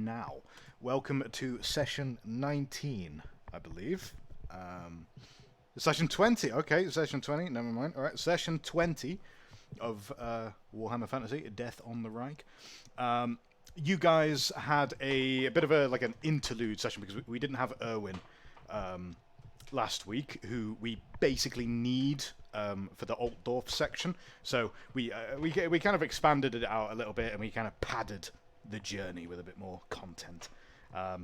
now. Welcome to session 19, I believe. Session 20, okay, session 20, never mind. Alright, session 20 of Warhammer Fantasy, Death on the Reich. You guys had a bit of an interlude session because we didn't have Erwin last week, who we basically need for the Altdorf section. So we kind of expanded it out a little bit, and we kind of padded the journey with a bit more content. A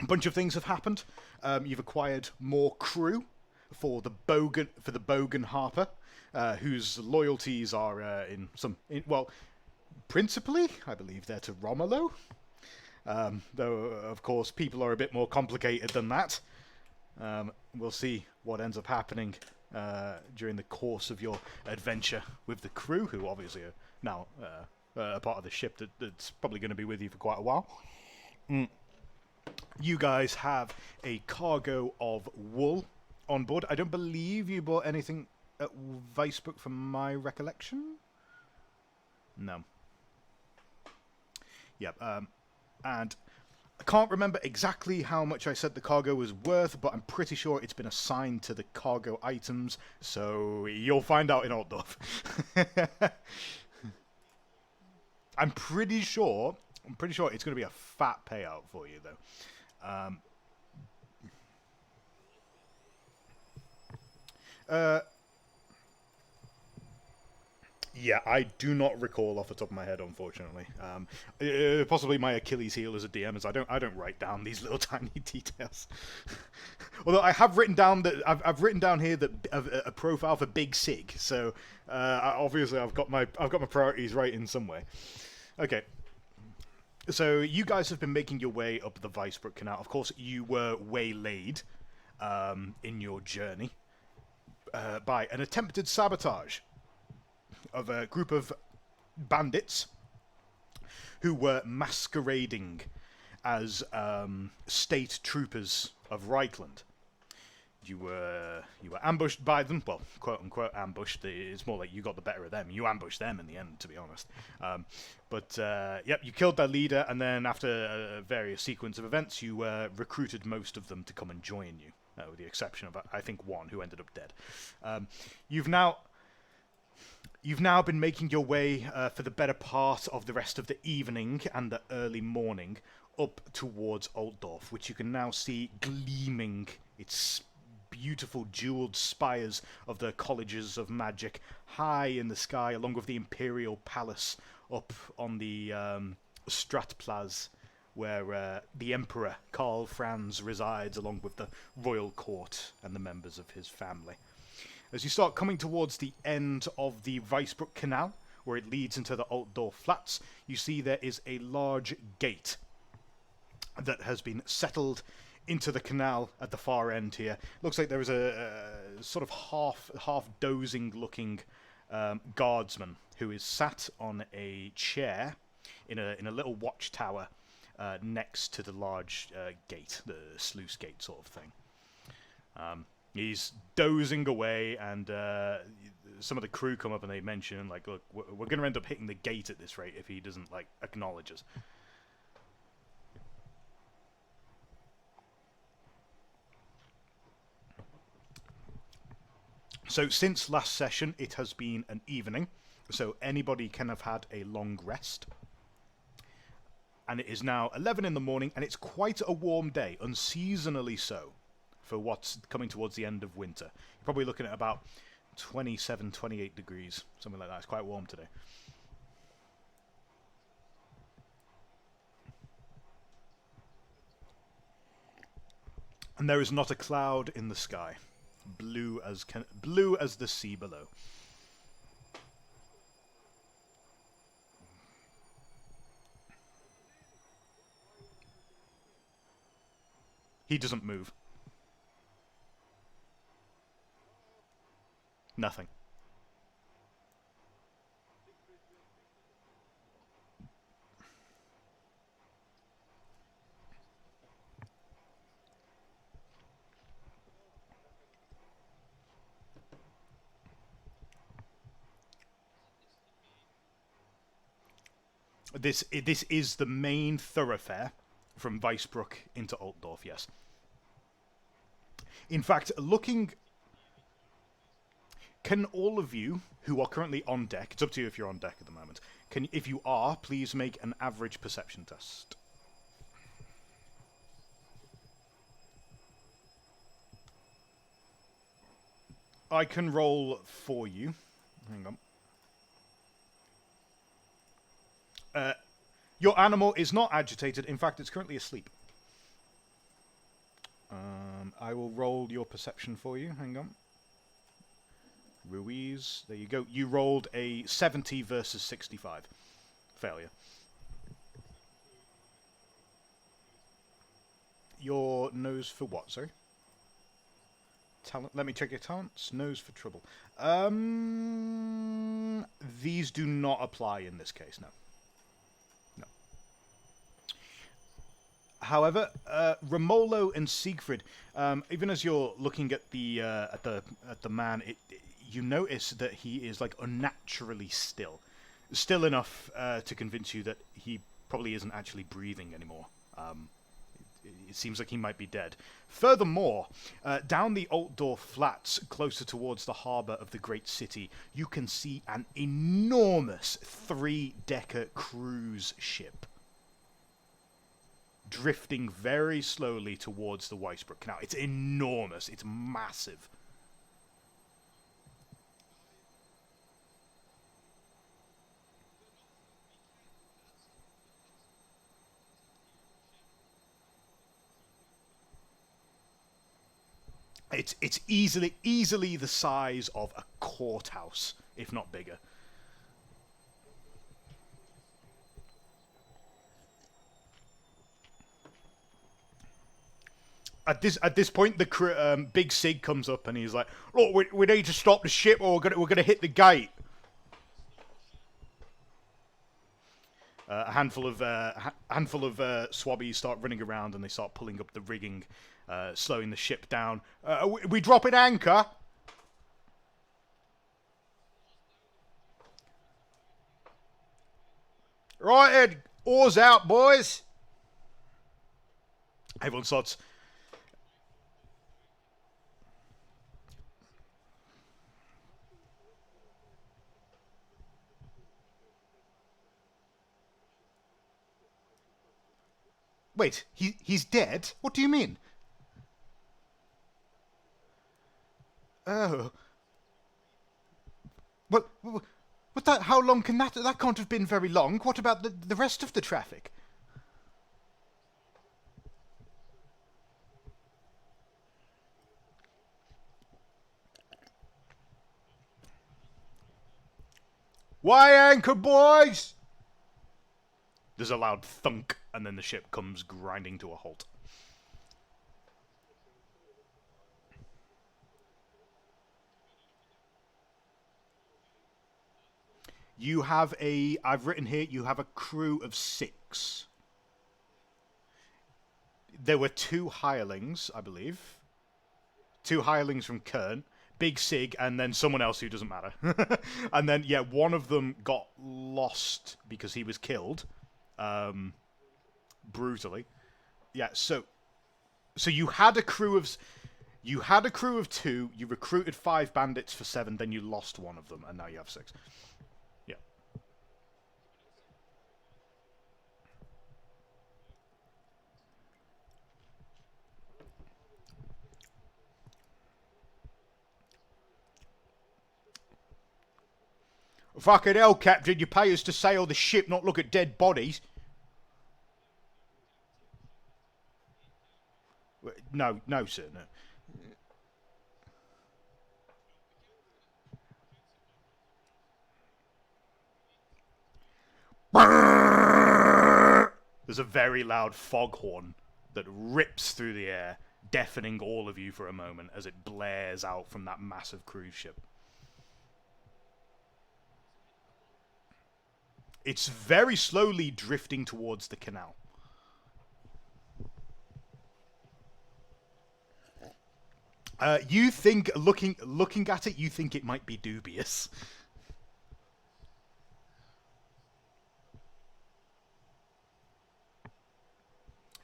bunch of things have happened. You've acquired more crew for the Bogan Harper, whose loyalties are principally, I believe they're to Romolo. Though, of course, people are a bit more complicated than that. We'll see what ends up happening during the course of your adventure with the crew, who obviously are now a part of the ship that's probably going to be with you for quite a while. You guys have a cargo of wool on board. I don't believe you bought anything at Weissbrook from my recollection. No. Yep. And I can't remember exactly how much I said the cargo was worth, but I'm pretty sure it's been assigned to the cargo items, so you'll find out in Altdorf. I'm pretty sure it's going to be a fat payout for you, though. Yeah, I do not recall off the top of my head, unfortunately. Possibly my Achilles heel as a DM is I don't write down these little tiny details. Although I have written down that I've written down here that a profile for Big Sig. So obviously I've got my priorities right in some way. Okay. So you guys have been making your way up the Weissbrook Canal. Of course, you were waylaid in your journey by an attempted sabotage of a group of bandits who were masquerading as state troopers of Reichland. You were ambushed by them. Well, quote unquote ambushed. It's more like you got the better of them. You ambushed them in the end, to be honest. Yep, you killed their leader, and then after a various sequence of events, you recruited most of them to come and join you, with the exception of I think one who ended up dead. You've now been making your way for the better part of the rest of the evening and the early morning up towards Altdorf, which you can now see gleaming its beautiful jeweled spires of the colleges of magic high in the sky, along with the Imperial Palace up on the Stratplatz, where the Emperor Karl Franz resides, along with the royal court and the members of his family. As you start coming towards the end of the Weissbrook Canal, where it leads into the Altdorf Flats, you see there is a large gate that has been settled into the canal at the far end here. Looks like there is a sort of half dozing looking guardsman who is sat on a chair in a little watchtower next to the large gate, the sluice gate sort of thing. He's dozing away, and some of the crew come up and they mention, like, look, we're going to end up hitting the gate at this rate if he doesn't, like, acknowledge us. So since last session, it has been an evening, so anybody can have had a long rest. And it is now 11 in the morning, and it's quite a warm day, unseasonally so, for what's coming towards the end of winter. You're probably looking at about 27, 28 degrees, something like that. It's quite warm today. And there is not a cloud in the sky. Blue as the sea below. He doesn't move. Nothing. This is the main thoroughfare from Weisbruck into Altdorf, yes. In fact, looking... Can all of you who are currently on deck, it's up to you if you're on deck at the moment, if you are, please make an average perception test. I can roll for you. Hang on. Your animal is not agitated. In fact, it's currently asleep. I will roll your perception for you. Hang on. Ruiz, there you go. You rolled a 70 versus 65. Failure. Your nose for what, sorry? Talent. Let me check your talents. Nose for trouble. These do not apply in this case, no. No. However, Romolo and Siegfried, even as you're looking at the man, you notice that he is like unnaturally still, still enough to convince you that he probably isn't actually breathing anymore. It seems like he might be dead. Furthermore, down the Altdorf flats, closer towards the harbour of the great city, you can see an enormous 3-decker cruise ship drifting very slowly towards the Weisbruck Canal. It's enormous. It's massive. It's easily the size of a courthouse, if not bigger. At this point, the Big Sig comes up and he's like, "Look, we need to stop the ship, or we're gonna hit the gate." A handful of swabbies start running around and they start pulling up the rigging, slowing the ship down. We drop an anchor. Right, Ed. Oars out, boys. Everyone starts. Wait, he's dead? What do you mean? Oh. What that? How long can that? That can't have been very long. What about the rest of the traffic? Why anchor, boys? There's a loud thunk, and then the ship comes grinding to a halt. You have I've written here, you have a crew of 6. There were 2 hirelings, I believe. 2 hirelings from Kern, Big Sig, and then someone else who doesn't matter. And then, yeah, one of them got lost because he was killed. Brutally. Yeah, so you had a crew of 2, you recruited 5 bandits for 7, then you lost one of them, and now you have 6. Yeah. Fucking hell, Captain, you pay us to sail the ship, not look at dead bodies. No, sir, no. There's a very loud foghorn that rips through the air, deafening all of you for a moment as it blares out from that massive cruise ship. It's very slowly drifting towards the canal. You think, looking at it, you think it might be dubious.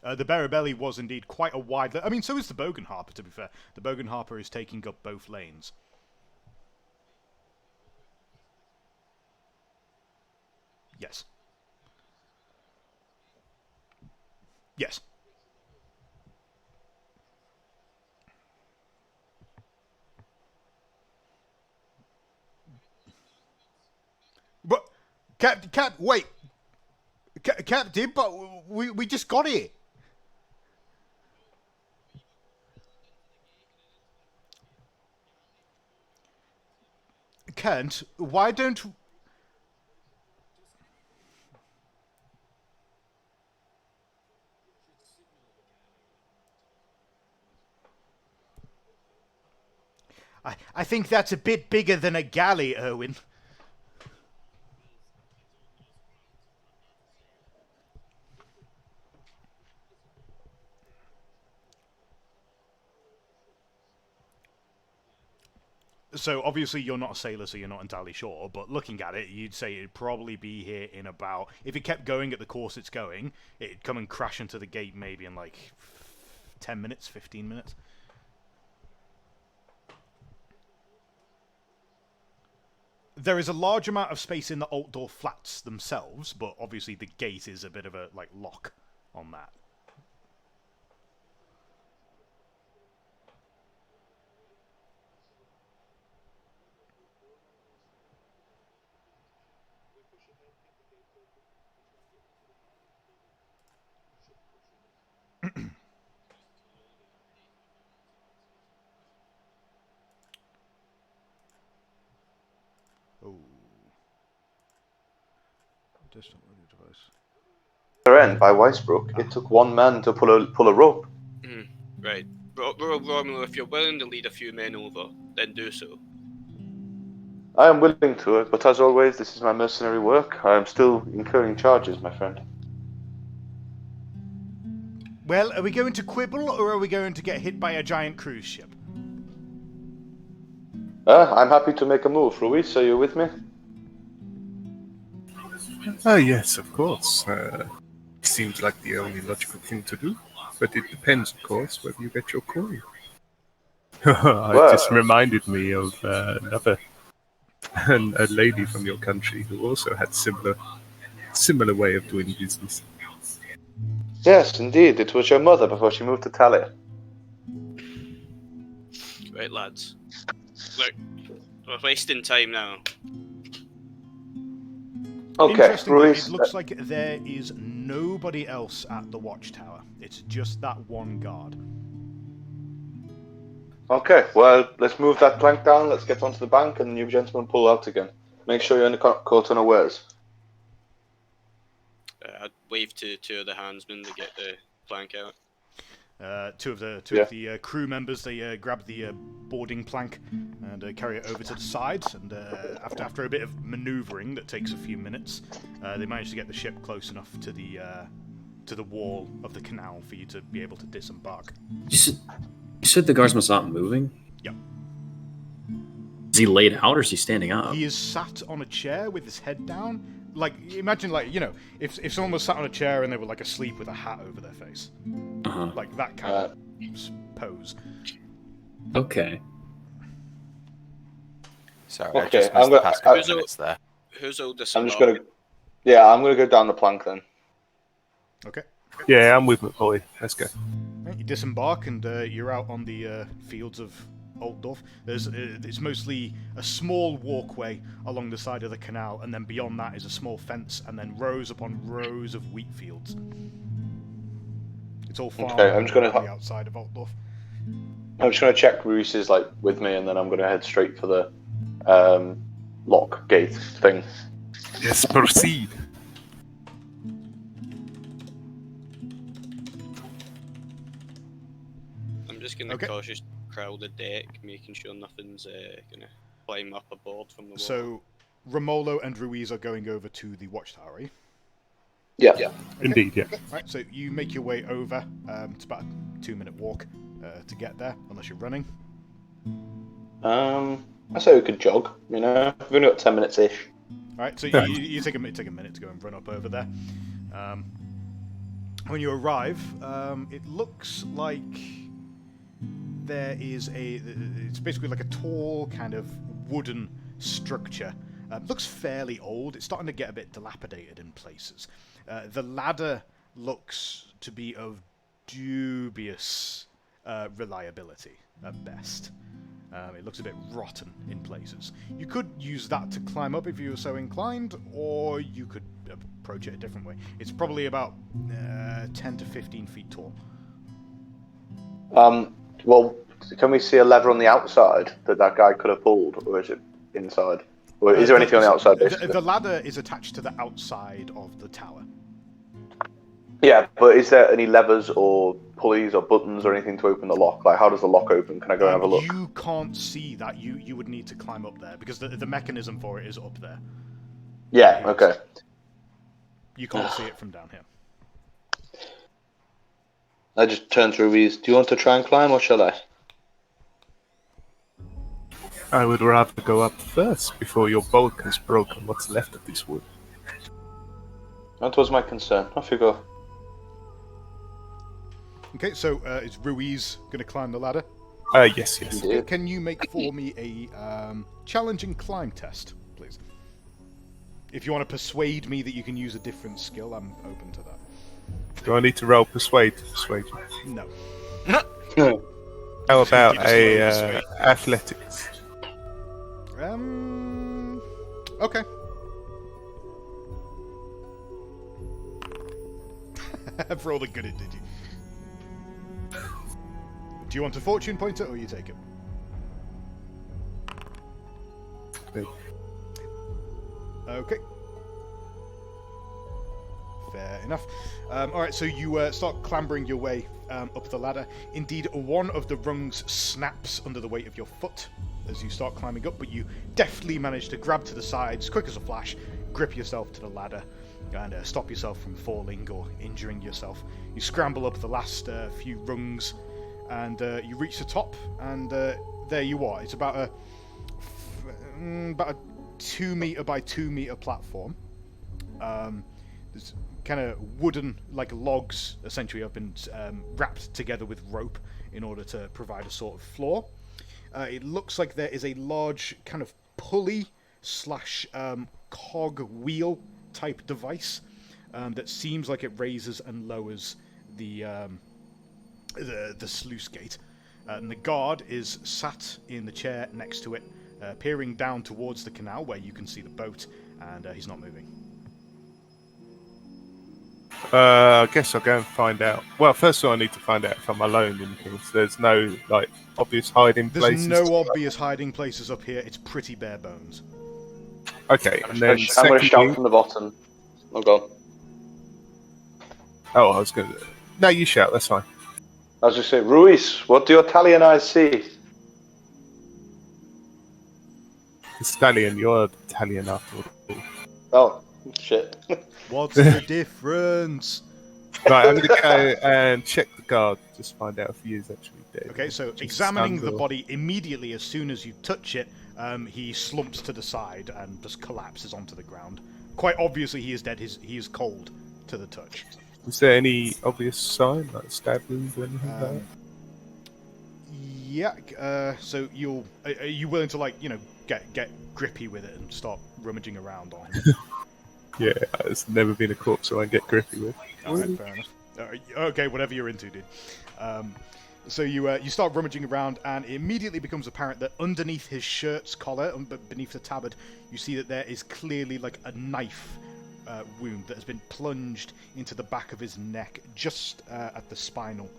The Beribelli was indeed quite a wide... I mean, so is the Bogenharper, to be fair. The Bogenharper is taking up both lanes. Yes. Yes. But, Cap, wait. Captain, but we just got it. Kent, why don't... I think that's a bit bigger than a galley, Erwin. So, obviously, you're not a sailor, so you're not entirely sure, but looking at it, you'd say it'd probably be here in about... If it kept going at the course it's going, it'd come and crash into the gate maybe in, like, 10 minutes, 15 minutes. There is a large amount of space in the Altdorf flats themselves, but obviously the gate is a bit of a, like, lock on that. Oh. Distant radio device. End by Weisbrook, it took one man to pull a rope. Right. Romeo, if you're willing to lead a few men over, then do so. I am willing to it, but as always, this is my mercenary work. I am still incurring charges, my friend. Well, are we going to quibble, or are we going to get hit by a giant cruise ship? I'm happy to make a move. Ruiz, are you with me? Yes, of course. Seems like the only logical thing to do. But it depends, of course, whether you get your coin. It just reminded me of a lady from your country who also had similar way of doing business. Yes, indeed. It was your mother before she moved to Talia. Right, lads. Look, we're wasting time now. Okay, Interestingly, Ruiz. it looks like there is nobody else at the watchtower. It's just that one guard. Okay, well, let's move that plank down, let's get onto the bank, and you gentlemen pull out again. Make sure you're caught unawares. I'd wave to two of the handsmen to get the plank out. Two of the crew members, they grab the boarding plank and carry it over to the side. And after a bit of manoeuvring that takes a few minutes, they manage to get the ship close enough to the wall of the canal for you to be able to disembark. You said the guards must not be moving? Yep. Is he laid out or is he standing up? He is sat on a chair with his head down. Like, imagine, like, you know, if someone was sat on a chair and they were, like, asleep with a hat over their face. Uh-huh. Like, that kind of pose. Okay. Sorry, Okay, I just I'm missed the gonna- past I- couple of minutes there. Who's all this? I'm gonna go down the plank then. Okay. Yeah, I'm with my boy. Let's go. Right, you disembark and you're out on the fields of Altdorf. It's mostly a small walkway along the side of the canal, and then beyond that is a small fence, and then rows upon rows of wheat fields. It's all farm I'm just gonna on the outside of Altdorf. I'm just gonna check Ruiz is like with me, and then I'm gonna head straight for the lock gate thing. Yes, proceed. I'm just going to Okay. cautious crowd the deck, making sure nothing's going to climb up aboard from the wall. So, Romolo and Ruiz are going over to the watchtower, eh? Yeah. Okay. Indeed, yeah. Right, so you make your way over. It's about a 2-minute walk to get there, unless you're running. I say we could jog. You know, we've only got 10 minutes ish. Right, so Yeah. you take a minute to go and run up over there. When you arrive, it looks like there is it's basically like a tall kind of wooden structure. Looks fairly old. It's starting to get a bit dilapidated in places. The ladder looks to be of dubious reliability at best. It looks a bit rotten in places. You could use that to climb up if you were so inclined, or you could approach it a different way. It's probably about 10 to 15 feet tall. Well, can we see a lever on the outside that guy could have pulled, or is it inside? Or is there anything on the outside, basically? The ladder is attached to the outside of the tower. Yeah, but is there any levers or pulleys or buttons or anything to open the lock? Like, how does the lock open? Can I go and have a look? You can't see that. You would need to climb up there, because the mechanism for it is up there. Yeah, okay. You can't see it from down here. I just turned to Ruiz. Do you want to try and climb, or shall I? I would rather go up first before your bolt has broken what's left of this wood. That was my concern. Off you go. Okay, so is Ruiz going to climb the ladder? Yes. Yeah. Can you make for me a challenging climb test, please? If you want to persuade me that you can use a different skill, I'm open to that. Do I need to roll persuade to persuade you? No. How about You just roll persuade. athletics? Okay. I've rolled a good it, did you? Do you want a fortune pointer, or you take it? Good. Okay. Fair enough. Alright, so you start clambering your way up the ladder. Indeed, one of the rungs snaps under the weight of your foot as you start climbing up, but you deftly manage to grab to the sides, quick as a flash, grip yourself to the ladder, and stop yourself from falling or injuring yourself. You scramble up the last few rungs, and you reach the top, and there you are. It's about a 2 meter by 2 meter platform. There's kind of wooden, like logs, essentially, have been wrapped together with rope in order to provide a sort of floor. It looks like there is a large kind of pulley slash cog wheel type device that seems like it raises and lowers the sluice gate. And the guard is sat in the chair next to it, peering down towards the canal where you can see the boat, and he's not moving. I guess I'll go and find out. Well, first of all, I need to find out if I'm alone in here. So there's no obvious hiding places. There's no obvious hiding places up here. It's pretty bare bones. Okay, and then I'm going to secondly... shout from the bottom. Oh, God. Oh, I was going to... No, you shout, that's fine. I was just saying, Ruiz, what do your Italian eyes see? It's Italian, you're Italian after all. Oh, shit. What's the difference? Right, I'm going to go and check the guard, just find out if he is actually dead. Okay, so examining the body immediately as soon as you touch it, he slumps to the side and just collapses onto the ground. Quite obviously he is dead, he is cold to the touch. Is there any obvious sign, like stab wounds or anything like that? Yeah, so are you willing to, get grippy with it and start rummaging around on him? Yeah, it's never been a corpse I won't get grippy with. Alright, fair enough. Okay, whatever you're into, dude. So you start rummaging around, and it immediately becomes apparent that underneath his shirt's collar, beneath the tabard, you see that there is clearly like a knife wound that has been plunged into the back of his neck, just at the spinal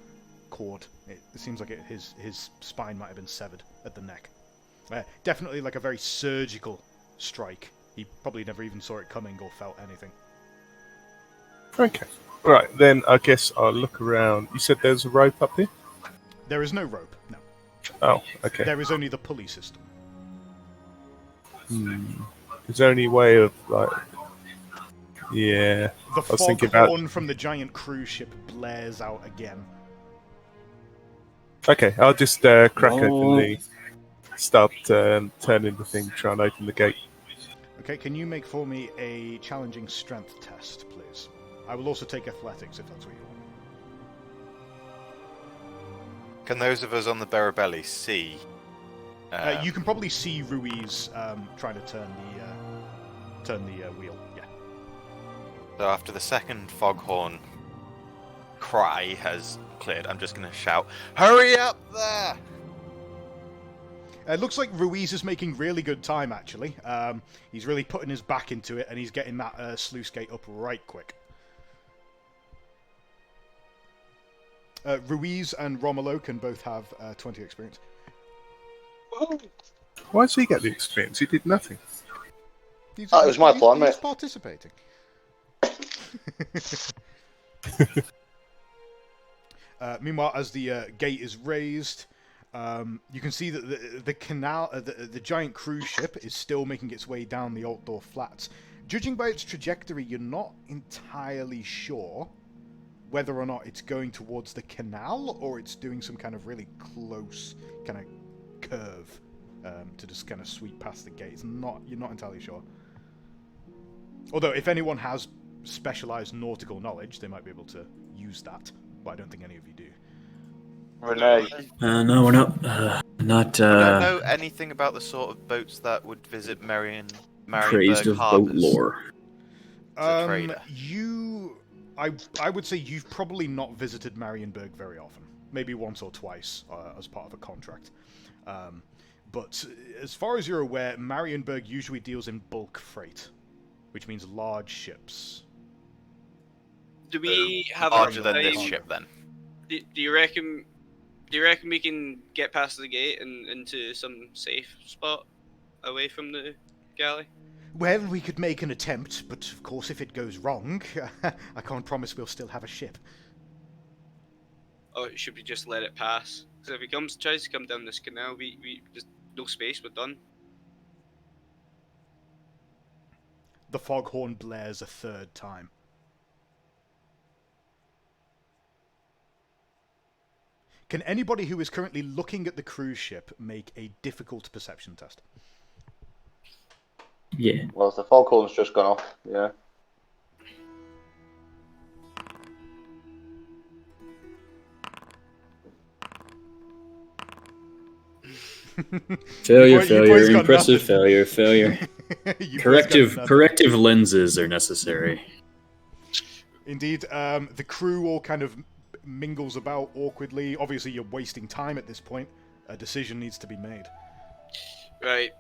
cord. It seems like his spine might have been severed at the neck. Definitely like a very surgical strike. He probably never even saw it coming or felt anything. Okay. Right, then I guess I'll look around. You said there's a rope up here? There is no rope, no. Oh, okay. There is only the pulley system. Is there any way of, Yeah. The I was thinking about... foghorn from the giant cruise ship blares out again. Okay, I'll just crack open the... Start turning the thing, try and open the gate. Okay, can you make for me a challenging strength test, please? I will also take athletics if that's what you want. Can those of us on the Barabelli see? You can probably see Ruiz trying to turn the wheel. Yeah. So after the second foghorn cry has cleared, I'm just going to shout, "Hurry up there!" It looks like Ruiz is making really good time, actually. He's really putting his back into it, and he's getting that sluice gate up right quick. Ruiz and Romulo can both have 20 experience. Why does he get the experience? He did nothing. It was my plan, mate. He's participating. Meanwhile, as the gate is raised, you can see that the canal, the giant cruise ship, is still making its way down the outdoor flats. Judging by its trajectory, you're not entirely sure whether or not it's going towards the canal or it's doing some kind of really close kind of curve to just kind of sweep past the gate. You're not entirely sure. Although, if anyone has specialized nautical knowledge, they might be able to use that. But I don't think any of you do. Renee. No, we're not. Not I don't know anything about the sort of boats that would visit crazed Marienburg of boat harbors. lore. As a trader. I would say you've probably not visited Marienburg very often. Maybe once or twice as part of a contract. But as far as you're aware, Marienburg usually deals in bulk freight, which means large ships. Do we have Larger enough than this time? ship, then. Do you reckon? Do you reckon we can get past the gate and into some safe spot away from the galley? Well, we could make an attempt, but of course if it goes wrong, I can't promise we'll still have a ship. Or should we just let it pass? Because if he tries to come down this canal, we just no space. We're done. The foghorn blares a third time. Can anybody who is currently looking at the cruise ship make a difficult perception test? Yeah. Well, the foghorn's just gone off. Yeah. Failure, You failure, boys got impressive nothing. failure, failure. You boys got nothing. Corrective lenses are necessary. Indeed, the crew all kind of mingles about awkwardly. Obviously, you're wasting time at this point. A decision needs to be made. Right.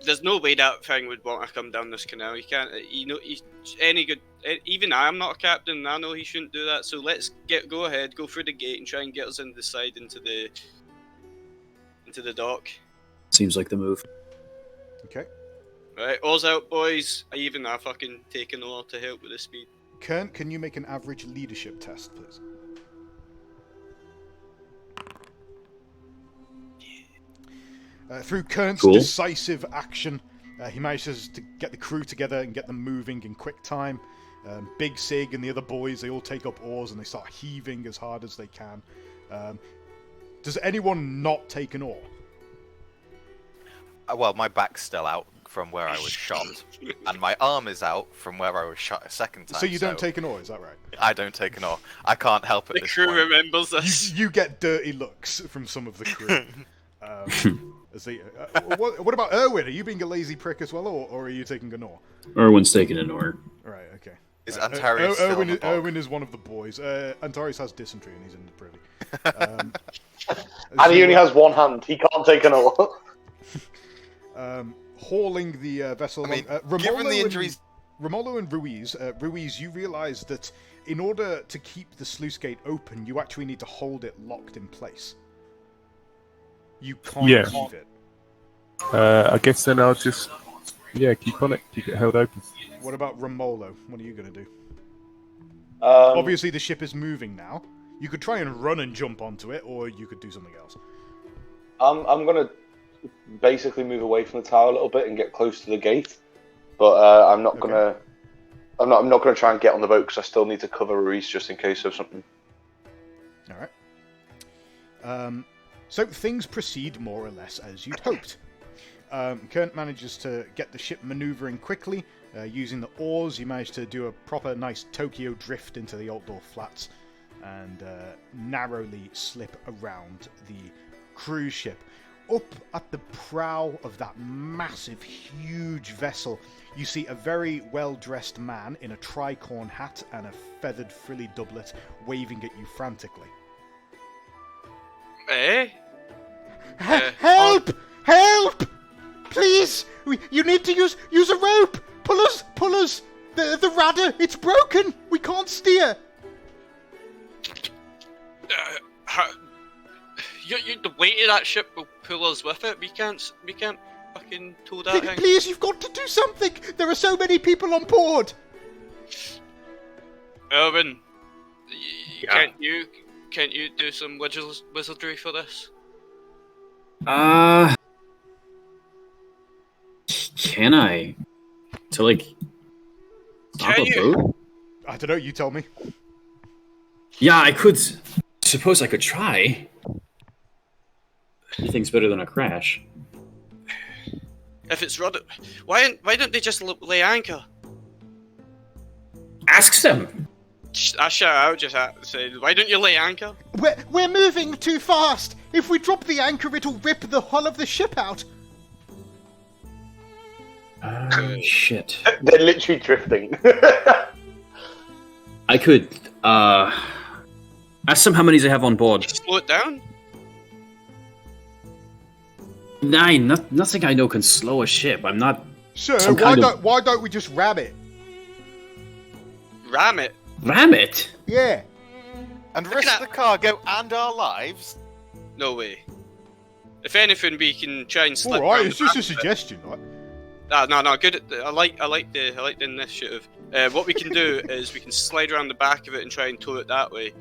There's no way that thing would want to come down this canal. You can't. Any good. Even I'm not a captain. And I know he shouldn't do that. So let's go ahead, go through the gate, and try and get us into the side into the dock. Seems like the move. Okay. Right, all's out, boys. Even I fucking take an oar to help with the speed. Kern, can you make an average leadership test, please? Through Kern's decisive action, he manages to get the crew together and get them moving in quick time. Big Sig and the other boys, they all take up oars and they start heaving as hard as they can. Does anyone not take an oar? Well, my back's still out from where I was shot, and my arm is out from where I was shot a second time. So you don't take an oar, is that right? I don't take an oar. I can't help it. The crew remembers this. You get dirty looks from some of the crew. What about Erwin? Are you being a lazy prick as well, or are you taking an oar? Erwin's taking an oar. Right, okay. Is Antares still in the bog? Erwin is one of the boys. Antares has dysentery and he's in the privy. And he only has one hand. He can't take an oar. Hauling the vessel along. Given the injuries... Romolo and Ruiz, you realise that in order to keep the sluice gate open, you actually need to hold it locked in place. You can't leave it. I guess then I'll just, keep on it. Keep it held open. What about Romolo? What are you going to do? Obviously, Obviously, the ship is moving now. You could try and run and jump onto it, or you could do something else. I'm gonna basically move away from the tower a little bit and get close to the gate, but I'm not gonna. I'm not gonna try and get on the boat because I still need to cover Ruiz just in case of something. All right. So things proceed more or less as you'd hoped. Kern manages to get the ship maneuvering quickly. Using the oars, you manage to do a proper nice Tokyo drift into the outdoor flats. and narrowly slip around the cruise ship. Up at the prow of that massive, huge vessel, you see a very well-dressed man in a tricorn hat and a feathered frilly doublet waving at you frantically. Eh? Help! Help! Please! You need to use a rope! Pull us! The rudder, it's broken! We can't steer! The weight of that ship will pull us with it. We can't fucking tow that thing. Please, you've got to do something! There are so many people on board! Erwin, can't you do some wizardry for this? Can I? To like stop Can a you? boat? I don't know, you tell me. Yeah, I could. Suppose I could try. Anything's better than a crash. If it's rudder, why don't they just lay anchor? Ask them. I would just say, why don't you lay anchor? We're moving too fast! If we drop the anchor, it'll rip the hull of the ship out! Shit. They're literally drifting. I could, ask them how many they have on board. Slow it down. Nine. Nothing I know can slow a ship. I'm not. Sir, Some why kind of- don't we just ram it? Ram it. Ram it? Yeah. And Look risk at the that. cargo and our lives? No way. If anything, we can try and slip. Alright, round it's the just a back of it. suggestion, right? No. Good. I like the initiative. What we can do is we can slide around the back of it and try and tow it that way.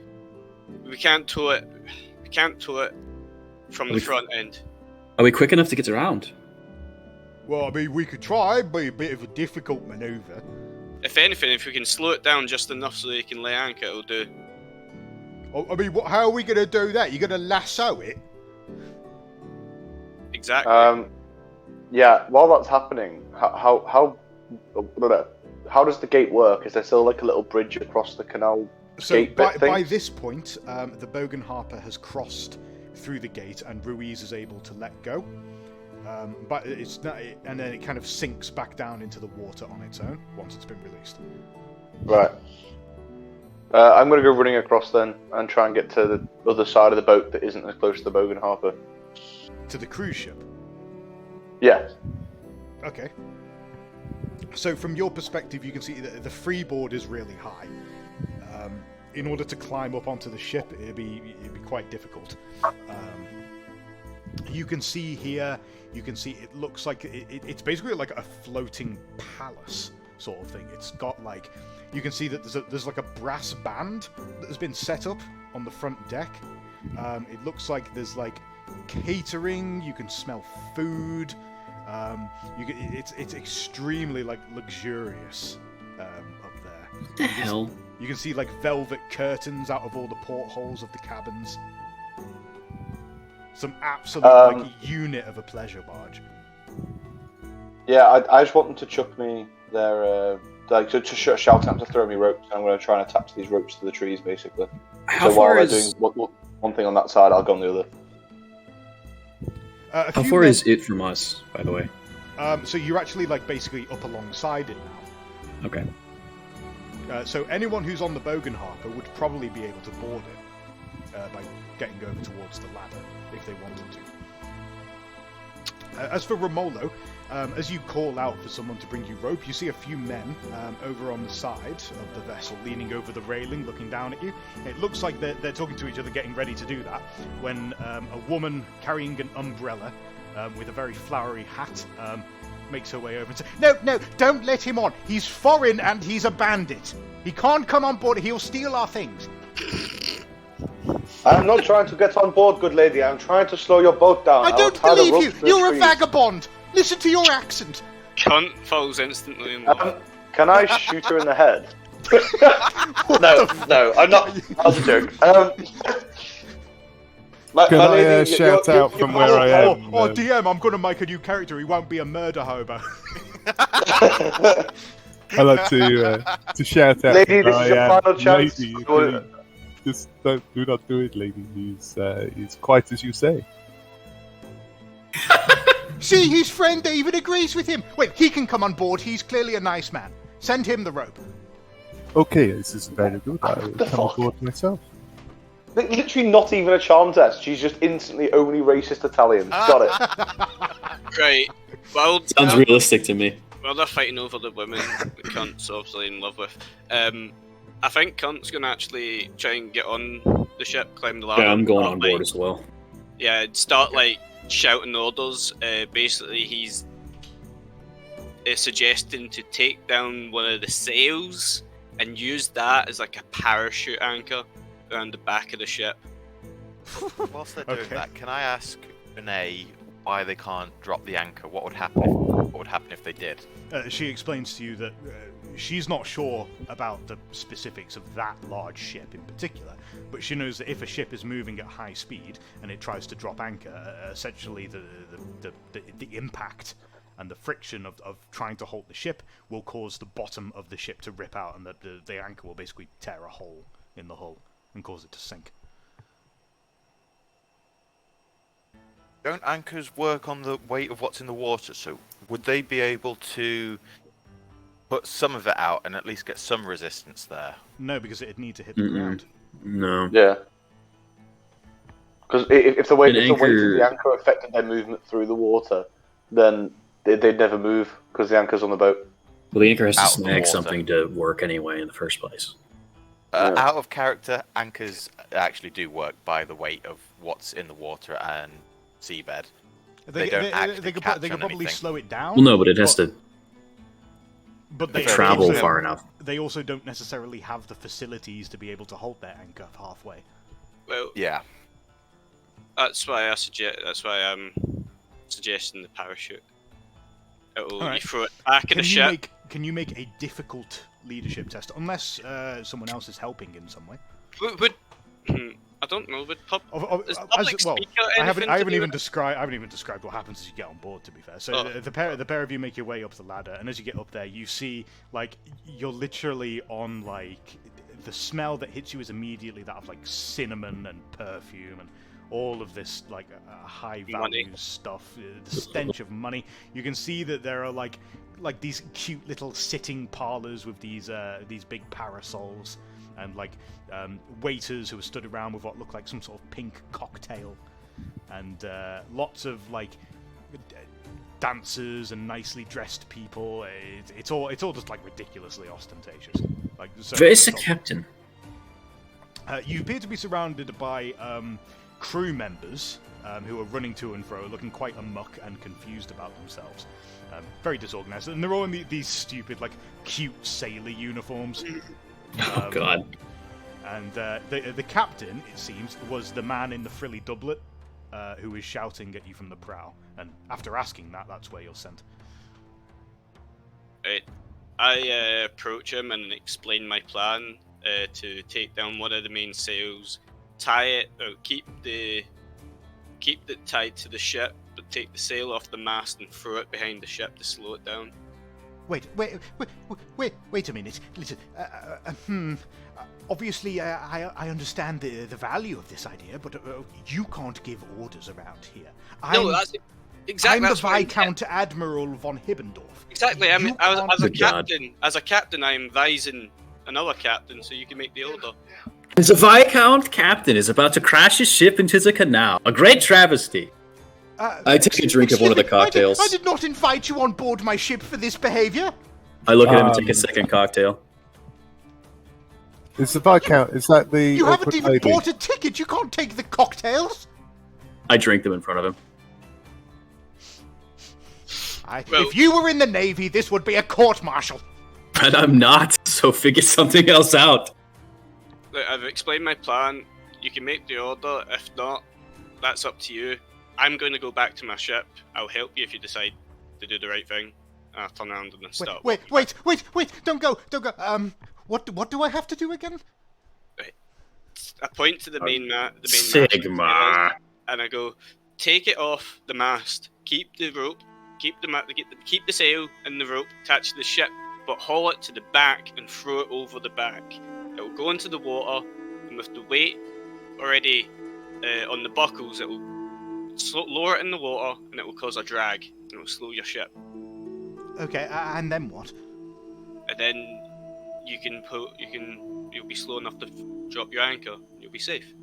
We can't tow it. We can't tow it from the front end. Are we quick enough to get around? Well, I mean, we could try, it'd be a bit of a difficult manoeuvre. If anything, if we can slow it down just enough so they can lay anchor, it'll do. Oh, I mean, how are we going to do that? You're going to lasso it? Exactly. Yeah. While that's happening, how does the gate work? Is there still like a little bridge across the canal? So Gate by bit thing? this point, the Bogan Harper has crossed through the gate, and Ruiz is able to let go. But it's not, and then it kind of sinks back down into the water on its own once it's been released. Right. I'm going to go running across then and try and get to the other side of the boat that isn't as close to the Bogan Harper. To the cruise ship. Yeah. Okay. So from your perspective, you can see that the freeboard is really high. In order to climb up onto the ship, it'd be quite difficult. You can see here. You can see it looks like it's basically like a floating palace sort of thing. It's got like, you can see that there's like a brass band that has been set up on the front deck. It looks like there's like catering. You can smell food. It's extremely like luxurious up there. What the hell? You can see like velvet curtains out of all the portholes of the cabins. Some absolute like unit of a pleasure barge. Yeah, I just want them to chuck me their like to shout out to throw me ropes. I'm going to try and attach these ropes to the trees, basically. How so far while is they're doing one thing on that side, I'll go on the other. how far is it from us, by the way? So you're actually like basically up alongside it now. Okay. So anyone who's on the Bogan Harper would probably be able to board it by getting over towards the ladder if they wanted to. As for Romolo, as you call out for someone to bring you rope, you see a few men over on the side of the vessel, leaning over the railing, looking down at you. It looks like they're talking to each other, getting ready to do that, when a woman carrying an umbrella with a very flowery hat makes her way over and says, No, don't let him on. He's foreign and he's a bandit. He can't come on board. He'll steal our things. I'm not trying to get on board, good lady. I'm trying to slow your boat down. I don't believe you. You're a vagabond. Listen to your accent. Cunt falls instantly in love. Can I shoot her in the head? No, I'm not. That was a joke. Can I shout out from where I am? DM, I'm going to make a new character. He won't be a murder hobo. I'd like to shout out Lady, from this where is your I am. final chance. Lady, Just do not do it, lady. He's quite as you say. See, his friend David agrees with him. Wait, he can come on board. He's clearly a nice man. Send him the rope. Okay, this is very good. I will come aboard myself. Literally not even a charm test. She's just instantly only racist Italian. Got it. Right. Well, Sounds realistic to me. well, they're fighting over the women that Cunt's obviously in love with. I think Cunt's gonna actually try and get on the ship, climb the ladder. Yeah, I'm going start, on board like, as well. Yeah, start like shouting orders. Basically, he's suggesting to take down one of the sails and use that as like a parachute anchor around the back of the ship. Whilst they're doing Okay. that, can I ask Renee why they can't drop the anchor? What would happen if they did? She explains to you that she's not sure about the specifics of that large ship in particular, but she knows that if a ship is moving at high speed and it tries to drop anchor, essentially the impact and the friction of trying to hold the ship will cause the bottom of the ship to rip out, and that the anchor will basically tear a hole in the hull and cause it to sink. Don't anchors work on the weight of what's in the water? So would they be able to put some of it out and at least get some resistance there? No, because it'd need to hit the ground. No. Yeah. Because if the weight of anchor- the anchor affected their movement through the water, then they'd never move because the anchor's on the boat. Well, the anchor has to Out of the snag water. something to work anyway in the first place. Yeah. Out of character, anchors actually do work by the weight of what's in the water and seabed. They don't actually could, catch they could on probably anything. slow it down. Well, no, but it has to But they travel also- far enough. They also don't necessarily have the facilities to be able to hold their anchor halfway. Well, Yeah. that's why I'm suggesting the parachute. Alright. You throw it back in the ship. Can you make a difficult leadership test, unless someone else is helping in some way? Would I don't know. Would is As, public well, speaker I haven't anything to do even with- described what happens as you get on board. To be fair, so Oh. the pair of you make your way up the ladder, and as you get up there, you see like you're literally on like the smell that hits you is immediately that of like cinnamon and perfume and all of this like high value Money. stuff. The stench of money. You can see that there are like these cute little sitting parlors with these big parasols. And like waiters who are stood around with what look like some sort of pink cocktail, and lots of like dancers and nicely dressed people. It's all just like ridiculously ostentatious. Like so Where's the captain? you appear to be surrounded by crew members who are running to and fro, looking quite amuck and confused about themselves. Very disorganized, and they're all in these stupid like cute sailor uniforms. Oh god. And the captain, it seems, was the man in the frilly doublet who was shouting at you from the prow. And after asking that, that's where you're sent. Right. I approach him and explain my plan to take down one of the main sails, tie it, or keep it tied to the ship, but take the sail off the mast and throw it behind the ship to slow it down. Wait a minute. Listen, obviously, I understand the value of this idea, but you can't give orders around here. No, that's exactly. I'm the that's what I meant. Viscount Admiral von Hibbendorf. Exactly. I mean, You as can't- a Good God. captain, I am advising another captain, so you can make the order. The Viscount captain is about to crash his ship into the canal. A great travesty. I take a drink of one of the cocktails. I did not invite you on board my ship for this behavior. I look at him and take a second cocktail. Is the Viscount? Is that the? You haven't awkward even lady? bought a ticket. You can't take the cocktails. I drink them in front of him. Well- If you were in the Navy, this would be a court-martial. And I'm not, so figure something else out. Look, I've explained my plan. You can make the order. If not, that's up to you. I'm going to go back to my ship. I'll help you if you decide to do the right thing. And I'll turn around and start. Wait! Don't go! What do I have to do again? I point to the main mast. Sigma. And I go, take it off the mast. Keep the rope. Keep the sail and the rope attached to the ship, but haul it to the back and throw it over the back. It will go into the water, and and with the weight already on the buckles, it will lower it in the water, and it will cause a drag, and it will slow your ship. Okay, and then what? And then you'll be slow enough to drop your anchor. You'll be safe.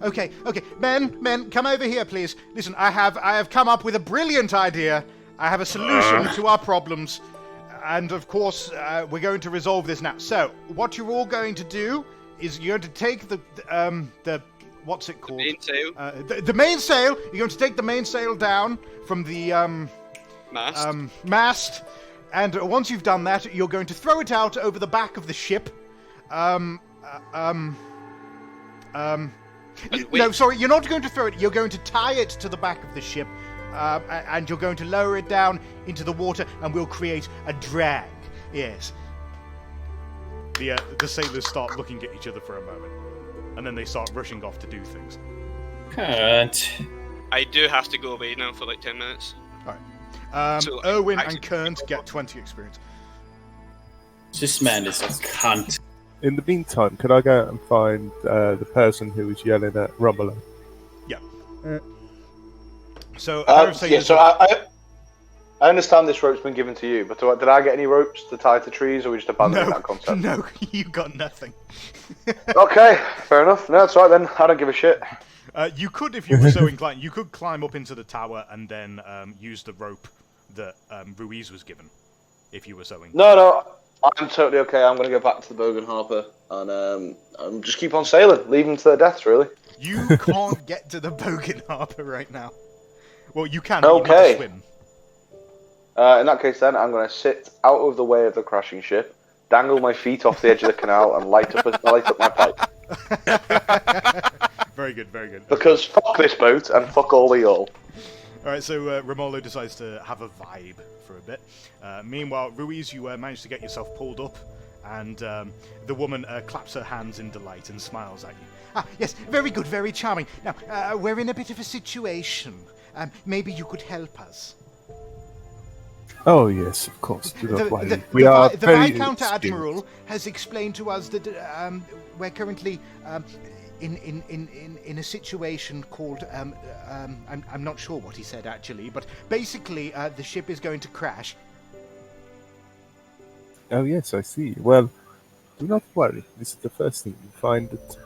Okay. Men, come over here, please. Listen, I have come up with a brilliant idea. I have a solution to our problems, and of course, we're going to resolve this now. So, what you're all going to do is you're going to take the what's it called? The main sail. The main sail. You're going to take the main sail down from the mast, and once you've done that, you're going to throw it out over the back of the ship. No, sorry, you're not going to throw it. You're going to tie it to the back of the ship, and you're going to lower it down into the water, and we'll create a drag. Yes. The sailors start looking at each other for a moment, and then they start rushing off to do things. Can't. I do have to go away now for like 10 minutes. All right. So, Erwin and Kernt get 20 experience. This man is a cunt. In the meantime, could I go out and find the person who was yelling at Romulo? Yeah. So, I understand this rope's been given to you, but did I get any ropes to tie to trees, or we just abandoned that concept? No, you got nothing. Okay, fair enough. No, that's right then. I don't give a shit. You could, if you were so inclined, you could climb up into the tower and then use the rope that Ruiz was given, if you were so inclined. No, I'm totally okay. I'm going to go back to the Bogan Harper and just keep on sailing, leave them to their deaths, really. You can't get to the Bogan Harper right now. Well, you can, okay. But you need to swim. In that case, then, I'm going to sit out of the way of the crashing ship, dangle my feet off the edge of the canal, and light up my pipe. Very good, very good. Because fuck this boat, and fuck all of y'all. Alright, so Romolo decides to have a vibe for a bit. Meanwhile, Ruiz, you manage to get yourself pulled up, and the woman claps her hands in delight and smiles at you. Ah, yes, very good, very charming. Now, we're in a bit of a situation. Maybe you could help us. Oh yes, of course. The Viscount Admiral has explained to us that we're currently in a situation called I'm not sure what he said actually, but basically the ship is going to crash. Oh yes, I see. Well, do not worry. This is the first thing you find that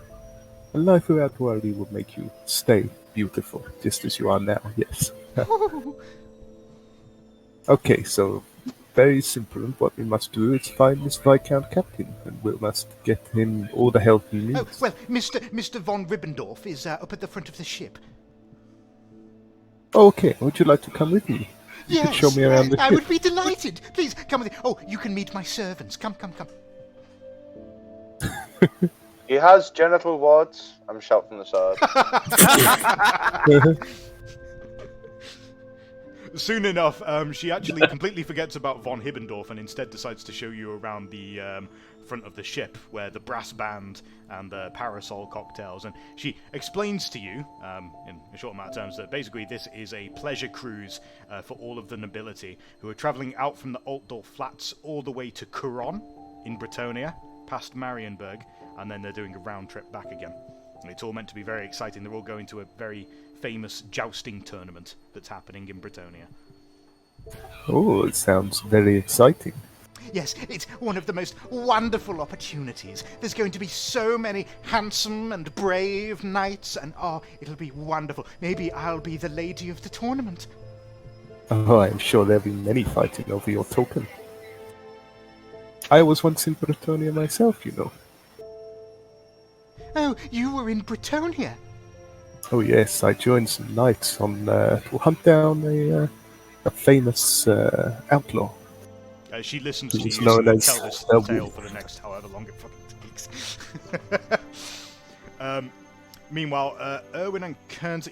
a life without worry will make you stay beautiful, just as you are now. Yes. Okay, so very simple. What we must do is find this Viscount Captain, and we must get him all the help he needs. Oh, well, Mr. von Ribbendorf is up at the front of the ship. Okay, would you like to come with me? You Yes, could show me around the I ship. would be delighted. Please, come with me. Oh, you can meet my servants. Come. He has genital warts. I'm shouting from the side. Soon enough, she actually completely forgets about von Hibbendorf and instead decides to show you around the front of the ship, where the brass band and the parasol cocktails, and she explains to you, in a short amount of terms, that basically this is a pleasure cruise for all of the nobility who are travelling out from the Altdorf Flats all the way to Curon in Bretonnia, past Marienburg, and then they're doing a round trip back again. And it's all meant to be very exciting. They're all going to a very famous jousting tournament that's happening in Bretonnia. Oh, it sounds very exciting. Yes, it's one of the most wonderful opportunities. There's going to be so many handsome and brave knights, and it'll be wonderful. Maybe I'll be the lady of the tournament. Oh, I'm sure there'll be many fighting over your token. I was once in Bretonnia myself, you know. Oh, you were in Bretonnia? Oh yes, I joined some knights on to hunt down a famous outlaw. She listens to you He's known and as tell this tale for the next however long it fucking takes. Meanwhile, Erwin and Kernt,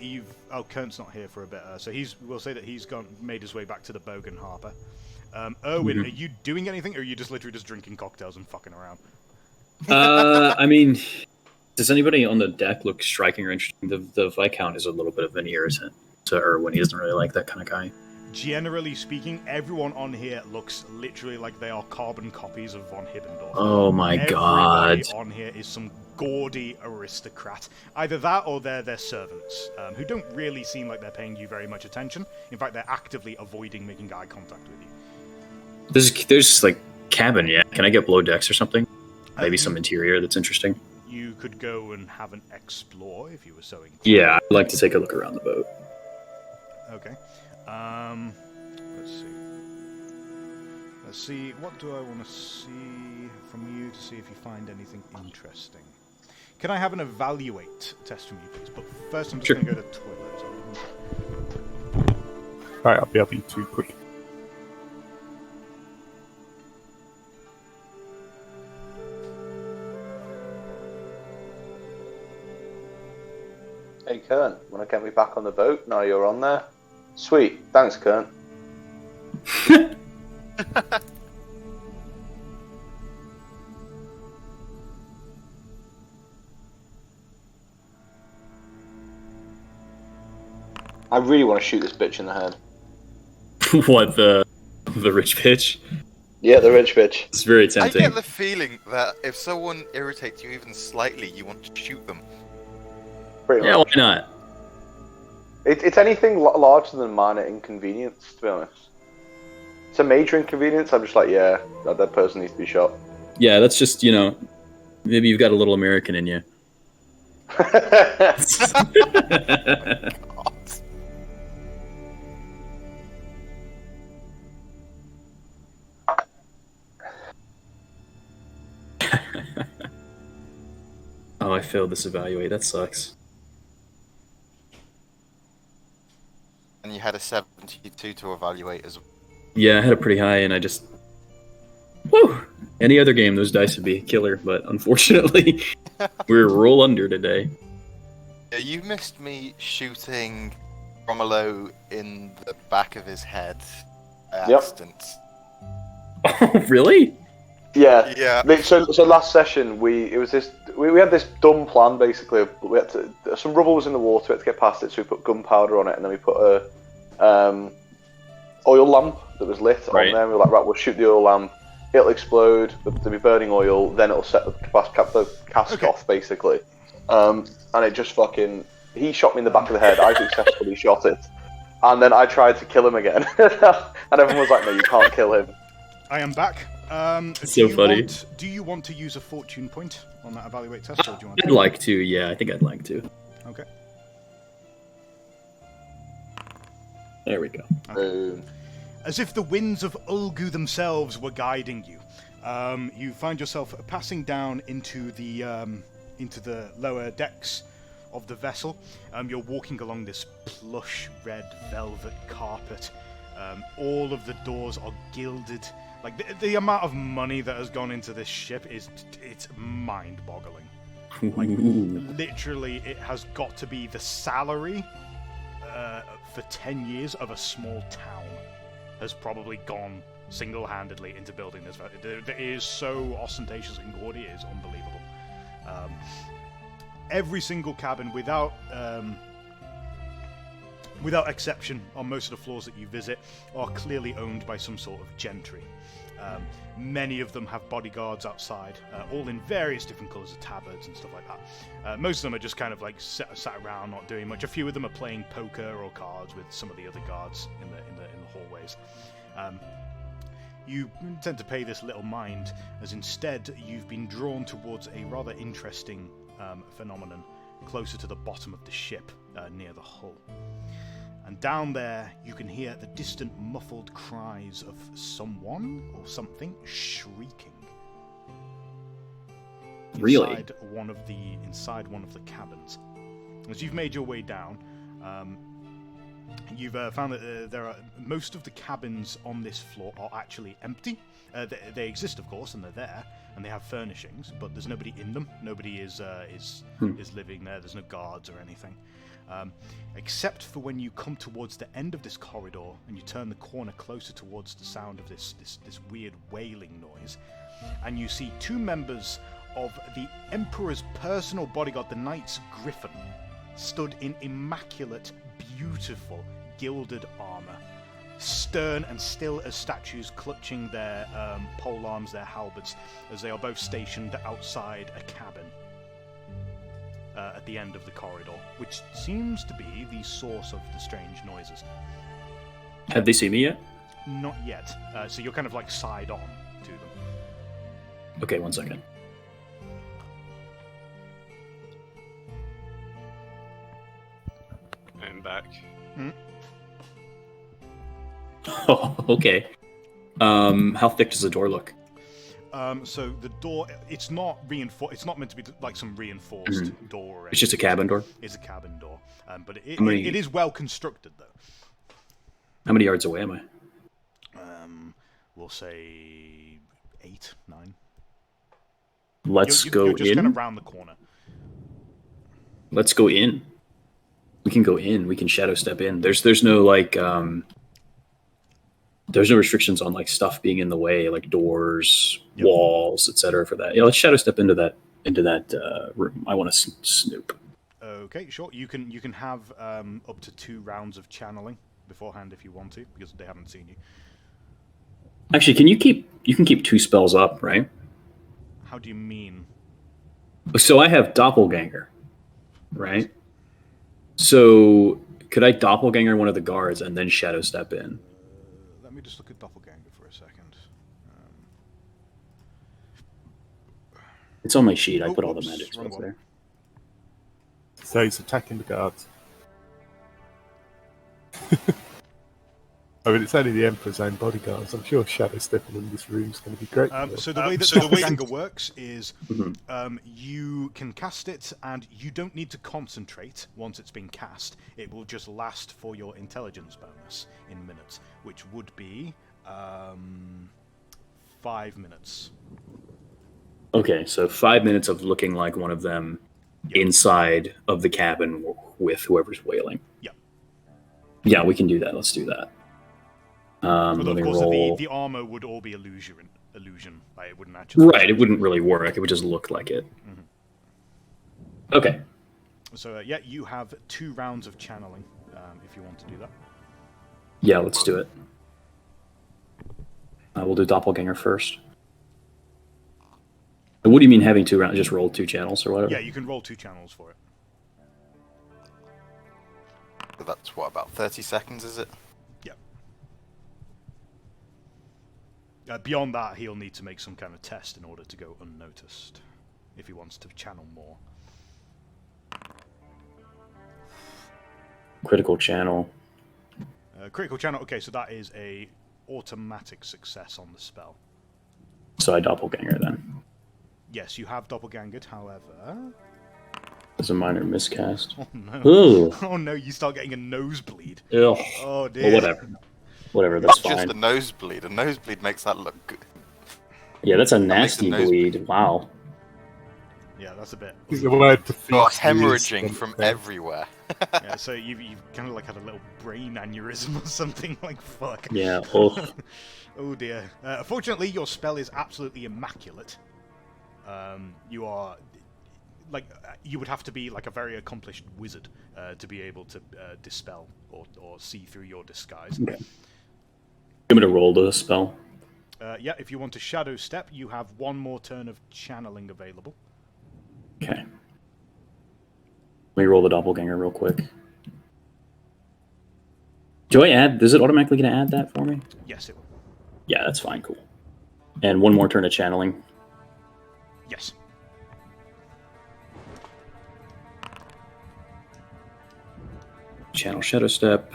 Kernt's not here for a bit, so we'll say that he's made his way back to the Bogan Harper. Erwin, are you doing anything, or are you just literally just drinking cocktails and fucking around? I mean, does anybody on the deck look striking or interesting? The Viscount is a little bit of an irritant to Erwin. He doesn't really like that kind of guy. generally speaking, everyone on here looks literally like they are carbon copies of von Hibbendorf. Oh my god. Everybody on here is some gaudy aristocrat. Either that or they're their servants, who don't really seem like they're paying you very much attention. In fact, they're actively avoiding making eye contact with you. There's like cabin, yeah. Can I get below decks or something? Maybe some interior that's interesting. You could go and have an explore if you were so inclined. Yeah, I'd like to take a look around the boat. Okay. Let's see. Let's see. What do I want to see from you to see if you find anything interesting? Can I have an evaluate test from you, please? But first, I'm just going to go to toilet. Right, I'll be happy to quick. Hey, Kern, want to get me back on the boat? Now you're on there. Sweet. Thanks, Kern. I really want to shoot this bitch in the head. What, the rich bitch? Yeah, the rich bitch. It's very I tempting. get the feeling that if someone irritates you even slightly, you want to shoot them. Pretty Yeah, why much. not? It's anything larger than minor inconvenience, to be honest. It's a major inconvenience, I'm just like, yeah, that person needs to be shot. Yeah, that's just, maybe you've got a little American in you. Oh, I failed this evaluate. That sucks. And you had a 72 to evaluate as well. Yeah, I had it pretty high, and I just... Woo! Any other game, those dice would be a killer, but unfortunately, we're roll under today. Yeah, you missed me shooting Romolo in the back of his head by Yep. accident. Oh, really? Yeah. Yeah. So last session we had this dumb plan basically. We had to, some rubble was in the water. We had to get past it, so we put gunpowder on it, and then we put a oil lamp that was lit on there. And we were like, right, we'll shoot the oil lamp. It'll explode. There'll be burning oil. Then it'll set the cask off basically. And it just fucking. He shot me in the back of the head. I successfully shot it, and then I tried to kill him again, and everyone was like, "No, you can't kill him." I am back. So funny. Do you want to use a fortune point on that evaluate test, or do you want to? I'd like to, yeah. I think I'd like to. Okay. There we go. Boom. As if the winds of Ulgu themselves were guiding you, you find yourself passing down into the lower decks of the vessel. You're walking along this plush red velvet carpet. All of the doors are gilded. Like the amount of money that has gone into this ship it's mind-boggling. Like literally, it has got to be the salary for 10 years of a small town has probably gone single-handedly into building this. It is so ostentatious and gaudy, it is unbelievable. Every single cabin, without exception, on most of the floors that you visit, are clearly owned by some sort of gentry. Many of them have bodyguards outside, all in various different colours of tabards and stuff like that. Most of them are just kind of like sat around, not doing much. A few of them are playing poker or cards with some of the other guards in the hallways. You tend to pay this little mind, as instead you've been drawn towards a rather interesting phenomenon closer to the bottom of the ship, near the hull. And down there, you can hear the distant, muffled cries of someone or something shrieking. Really? Inside one of the cabins. As you've made your way down, you've found that most of the cabins on this floor are actually empty. They exist, of course, and they're there, and they have furnishings, but there's nobody in them. Nobody is living there. There's no guards or anything. Except for when you come towards the end of this corridor and you turn the corner closer towards the sound of this weird wailing noise, and you see two members of the Emperor's personal bodyguard, the Knight's Griffin, stood in immaculate, beautiful, gilded armor, stern and still as statues, clutching their pole arms, their halberds, as they are both stationed outside a cabin at the end of the corridor, which seems to be the source of the strange noises. Have they seen me yet? Not yet. So you're kind of like side on to them. Okay, 1 second. I'm back. Oh, okay. How thick does the door look? So the door, it's not reinforced. It's not meant to be like some reinforced door. Or It's just a cabin door? It's a cabin door, but it many- is well constructed though. How many yards away am I? We'll say 8, 9. Let's You're go just in. kind of round the corner. Let's go in. We can go in. We can shadow step in. There's no like there's no restrictions on like stuff being in the way, like doors, walls, etc. For that. Yeah, let's shadow step into that room. I want to snoop. Okay, sure. You can have up to 2 rounds of channeling beforehand if you want to, because they haven't seen you. Actually, you can keep 2 spells up, right? How do you mean? So I have doppelganger, right? So could I doppelganger one of the guards and then shadow step in? Let me just look at doppelganger for a second. It's on my sheet. I put all the oops, magic wrong spells one. there. So he's attacking the guards. I mean, it's only the Emperor's own bodyguards. I'm sure shadow stepping in this room is going to be great. So the way that doppelganger works is Mhm. you can cast it, and you don't need to concentrate once it's been cast. It will just last for your intelligence bonus in minutes, which would be 5 minutes. Okay, so 5 minutes of looking like one of them inside of the cabin with whoever's wailing. Yeah. Yeah, we can do that. Let's do that. Although, Let me of course, roll. the armor would all be illusion. Like, it wouldn't actually. Right, it wouldn't really work. It would just look like it. Okay. So yeah, you have 2 rounds of channeling if you want to do that. Yeah, let's do it. We'll do doppelganger first. What do you mean having 2 rounds? Just roll 2 channels or whatever? Yeah, you can roll 2 channels for it. So that's what, about 30 seconds, is it? Yeah. Beyond that, he'll need to make some kind of test in order to go unnoticed, if he wants to channel more. Critical channel. Critical channel. Okay, so that is a automatic success on the spell. So I doppelganger then. Yes, you have doppelgangered. However, It's a minor miscast. oh no, Ooh. oh no, you start getting a nosebleed. Ugh. Oh dear. Well, whatever. Whatever, that's It's just fine. a nosebleed. A nosebleed makes that look good. Yeah, that's a makes a nasty nosebleed. bleed. Wow. Yeah, that's a bit. The word to Got fix hemorrhaging is- from everywhere. Yeah, so you've kind of like had a little brain aneurysm or something. Like fuck. Yeah. Oh. Oh dear. Fortunately, your spell is absolutely immaculate. You are like you would have to be like a very accomplished wizard to be able to dispel or see through your disguise. Okay. I'm gonna roll the spell. Yeah, if you want to shadow step, you have 1 more turn of channeling available. Okay. Let me roll the doppelganger real quick. Do I add? Is it automatically gonna add that for me? Yes, it will. Yeah, that's fine. Cool. And 1 more turn of channeling. Yes. Channel shadow step.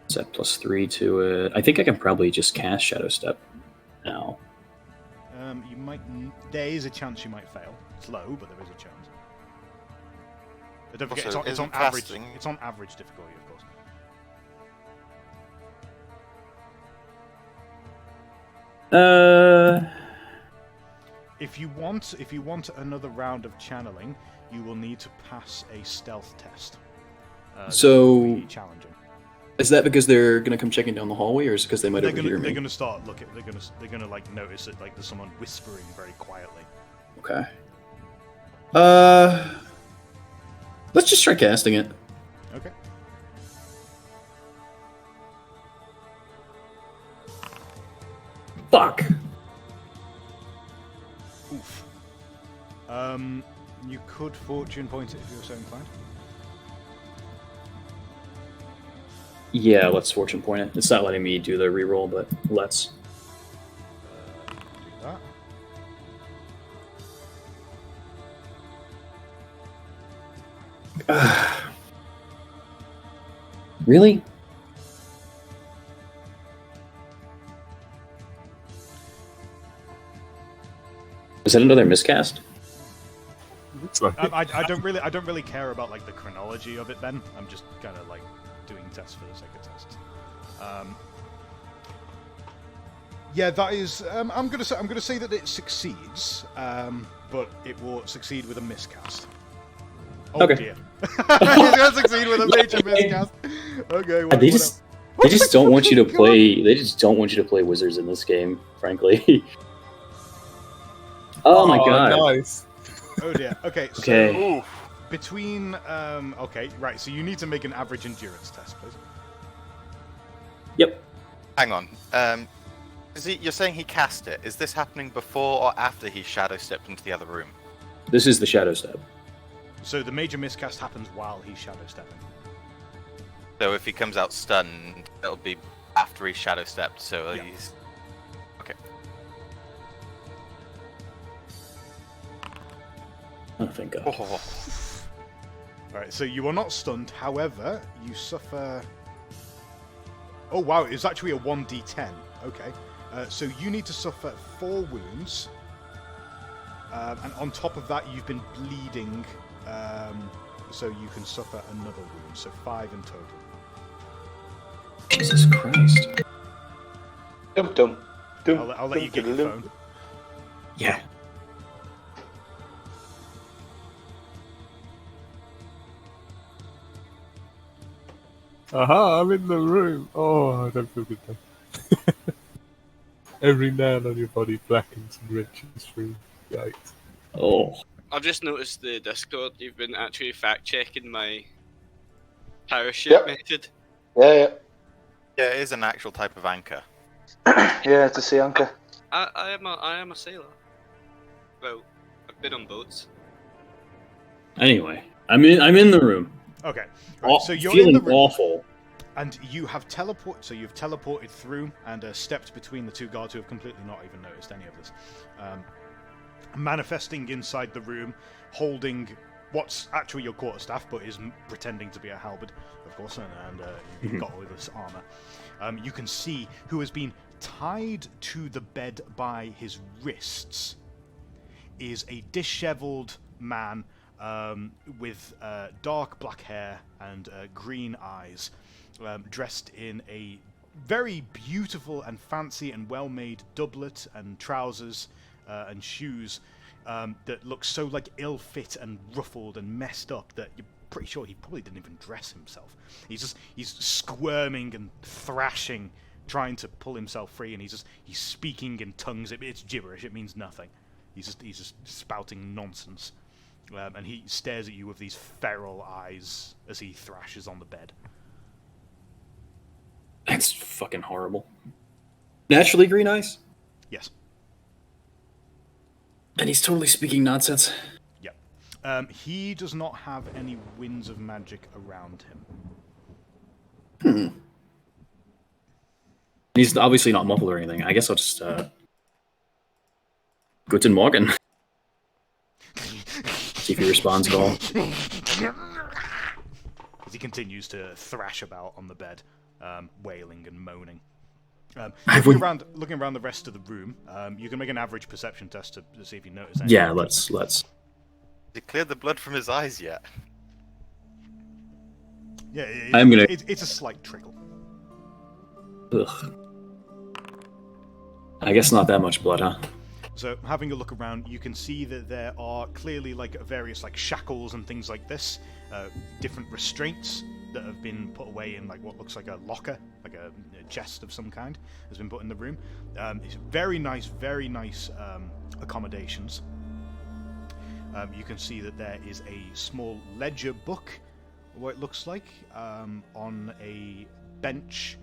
Set +3 to it. I think I can probably just cast shadow step now. You might. There is a chance you might fail. It's low, but there is a chance. But don't forget, Also, it's on isn't average. casting- It's on average difficulty, of course. If you want another round of channeling, you will need to pass a stealth test. So- that will be challenging. Is that because they're gonna come checking down the hallway, or is it because they might overhear me? They're gonna start looking. They're gonna like notice that like there's someone whispering very quietly. Okay. Let's just try casting it. Okay. Fuck. Oof. You could fortune point it if you were so inclined. Yeah, let's fortune point it. It's not letting me do the reroll, but let's. Do that. Really? Is that another miscast? Looks like it. I don't really care about like the chronology of it, Ben. I'm just kind of like doing tests for the sake of tests. Yeah, that is. I'm gonna say that it succeeds, but it will succeed with a miscast. Oh Okay. dear, it's gonna succeed with a major miscast. Okay, well, They just don't want you to play. They just don't want you to play wizards in this game, frankly. Oh my god. Nice. Oh dear. Okay. So Okay. between okay, right. So you need to make an average endurance test, please. Yep. Hang on. You're saying he cast it. Is this happening before or after he shadow stepped into the other room? This is the shadow step. So the major miscast happens while he's shadow stepping. So if he comes out stunned, it'll be after he shadow stepped. So Yeah. he's okay. Oh, thank God. Oh. All right. So you are not stunned. However, you suffer. Oh wow! It's actually a 1d10. Okay. So you need to suffer 4 wounds, and on top of that, you've been bleeding. So you can suffer another wound. So 5 in total. Jesus Christ. Dum dum. Dum. I'll let you get your phone. Yeah. Aha, I'm in the room. Oh, I don't feel good though. Every nail on your body blackens and wrenches through. Yikes. Oh. I've just noticed the Discord. You've been actually fact checking my parachute Yep. method. Yeah, Yeah, it is an actual type of anchor. yeah. Yeah, it's a sea anchor. I am a sailor. Well, I've been on boats. Anyway, I'm in the room. Okay. Oh, Right, so you're feeling in the room, awful. and you have teleport. So you've teleported through and stepped between the 2 guards who have completely not even noticed any of this. Manifesting inside the room, holding what's actually your quarterstaff, but is pretending to be a halberd, of course, and you've got all this armor. You can see who has been tied to the bed by his wrists is a disheveled man with dark black hair and green eyes, dressed in a very beautiful and fancy and well-made doublet and trousers and shoes that look so like ill-fit and ruffled and messed up that you're pretty sure he probably didn't even dress himself. He's squirming and thrashing, trying to pull himself free, and he's speaking in tongues. It's gibberish. It means nothing. He's just spouting nonsense. And he stares at you with these feral eyes as he thrashes on the bed. That's fucking horrible. Naturally green eyes? Yes. And he's totally speaking nonsense. Yep. He does not have any winds of magic around him. He's obviously not muffled or anything. I guess I'll just Guten Morgen. See if he responds at all. As he continues to thrash about on the bed, wailing and moaning. Looking around the rest of the room, you can make an average perception test to see if you notice anything. Yeah, let's. Has he cleared the blood from his eyes yet? Yeah, I'm gonna- it's a slight trickle. Ugh. I guess not that much blood, huh? So, having a look around, you can see that there are clearly like various like shackles and things like this, different restraints that have been put away in like what looks like a locker, like a chest of some kind, has been put in the room. It's very nice accommodations. You can see that there is a small ledger book, what it looks like, on a bench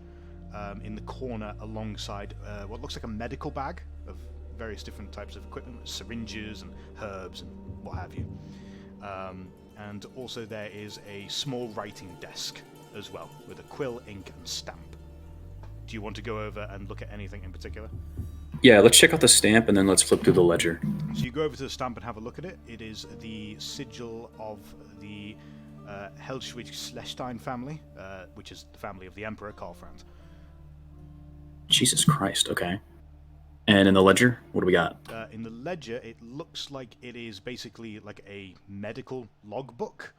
in the corner alongside what looks like a medical bag of various different types of equipment, syringes and herbs and what have you. And also there is a small writing desk as well, with a quill, ink, and stamp. Do you want to go over and look at anything in particular? Yeah, let's check out the stamp and then let's flip through the ledger. So you go over to the stamp and have a look at it. It is the sigil of the Helschwig-Schlestein family, which is the family of the Emperor, Karl Franz. Jesus Christ, okay. And in the ledger, what do we got? In the ledger, it looks like it is basically like a medical logbook.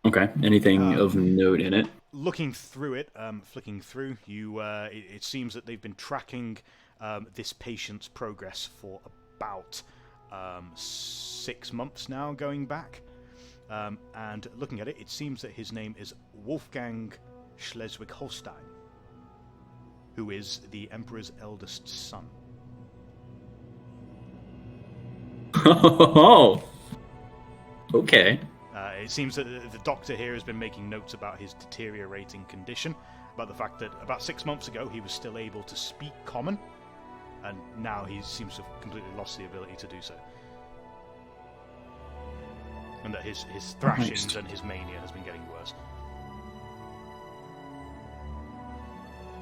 Okay, anything of note in it? Looking through it, flicking through, it seems that they've been tracking this patient's progress for about 6 months now, going back. And looking at it, it seems that his name is Wolfgang Schleswig-Holstein, who is the Emperor's eldest son. Oh, okay. It seems that the doctor here has been making notes about his deteriorating condition, about the fact that about 6 months ago he was still able to speak common, and now he seems to have completely lost the ability to do so. And that his thrashings and his mania has been getting worse.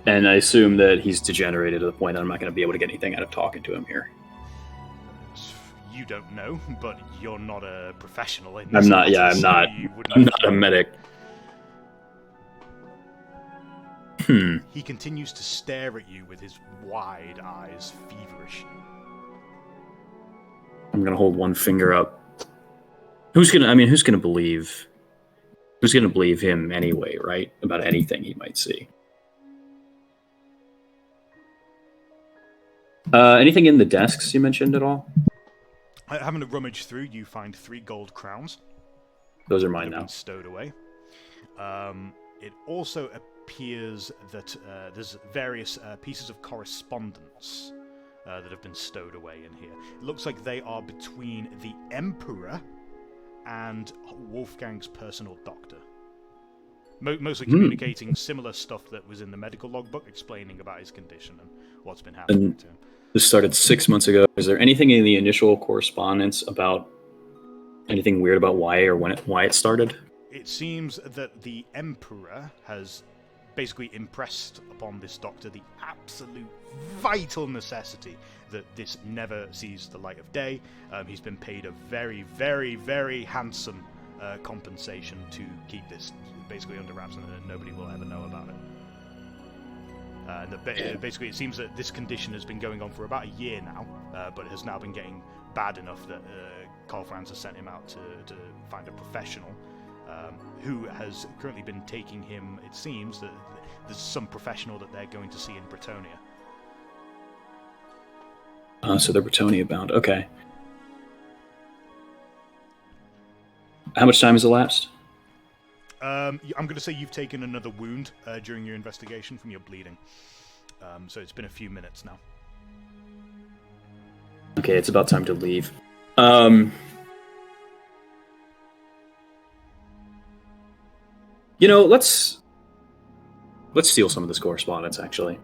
And I assume that he's degenerated to the point that I'm not going to be able to get anything out of talking to him here. You don't know, but you're not a professional in this. I'm not. Yeah, matter, I'm not a medic. He continues to stare at you with his wide eyes, feverish. I'm gonna hold one finger up. Who's gonna believe him anyway, right? About anything he might see. Anything in the desks you mentioned at all? Having a rummage through, you find 3 gold crowns. Those are mine that have now. been stowed away. It also appears that there's various pieces of correspondence that have been stowed away in here. It looks like they are between the Emperor and Wolfgang's personal doctor. Mostly communicating similar stuff that was in the medical logbook, explaining about his condition and what's been happening to him. This started 6 months ago. Is there anything in the initial correspondence about anything weird about why it started? It seems that the Emperor has basically impressed upon this doctor the absolute vital necessity that this never sees the light of day. He's been paid a very, very, very handsome compensation to keep this basically under wraps, and that nobody will ever know about it. Basically, it seems that this condition has been going on for about a year now, but it has now been getting bad enough that Karl Franz has sent him out to find a professional who has currently been taking him. It seems that there's some professional that they're going to see in Bretonia. So they're Bretonia bound. Okay. How much time has elapsed? I'm going to say you've taken another wound during your investigation from your bleeding. So it's been a few minutes now. Okay, it's about time to leave. Let's steal some of this correspondence, actually.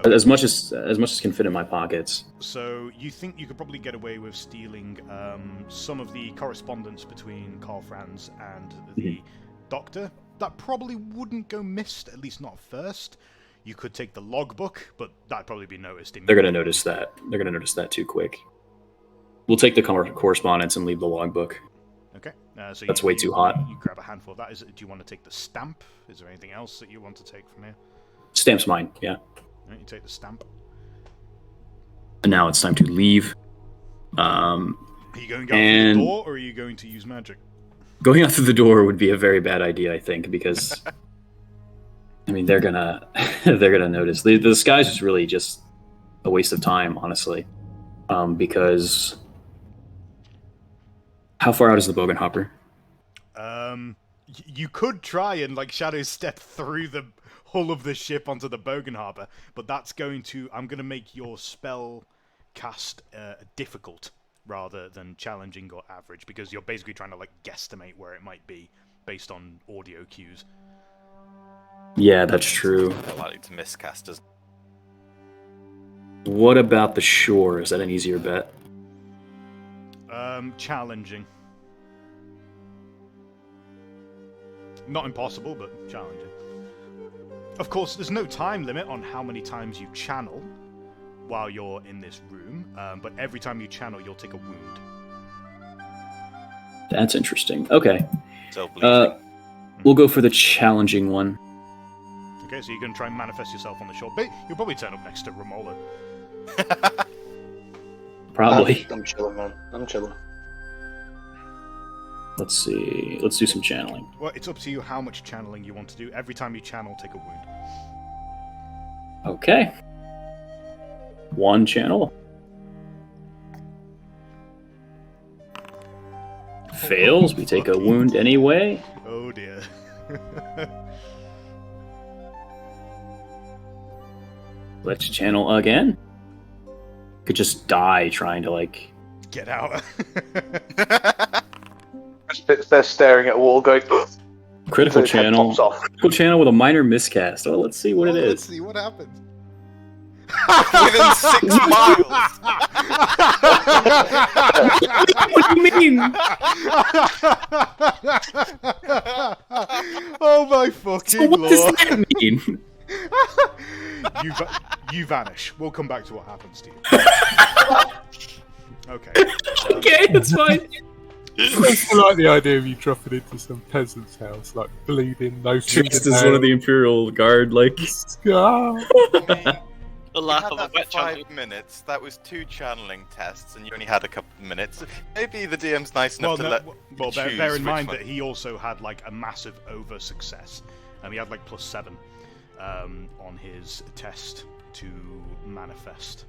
Okay. As much as can fit in my pockets. So you think you could probably get away with stealing some of the correspondence between Karl Franz and the doctor? That probably wouldn't go missed, at least not first. You could take the logbook, but that'd probably be noticed immediately. They're going to notice that. They're going to notice that too quick. We'll take the correspondence and leave the logbook. Okay. So that's way too hot. You grab a handful of that. Do you want to take the stamp? Is there anything else that you want to take from here? Stamp's mine, yeah. Right, you take the stamp. And now it's time to leave. Are you going out through the door, or are you going to use magic? Going out through the door would be a very bad idea, I think, because I mean they're gonna notice. The disguise is really just a waste of time, honestly. Because how far out is the Bogenhopper? You could try and shadow step through the hull of the ship onto the Bogenhopper, but that's I'm going to make your spell cast difficult rather than challenging or average, because you're basically trying to guesstimate where it might be based on audio cues. Yeah, that's true. They're likely to miscast us. What about the shore? Is that an easier bet? Challenging. Not impossible, but challenging. Of course, there's no time limit on how many times you channel while you're in this room, but every time you channel, you'll take a wound. That's interesting. Okay. Self-bleeding. We'll go for the challenging one. Okay, so you're going to try and manifest yourself on the shore. But you'll probably turn up next to Romola. Probably. I'm chilling, man. I'm chilling. Let's see. Let's do some channeling. Well, it's up to you how much channeling you want to do. Every time you channel, take a wound. Okay. One channel. Fails. We take a wound anyway. Oh dear. Let's channel again. Could just die trying to like. Get out. They're staring at a wall going... Critical His head channel. pops off. Critical channel with a minor miscast. Oh, let's see what it Let's is. see what happens. Within 6 miles! What do you mean? Oh my fucking So what lord. does that mean? You vanish. We'll come back to what happens to you. Okay. Okay, that's fine. I like the idea of you dropping into some peasant's house, like bleeding, no Dressed as one of the Imperial Guard, like. The The laugh of a witch for hunter. 5 minutes. That was 2 channeling tests, and you only had a couple of minutes. Maybe the DM's nice enough to let you choose bear in which mind one. that he also had like a massive over success. He had like +7 on his test to manifest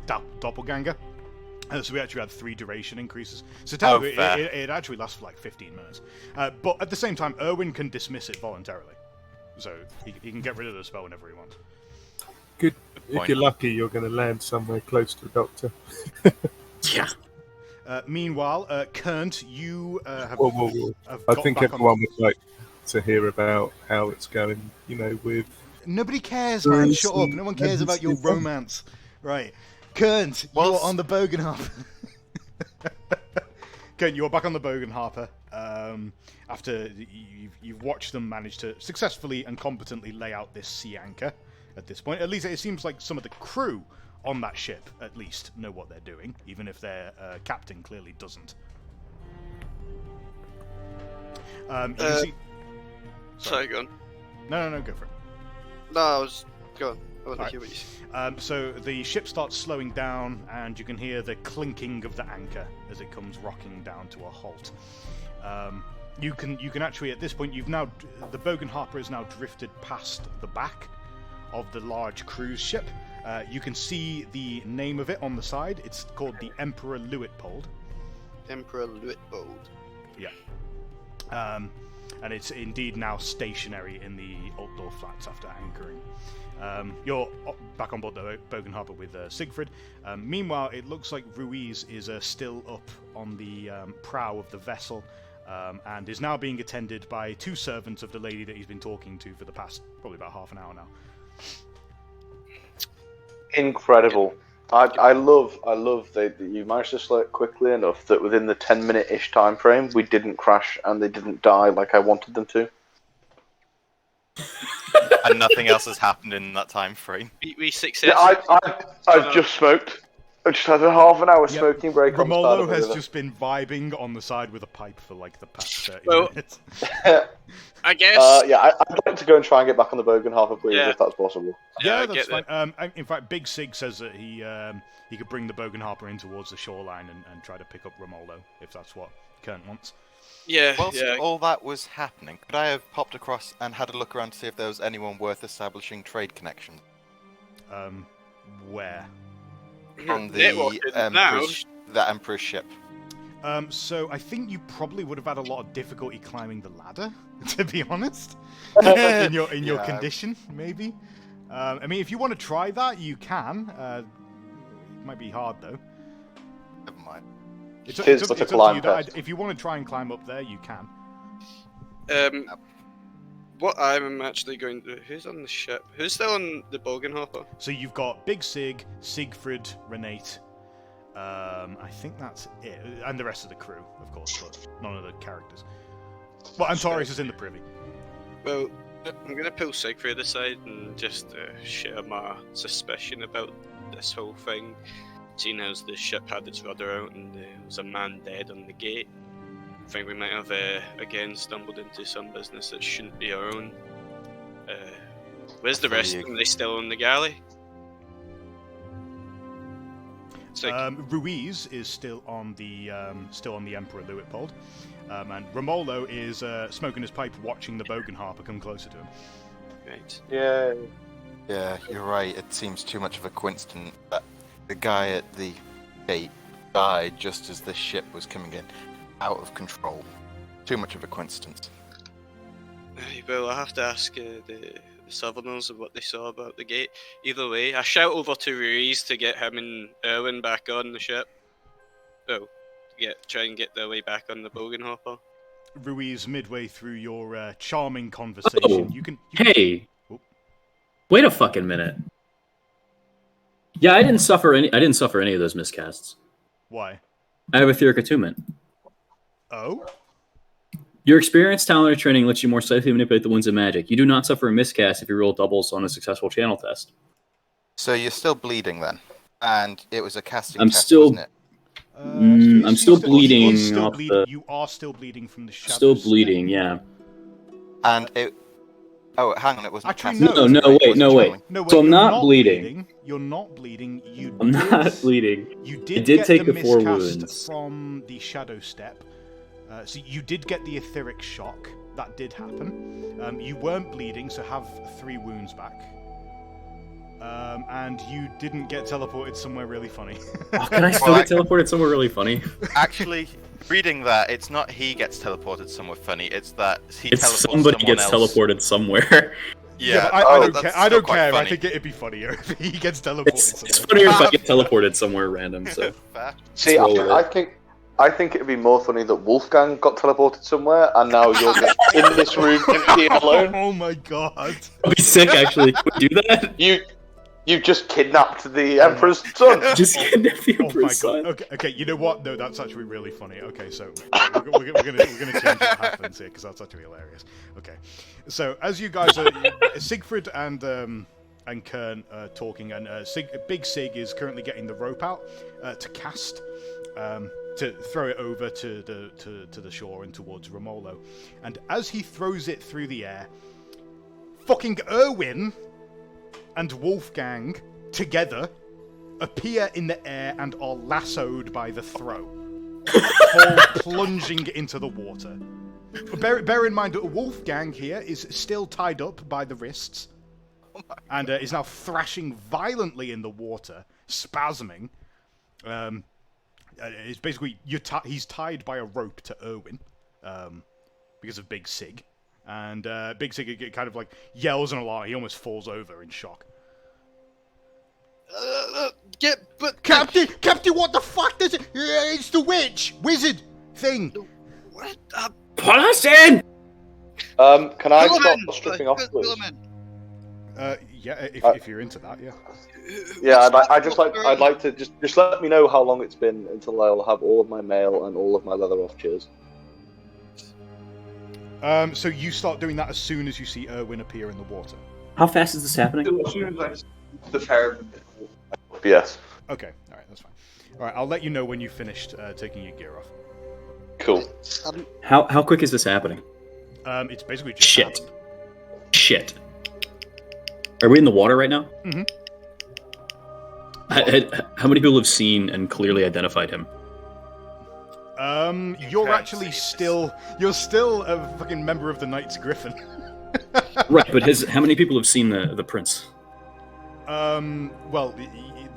doppelganger. So we actually had 3 duration increases. So technically, fair. it actually lasts for like 15 minutes. But at the same time, Erwin can dismiss it voluntarily. So he can get rid of the spell whenever he wants. Good. If point. you're lucky, you're going to land somewhere close to a doctor. Yeah. Meanwhile, Kernt, you have, Whoa. have I got think back everyone on... would like to hear about how it's going, with... Nobody cares, man. Shut up. No one cares about your romance. Right. Kernt, you are on the Bogenharper. Kernt, you are back on the Bogenharper. After you've watched them manage to successfully and competently lay out this sea anchor at this point. At least it seems like some of the crew on that ship, at least, know what they're doing, even if their captain clearly doesn't. You can see... Sorry, go on. No, go for it. No, I was... Go on. I want to Right. hear what you say. So the ship starts slowing down, and you can hear the clinking of the anchor as it comes rocking down to a halt. You can actually, at this point, the Bogenharper is now drifted past the back of the large cruise ship. You can see the name of it on the side. It's called the Emperor Luitpold. Emperor Luitpold. Yeah. And it's indeed now stationary in the Altdorf flats after anchoring. You're back on board the Bogenharper with Siegfried. Meanwhile, it looks like Ruiz is still up on the prow of the vessel and is now being attended by 2 servants of the lady that he's been talking to for the past probably about half an hour now. Incredible. I love that you managed to slow it quickly enough that within the 10-minute-ish time frame, we didn't crash and they didn't die like I wanted them to. And nothing else has happened in that time frame. We success. Yeah, I've just smoked. I just had a half an hour smoking break on the side Romolo of the has river. just been vibing on the side with a pipe for like the past 30 Well, minutes. I guess. Yeah, I'd like to go and try and get back on the Bogenharper, please, Yeah. if that's possible. Yeah, I that's get fine. In fact, Big Sig says that he could bring the Bogenharper in towards the shoreline and try to pick up Romolo, if that's what Kern wants. Yeah, Whilst yeah. all that was happening, could I have popped across and had a look around to see if there was anyone worth establishing trade connections? Where? On the Networking now. Emperor's ship. So I think you probably would have had a lot of difficulty climbing the ladder, to be honest. in your Yeah. condition, maybe. I mean, if you want to try that, you can. It might be hard though. Never mind. It's like a climb test. If you want to try and climb up there, you can. What I'm actually going to... Who's on the ship? Who's still on the Bogenhopper? So you've got Big Sig, Siegfried, Renate. I think that's it, and the rest of the crew, of course, but none of the characters. Well, Antares is in the privy. Well, I'm going to pull Siegfried aside and just share my suspicion about this whole thing. Seeing as the ship had its rudder out and there was a man dead on the gate, I think we might have again stumbled into some business that shouldn't be our own. Where's the rest of them? Are they still on the galley? Ruiz is still on the Emperor Luitpold, and Romolo is smoking his pipe, watching the Bogenharper come closer to him. Right. Yeah. Yeah, you're right. It seems too much of a coincidence that the guy at the gate died just as the ship was coming in, out of control. Too much of a coincidence. Well, I have to ask the Southerners of what they saw about the gate. Either way, I shout over to Ruiz to get him and Erwin back on the ship. Oh, try and get their way back on the Bogenhopper. Ruiz, midway through your charming conversation, you can. Hey! Wait a fucking minute. Yeah, I didn't suffer any of those miscasts. Why? I have etheric attunement. Oh? Your experience, talent, or training lets you more safely manipulate the winds of magic. You do not suffer a miscast if you roll doubles on a successful channel test. So you're still bleeding then? And it was a casting I'm test, still- wasn't it? I'm still bleeding off the... You are still bleeding from the shadows. Still bleeding, yeah. And it... Oh, hang on, it wasn't Actually, casting. no. No, wait. No, wait, So I'm you're not bleeding. You're not bleeding. I'm not bleeding. You I did did get take the the 4 miscast wounds. from the shadow step. So you did get the etheric shock. That did happen. You weren't bleeding, so have 3 wounds back. And you didn't get teleported somewhere really funny. Oh, can I still get teleported somewhere really funny? Actually, reading that, it's not he gets teleported somewhere funny, it's that he It's teleports somebody someone gets else. teleported somewhere. Yeah, but I don't that's care. I still don't quite care. I funny. think it'd be funnier if he gets teleported. It's funnier if I get teleported somewhere random. So Fair. See, roll with I think it'd be more funny that Wolfgang got teleported somewhere, and now you're just in this room empty and alone. Oh my god! I'll be sick. Actually, can we do that? You've just kidnapped the Emperor's son. Just kidnap the Oh my Emperor's god! son. Okay. You know what? No, that's actually really funny. Okay, so we're gonna change what happens here because that's actually hilarious. Okay, so as you guys are, Siegfried and Kern are talking, and Big Sig is currently getting the rope out to cast. To throw it over to the shore and towards Romolo. And as he throws it through the air, fucking Erwin and Wolfgang together appear in the air and are lassoed by the throw, fall plunging into the water. Bear in mind that Wolfgang here is still tied up by the wrists and is now thrashing violently in the water, spasming. It's basically he's tied by a rope to Erwin because of Big Sig, and Big Sig kind of like yells an alarm. He almost falls over in shock. Captain, what the fuck does it? It's the wizard thing. What? Paulson! Can I stop stripping off, please? Yeah, if you're into that, yeah. Yeah, I'd like to just let me know how long it's been until I'll have all of my mail and all of my leather off. Cheers. So you start doing that as soon as you see Erwin appear in the water. How fast is this happening? As soon as the fair. Yes. Okay, all right, that's fine. All right, I'll let you know when you finished taking your gear off. Cool. How quick is this happening? It's basically just happened. Shit. Are we in the water right now? Mm-hmm. How many people have seen and clearly identified him? You're still a fucking member of the Knights Griffin. Right, but how many people have seen the prince? Well,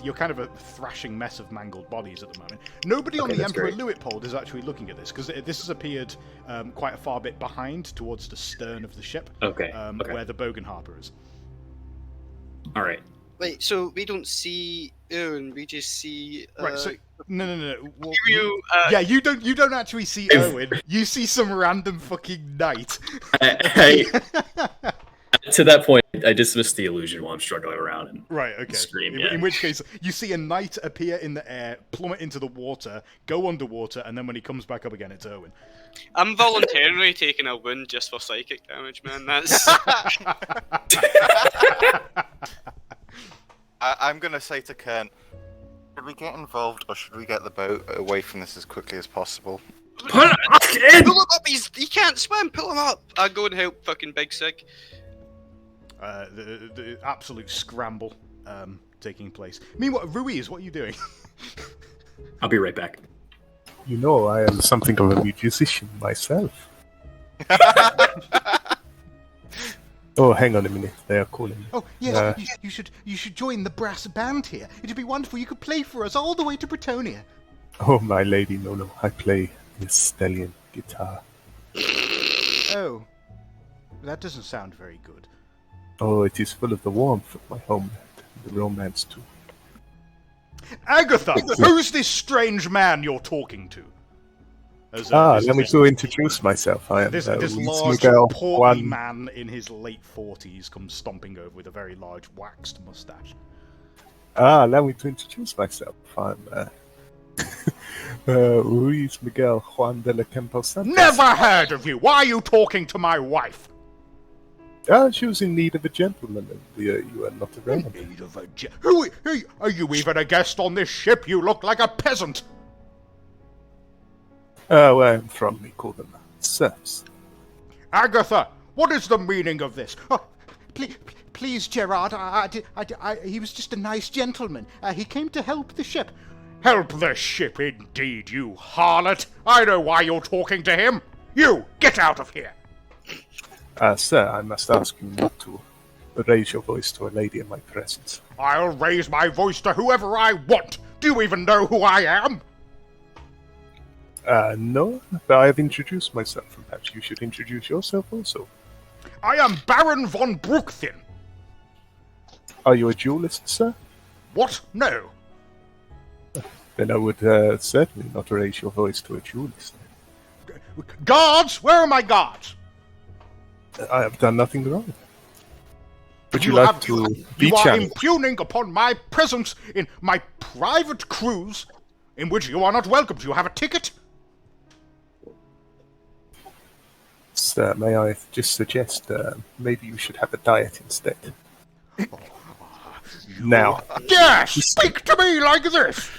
you're kind of a thrashing mess of mangled bodies at the moment. Nobody on the Emperor Luitpold is actually looking at this, because this has appeared quite a far bit behind, towards the stern of the ship, Okay. where the Bogenharper is. All right. Wait, so we don't see Owen, we just see. Right. So no. Well, Yeah, you don't actually see Owen. You see some random fucking knight. To that point, I dismissed the illusion while I'm struggling around and Right, okay. scream. In which case, you see a knight appear in the air, plummet into the water, go underwater, and then when he comes back up again, it's Owen. I'm voluntarily taking a wound just for psychic damage, man. That's. I'm going to say to Kern, should we get involved or should we get the boat away from this as quickly as possible? Put it in! Pull him up! He can't swim! Pull him up! I'll go and help fucking Big Sig. The absolute scramble taking place. Meanwhile, Ruiz, what are you doing? I'll be right back. You know, I am something of a musician myself. Oh, hang on a minute. They are calling me. Oh, yes, you should join the brass band here. It'd be wonderful. You could play for us all the way to Bretonia. Oh, my lady, no. I play the stallion guitar. Oh, that doesn't sound very good. Oh, it is full of the warmth of my homeland, the romance too. Agatha, who's this strange man you're talking to? Let me go introduce myself. I am this Luis large, Miguel portly Juan. man in his late 40s comes stomping over with a very large waxed mustache. Allow me to introduce myself. I'm Luis Miguel Juan de la Campo Santos. Never heard of you! Why are you talking to my wife? She was in need of a gentleman, and you are not around. Need of a who are you even a guest on this ship? You look like a peasant. Where I'm from, we call them serfs. Agatha, what is the meaning of this? Oh, please, Gerard, he was just a nice gentleman. He came to help the ship. Help the ship, indeed, you harlot! I know why you're talking to him. You, get out of here! Sir, I must ask you not to raise your voice to a lady in my presence. I'll raise my voice to whoever I want. Do you even know who I am? No, but I have introduced myself, and perhaps you should introduce yourself also. I am Baron von Bruchthin. Are you a duelist, sir? What? No. Then I would certainly not raise your voice to a duelist. Guards? Where are my guards? I have done nothing wrong. Would you You like have- to be You are challenged? impugning upon my presence in my private cruise, in which you are not welcome. Do you have a ticket? Sir, may I just suggest maybe you should have a diet instead? Now, Yes! Speak to me like this!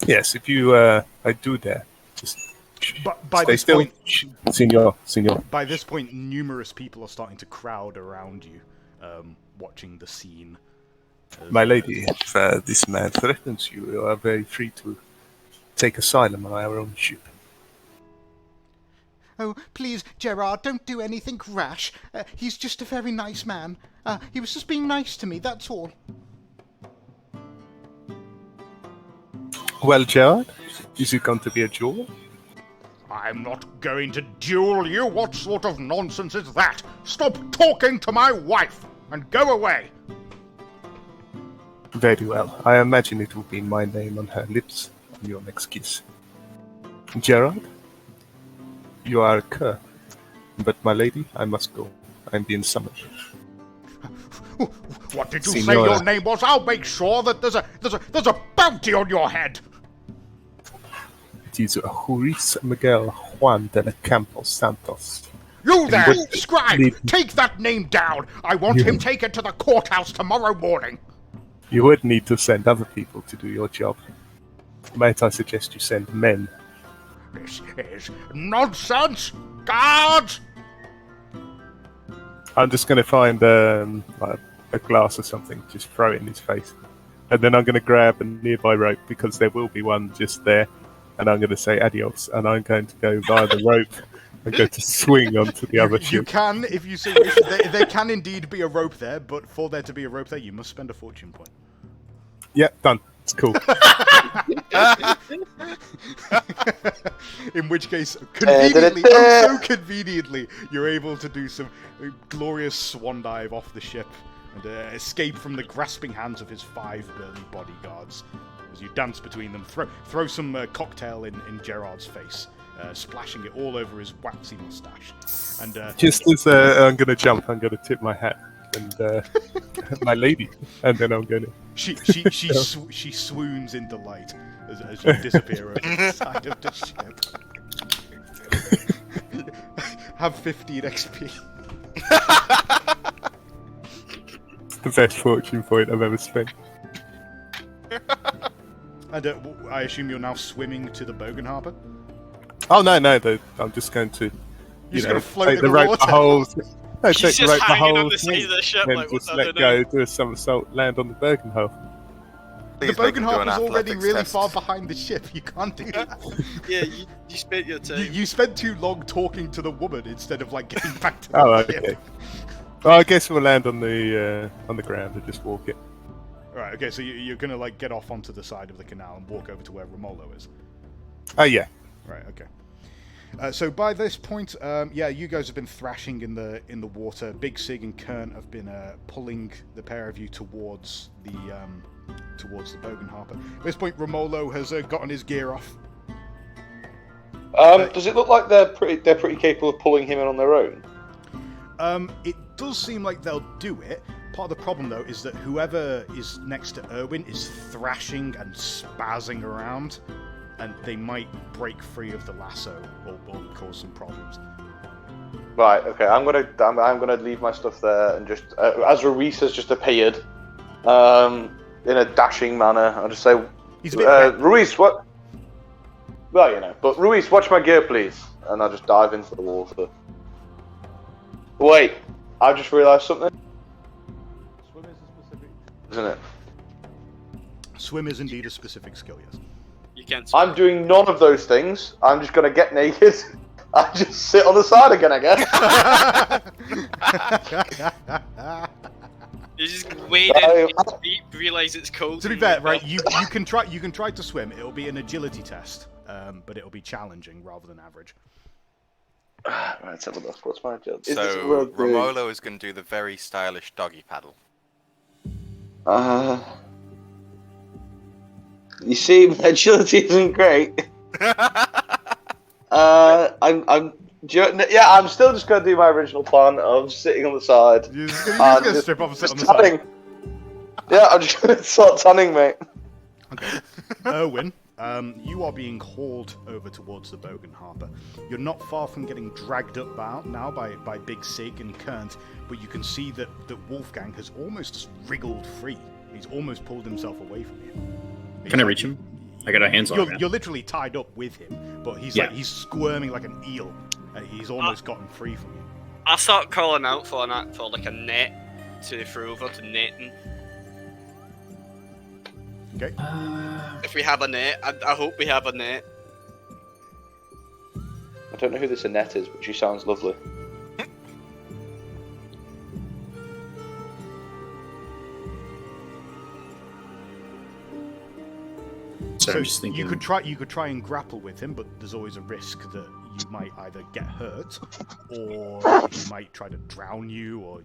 yes, if you, I do dare, just But by stay this still. point, Senor. by this point, numerous people are starting to crowd around you, watching the scene. My lady, if this man threatens you, you are very free to take asylum on our own ship. Oh, please, Gerard, don't do anything rash. He's just a very nice man. He was just being nice to me, that's all. Well, Gerard, is it going to be a duel? I'm not going to duel you. What sort of nonsense is that? Stop talking to my wife and go away. Very well. I imagine it will be my name on her lips on your next kiss. Gerard, you are a cur. But my lady, I must go. I'm being summoned. What did you say Signora. your name was? I'll make sure that there's a bounty on your head. It is Luis Miguel Juan de la Campo Santos. You there, what- scribe! leave- Take that name down. I want You- him taken to the courthouse tomorrow morning. You would need to send other people to do your job. Might I suggest you send men? This is nonsense. Guards! I'm just going to find a glass or something, just throw it in his face. And then I'm going to grab a nearby rope, because there will be one just there. And I'm going to say adios, and I'm going to go via the rope and go to swing onto the other You ship. can, if you so wish. There can indeed be a rope there, but for there to be a rope there, you must spend a fortune point. Yeah, done. It's cool. In which case, conveniently, oh so conveniently, you're able to do some glorious swan dive off the ship and escape from the grasping hands of his 5 burly bodyguards. As you dance between them, throw some cocktail in Gerard's face, splashing it all over his waxy moustache. And just as I'm going to jump, I'm going to tip my hat and my lady, and then I'm going to. She swoons in delight as you disappear over the side of the ship. Have 15 XP. The best fortune point I've ever spent. And I assume you're now swimming to the Bogan Harbour? Oh no, I'm just going to, You're just going to float take in the the rope water? the whole. No, He's take the just rope the hanging on whole the side of the ship, then like, just what let do I go, do a somersault, land on the Bergenhof. The Please make Bogan him do an Harbour's already athletics really test. far behind the ship. You can't do that. Yeah, you spent your time. You spent too long talking to the woman instead of like getting back to the Oh, ship. okay. Well, I guess we'll land on the ground and just walk it. Right, okay, so you're gonna like get off onto the side of the canal and walk over to where Romolo is. Oh yeah. Right, okay. So by this point, yeah, you guys have been thrashing in the water. Big Sig and Kern have been pulling the pair of you towards the Bogan Harbour. At this point, Romolo has gotten his gear off. Does it look like they're pretty capable of pulling him in on their own? It does seem like they'll do it. Part of the problem, though, is that whoever is next to Erwin is thrashing and spazzing around, and they might break free of the lasso or cause some problems. Right. Okay. I'm gonna leave my stuff there and just as Ruiz has just appeared, in a dashing manner, I'll just say, He's a bit Ruiz, what? Well, you know, but Ruiz, watch my gear, please, and I'll just dive into the water. Wait, I just realised something. Swim is a specific, isn't it? Swim is indeed a specific skill, yes. You can't swim. I'm doing none of those things. I'm just gonna get naked. I just sit on the side again, I guess. You just wade in deep, realise it's cold. To be fair, right, you can try to swim. It'll be an agility test, but it'll be challenging rather than average. Right, let's have a look. What's my agility? So Romolo is going to do the very stylish doggy paddle. You see, my agility isn't great. I'm still just gonna do my original plan of sitting on the side. You're just gonna strip off and sit on the side. Yeah, I'm just gonna start tanning, mate. Okay. Erwin, you are being hauled over towards the Bogan Harbour. You're not far from getting dragged up now by Big Sig and Kernt, but you can see that Wolfgang has almost wriggled free. He's almost pulled himself away from you. Can I reach him? I got our hands on him. You're literally tied up with him, but he's he's squirming like an eel. He's almost gotten free from you. I start calling out for like a net to throw over to netting. Okay. If we have a net, I hope we have a net. I don't know who this Annette is, but she sounds lovely. So I'm just thinking. you could try and grapple with him, but there's always a risk that you might either get hurt, or he might try to drown you, or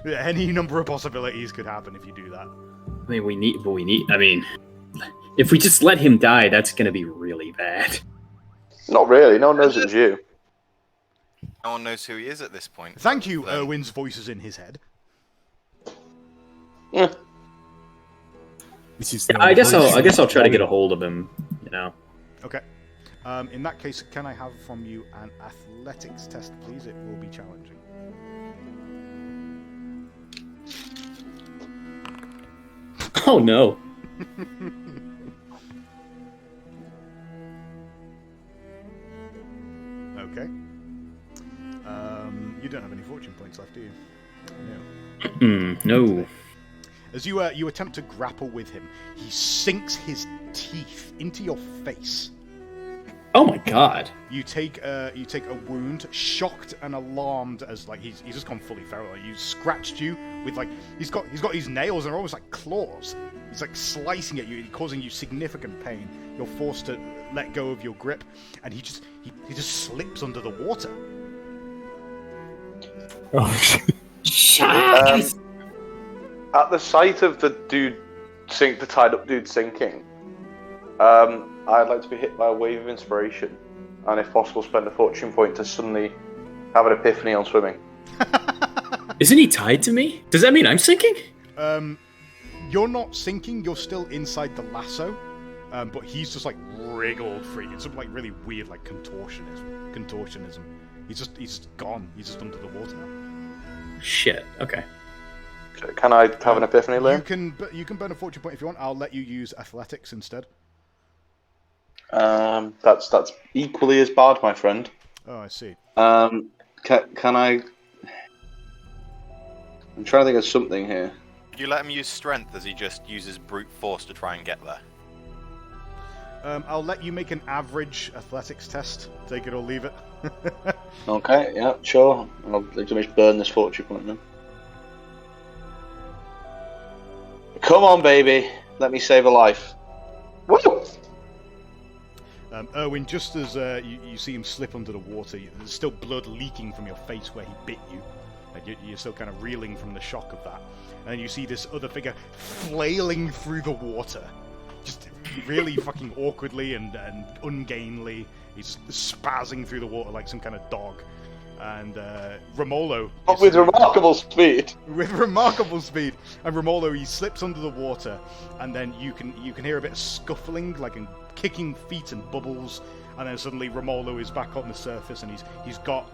any number of possibilities could happen if you do that. I mean, if we just let him die, that's going to be really bad. Not really. No one knows it's you. No one knows who he is at this point. Thank you, Erwin's voice is in his head. Yeah. I guess I'll try to get a hold of him. You know. Okay. In that case, can I have from you an athletics test, please? It will be challenging. Oh no. Okay. You don't have any fortune points left, do you? No. As you attempt to grapple with him, he sinks his teeth into your face. Oh my god. You take a wound, shocked and alarmed as like he's just gone fully feral. Like, he's scratched you with like he's got his nails and almost like claws. He's like slicing at you, causing you significant pain. You're forced to let go of your grip, and he just slips under the water. Oh shit. Shut up! At the sight of the tied up dude sinking, I'd like to be hit by a wave of inspiration, and if possible, spend a fortune point to suddenly have an epiphany on swimming. Isn't he tied to me? Does that mean I'm sinking? You're not sinking. You're still inside the lasso, but he's just like wriggled free. It's something like really weird, like contortionism. He's gone. He's just under the water now. Shit. Okay. Can I have an epiphany, Liam? You can burn a fortune point if you want. I'll let you use athletics instead. That's equally as bad, my friend. Oh, I see. Can I? I'm trying to think of something here. Do you let him use strength as he just uses brute force to try and get there? I'll let you make an average athletics test. Take it or leave it. Okay, yeah, sure. I'll just burn this fortune point then. Come on, baby. Let me save a life. Woo! Erwin, just as you see him slip under the water, there's still blood leaking from your face where he bit you. Like you're still kind of reeling from the shock of that. And then you see this other figure flailing through the water. Just really fucking awkwardly and ungainly. He's spazzing through the water like some kind of dog. And Romolo... With remarkable speed. With remarkable speed. And Romolo, he slips under the water, and then you can hear a bit of scuffling, like in kicking feet and bubbles, and then suddenly Romolo is back on the surface, and he's got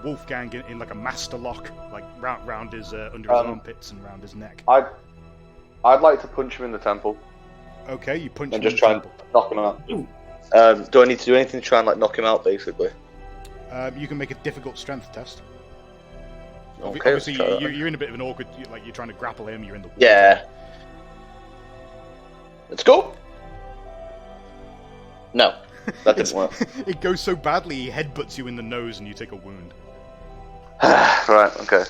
Wolfgang in like a master lock, like round his under his armpits and round his neck. I'd like to punch him in the temple. Okay, you punch and him just in the try temple. and knock him out. Do I need to do anything to try and like knock him out, basically? You can make a difficult strength test. Okay, obviously, you're in a bit of an awkward, like you're trying to grapple him. You're in the water. Yeah. Let's go. No, that didn't work. It goes so badly, he headbutts you in the nose, and you take a wound. Right. Okay.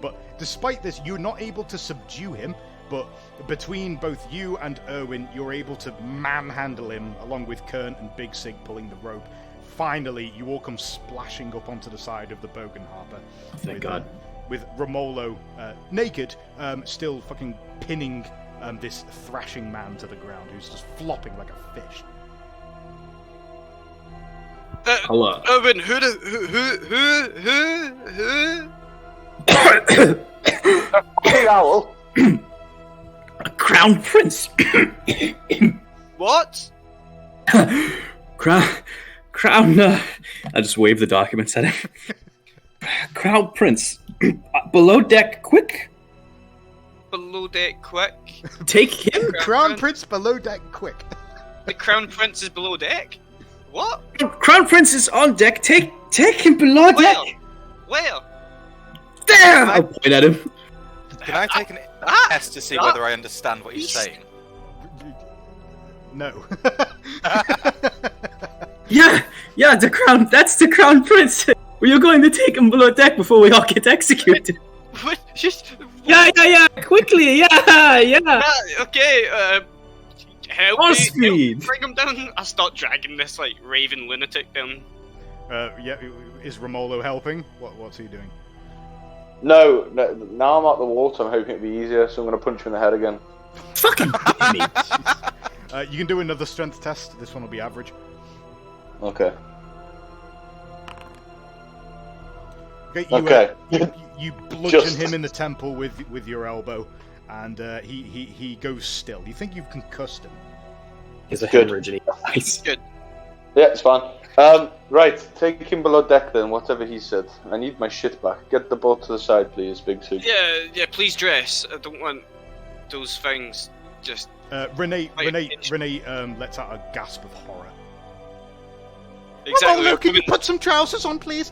But despite this, you're not able to subdue him. But between both you and Erwin, you're able to manhandle him, along with Kern and Big Sig pulling the rope. Finally, you all come splashing up onto the side of the Bogenharper. Thank God. With Romolo naked, still fucking pinning this thrashing man to the ground, who's just flopping like a fish. Erwin, who? Hey, owl. A crown prince. What? Crown. I just wave the documents at him. Crown prince. Below deck, quick. Below deck, quick. Take him. Crown Prince below deck, quick. The Crown Prince is below deck? What? Crown Prince is on deck. Take him below deck. Where? There! I'll point at him. Can I take an test to see whether I understand what he's saying? No. Yeah, that's the Crown Prince. We're going to take him below deck before we all get executed. What? Just... Yeah, quickly, yeah. Okay, help More me, speed. bring him down. I start dragging this, like, raving lunatic down. Yeah, is Romolo helping? What's he doing? No, now I'm out the water, I'm hoping it'll be easier, so I'm going to punch him in the head again. Fucking me. You can do another strength test. This one will be average. Okay. Okay, you bludgeon him in the temple with your elbow, and he goes still. You think you've concussed him? He's a hemorrhage and he dies. Good. Yeah, it's fine. Right, take him below deck then, whatever he said. I need my shit back. Get the boat to the side, please, Big Sue. Yeah, please dress. I don't want those things just... Renee lets out a gasp of horror. Exactly. Romolo, can you put some trousers on, please?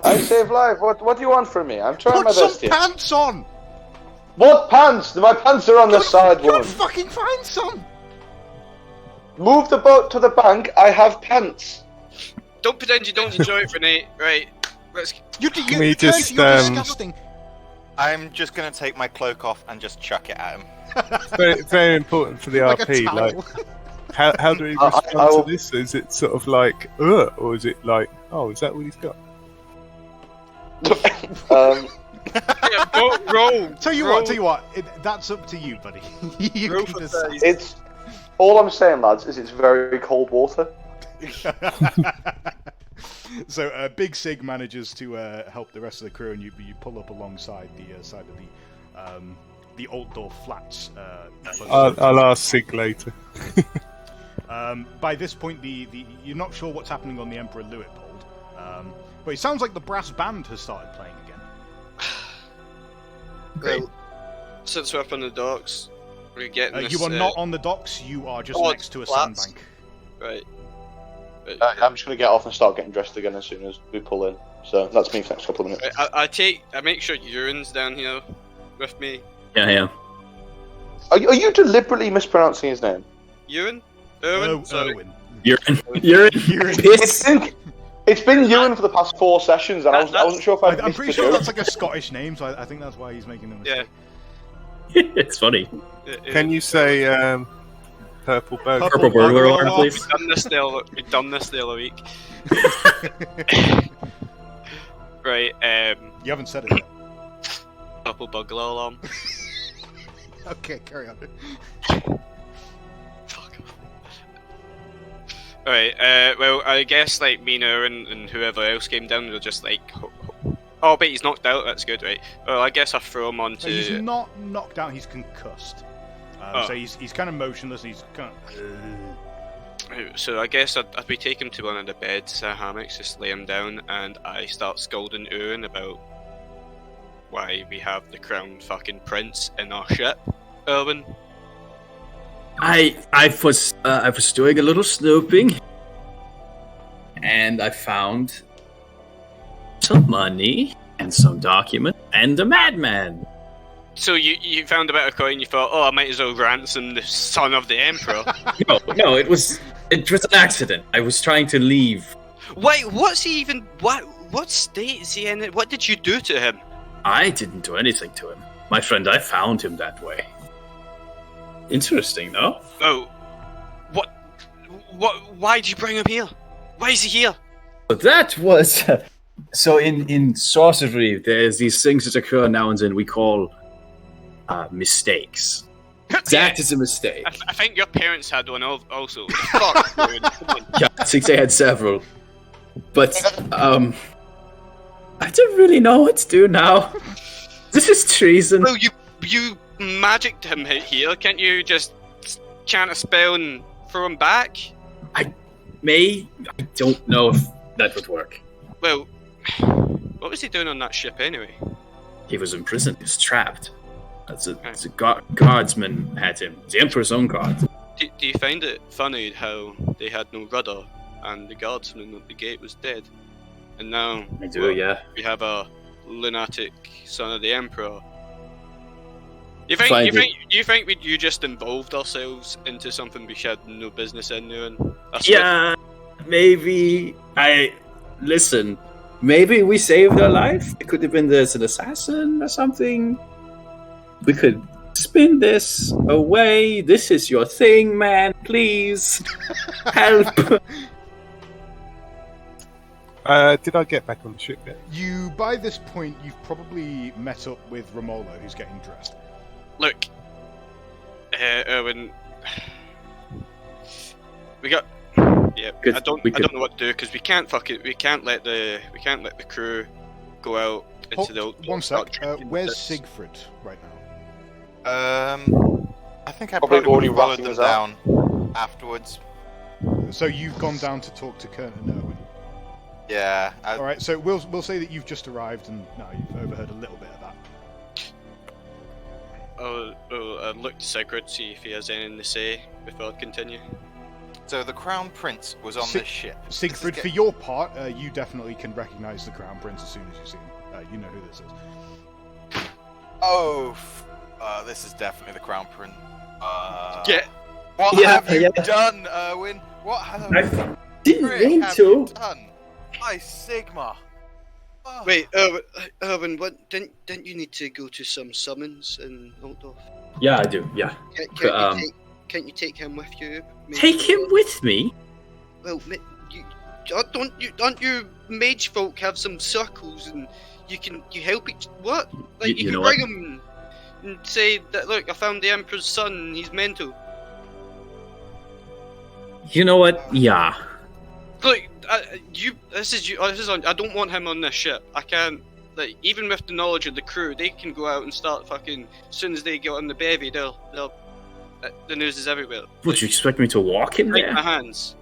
I save life. What do you want from me? I'm trying my Put best some here. pants on! What pants? My pants are on the side, You'll woman. fucking find some! Move the boat to the bank. I have pants. Don't pretend you don't enjoy it, Renee. Right, let's... You're we just, disgusting. I'm just going to take my cloak off and just chuck it at him. Very, very important for the Like a RP. towel. Like, how do we respond to this? Is it sort of like, or is it like, oh, is that what he's got? Yeah, roll. Tell you what. That's up to you, buddy. You Roll can for decide. dice. It's all I'm saying, lads, is it's very cold water. So Big Sig manages to help the rest of the crew, and you pull up alongside the side of the Altdorf flats. I'll ask Sig later. By this point, you're not sure what's happening on the Emperor Luitpold, but it sounds like the brass band has started playing again. Well, since we're up on the docks, we're getting this... You are not on the docks. You are just next to a flats. sandbank. Right. I'm just going to get off and start getting dressed again as soon as we pull in. So that's me for the next couple of minutes. I make sure Euron's down here with me. Yeah. Are you deliberately mispronouncing his name? Euron? Erwin? Sorry. Erwin. You're piss. It's been Ewan for the past 4 sessions, and I wasn't sure if I'd I'm missed pretty the sure joke. that's like a Scottish name, so I think that's why he's making the mistake. Yeah. It's funny. Can you say purple bird? Purple burglar alarm, please. We've done this the other week. Right, You haven't said it yet. purple burglar alarm. Okay, carry on. Fuck off. Alright, well, I guess, like, me and Aaron and whoever else came down, we were just like... Oh, but he's knocked out, that's good, right? Well, I guess I throw him onto... He's not knocked out, he's concussed. So he's kind of motionless, and he's kind of... So I guess I'd be taking him to one of the beds, hammocks, just lay him down, and I start scolding Aaron about why we have the crown fucking prince in our ship. Erwin? I was doing a little snooping, and I found some money and some document and a madman. So you found a bit of coin, you thought, oh, I might as well ransom the son of the emperor. No, it was an accident. I was trying to leave. Wait, what's he even? What state is he in? What did you do to him? I didn't do anything to him. My friend, I found him that way. Interesting, no? Oh, what? Why did you bring him here? Why is he here? But that was... So in sorcery, there's these things that occur now and then we call mistakes. That is a mistake. I think your parents had one also. Fuck, dude. Come on. Yeah, I think they had several. But, I don't really know what to do now. This is treason. Well, you magicked him here. Can't you just chant a spell and throw him back? I don't know if that would work. Well, what was he doing on that ship anyway? He was imprisoned. He was trapped. The guardsman had him. The Emperor's own guard. Do you find it funny how they had no rudder and the guardsman at the gate was dead? And now I do, yeah. we have a lunatic son of the Emperor. You think you just involved ourselves into something we had no business in doing? Yeah, maybe. Listen, maybe we saved her life. It could have been there's an assassin or something. We could spin this away. This is your thing, man. Please help. Did I get back on the ship yet? By this point, you've probably met up with Romola, who's getting dressed. Look, Erwin, we got. Yeah, I don't know what to do because we can't let the crew go out into the. One sec. Where's Siegfried right now? I think I Probably probably already followed ratting them us out. down afterwards. So you've gone down to talk to Kurt and Erwin. Yeah. All right. So we'll say that you've just arrived and now you've overheard a little bit of that. I'll look to Sigurd, see if he has anything to say before I continue. So the Crown Prince was on this ship. Siegfried, for your part, you definitely can recognise the Crown Prince as soon as you see him. You know who this is. Oh, this is definitely the Crown Prince. What Yeah, have you yeah. done, Erwin? What have I didn't frick mean have to. you done? My Sigma. Oh. Wait, Erwin, what didn't you need to go to some summons in Altdorf? Yeah, I do. Yeah. Can't you take him with you? Maybe? Take him with me. Well, don't you mage folk have some circles and you help each what? Like you You can know bring what? him and say that look, I found the Emperor's son. And he's mental. You know what? Yeah. Look, this is on. I don't want him on this ship. I can't. Like even with the knowledge of the crew, they can go out and start fucking. As soon as they get on the bevy, they'll the news is everywhere. Would you expect me to walk in Right in there? my hands.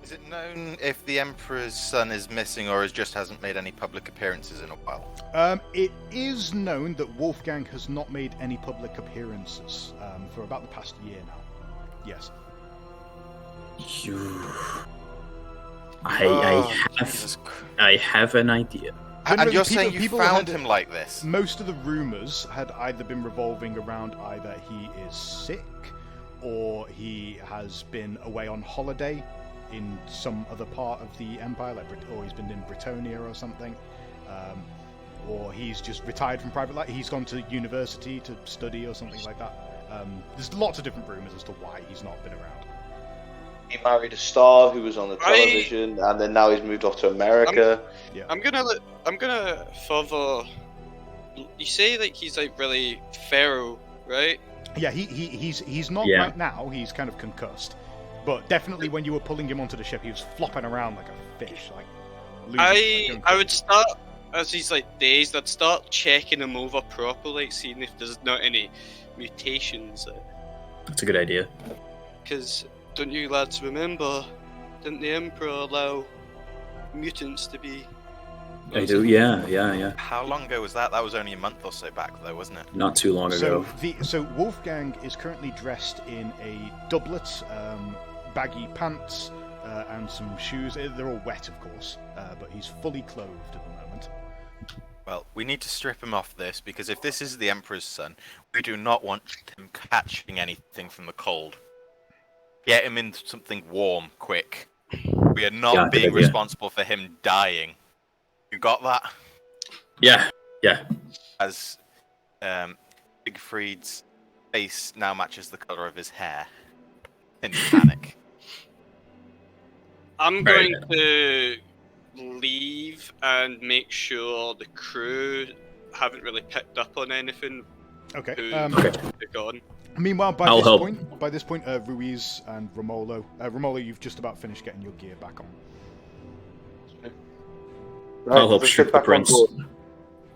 Is it known if the Emperor's son is missing or just hasn't made any public appearances in a while? It is known that Wolfgang has not made any public appearances for about the past year now. Yes. I Jesus have an idea. And Generally, you're people- saying you people found had- him like this? Most of the rumours had either been revolving around either he is sick or he has been away on holiday in some other part of the Empire, like or he's been in Britonia or something, or he's just retired from private life. He's gone to university to study or something like that. There's lots of different rumours as to why he's not been around. He married a star who was on the television, and then now he's moved off to America. I'm gonna further. You say like he's like really feral, right? Yeah, he's not Yeah. right now. He's kind of concussed, but definitely when you were pulling him onto the ship, he was flopping around like a fish. Like losing, I would start as he's like dazed. I'd start checking him over properly, like, seeing if there's not any mutations. That's a good idea. Because don't you lads remember? Didn't the Emperor allow mutants to be? I do. Yeah. How long ago was that? That was only a month or so back, though, wasn't it? Not too long So ago. so Wolfgang is currently dressed in a doublet, baggy pants, and some shoes. They're all wet, of course, but he's fully clothed at the moment. Well, we need to strip him off this, because if this is the Emperor's son, we do not want him catching anything from the cold. Get him in something warm, quick. We are not Yeah, good being idea. responsible for him dying. You got that? Yeah. As Siegfried's face now matches the colour of his hair. In panic. I'm Right. going to leave and make sure the crew haven't really picked up on anything. Okay. Who Okay. they're gone. Meanwhile, I'll help. by this point, Ruiz and Romolo. Romolo, you've just about finished getting your gear back on. Right, I'll help let's shoot get the back on prince. board.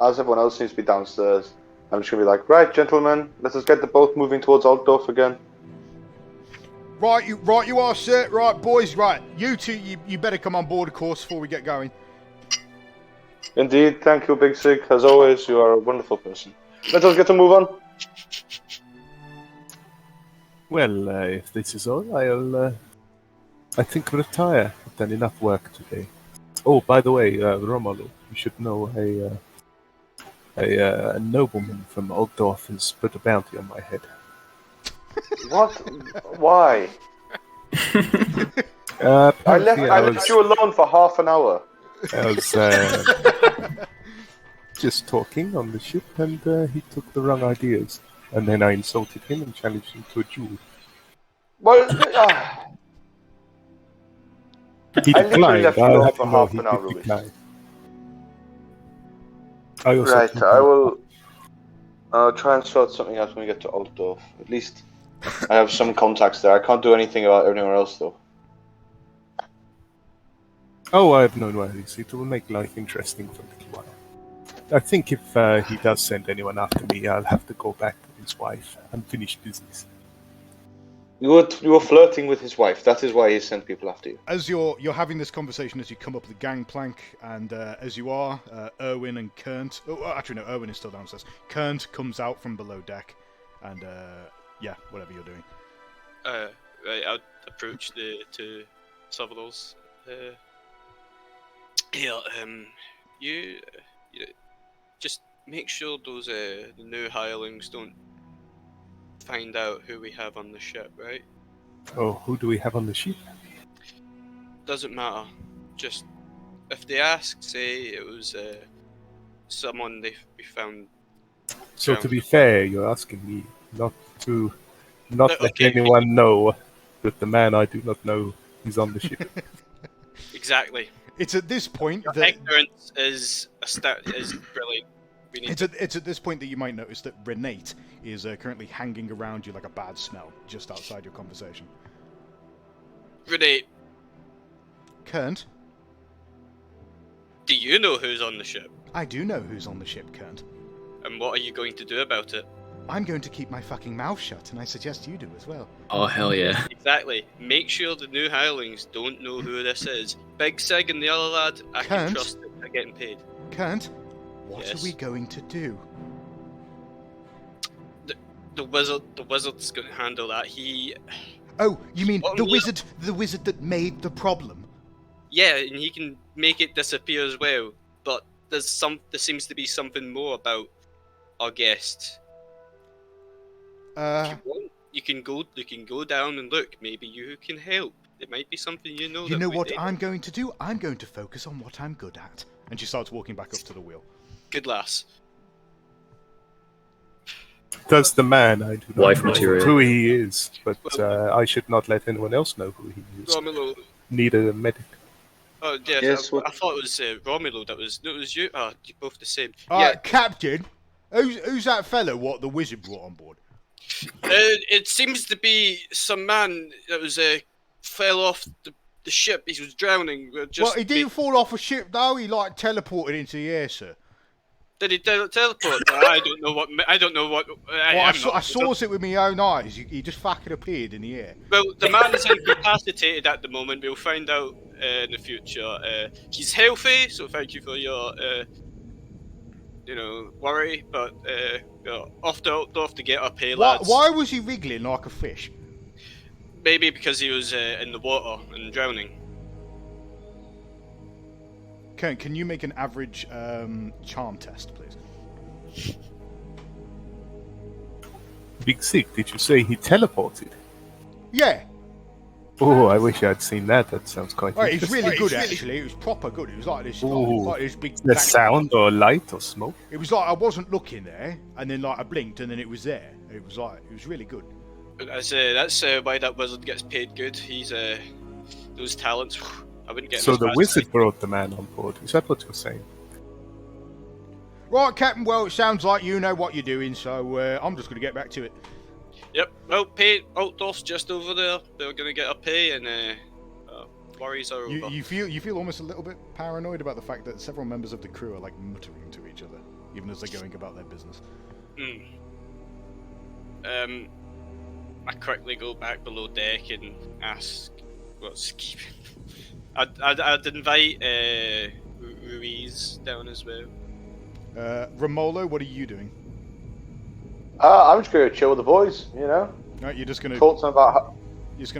As everyone else seems to be downstairs, I'm just gonna be like, right, gentlemen, let us get the boat moving towards Altdorf again. Right, you are, sir. Right, boys. Right, you two, you better come on board, of course, before we get going. Indeed, thank you, Big Sig. As always, you are a wonderful person. Let us get to move on. Well, if this is all, I think retire. I've done enough work today. Oh, by the way, Romolo, you should know a nobleman from Altdorf has put a bounty on my head. What? Why? I Apparently left you alone for half an hour. I was just talking on the ship, and he took the wrong ideas. And then I insulted him and challenged him to a duel. Well, He I literally declined. left you I'll alone have for to know half he an hour, did Louis. decline. I also right, think I will try and sort something out when we get to Altdorf. At least I have some contacts there. I can't do anything about anywhere else, though. Oh, I have no worries. It will make life interesting for a little while. I think if he does send anyone after me, I'll have to go back to his wife. Unfinished business. You were flirting with his wife. That is why he sent people after you. As you're having this conversation as you come up the gangplank, and as you are, Erwin and Kernt. Oh, actually, no, Erwin is still downstairs. Kernt comes out from below deck, and yeah, whatever you're doing. Right, I'll approach the two Sovereigns. Yeah, you just make sure those the new hirelings don't find out who we have on the ship, right? Oh, who do we have on the ship? Doesn't matter. Just if they ask, say it was someone we found. So to be fair, you're asking me not let Okay. anyone know that the man I do not know is on the ship. Exactly. It's at this point Your that ignorance is brilliant. We need it's at this point that you might notice that Renate is currently hanging around you like a bad smell just outside your conversation. Renee, Kernt, do you know who's on the ship? I do know who's on the ship, Kernt. And what are you going to do about it? I'm going to keep my fucking mouth shut, and I suggest you do as well. Oh, hell yeah. Exactly. Make sure the new hirelings don't know who this is. Big Sig and the other lad, I can Can't. trust that they're getting paid. Kernt, what Yes. are we going to do? The wizard's going to handle that. Oh, you mean Oh, the yeah. wizard that made the problem? Yeah, and he can make it disappear as well. But there seems to be something more about our guest. If you want, you can go down and look. Maybe you can help. It might be something you know. You that know we what did. I'm going to do? I'm going to focus on what I'm good at. And she starts walking back up to the wheel. Good lass. Does the man, I do not Wife know material. who he is, but I should not let anyone else know who he is. Romulo. Neither a medic. Oh yes, Yes, I thought it was Romulo. It was you. Oh, you're both the same. Captain, who's that fellow what the wizard brought on board? It seems to be some man that was fell off the ship. He was drowning. Well, he didn't fall off a ship though. He like teleported into the air, sir. Did he teleport? I don't know what. I saw it with my own eyes. He just fucking appeared in the air. Well, the man is incapacitated at the moment. We'll find out in the future. He's healthy, so thank you for your, worry. But off to get up here, lads. Why was he wriggling like a fish? Maybe because he was in the water and drowning. Can you make an average charm test, please? Big Sick, did you say he teleported? Yeah. Oh, I wish I'd seen that. That sounds quite Right, it's interesting. really good actually. It was proper good. It was like this, Ooh. like this big. The black- sound or light or smoke? It was like I wasn't looking there, and then like I blinked, and then it was there. It was really good. That's why that wizard gets paid good. He's those talents. I wouldn't get. So him the as fast wizard as brought the man on board. Is that what you're saying? Right, Captain. Well, it sounds like you know what you're doing, so I'm just going to get back to it. Yep. Well, pay Altdorf's just over there. They're gonna get a pay, and worries are over. You feel almost a little bit paranoid about the fact that several members of the crew are like muttering to each other, even as they're going about their business. I quickly go back below deck and ask what's keeping. I'd invite Ruiz down as well. Romolo, what are you doing? I'm just going to chill with the boys, you know? Right, you're just going to Talk to them about...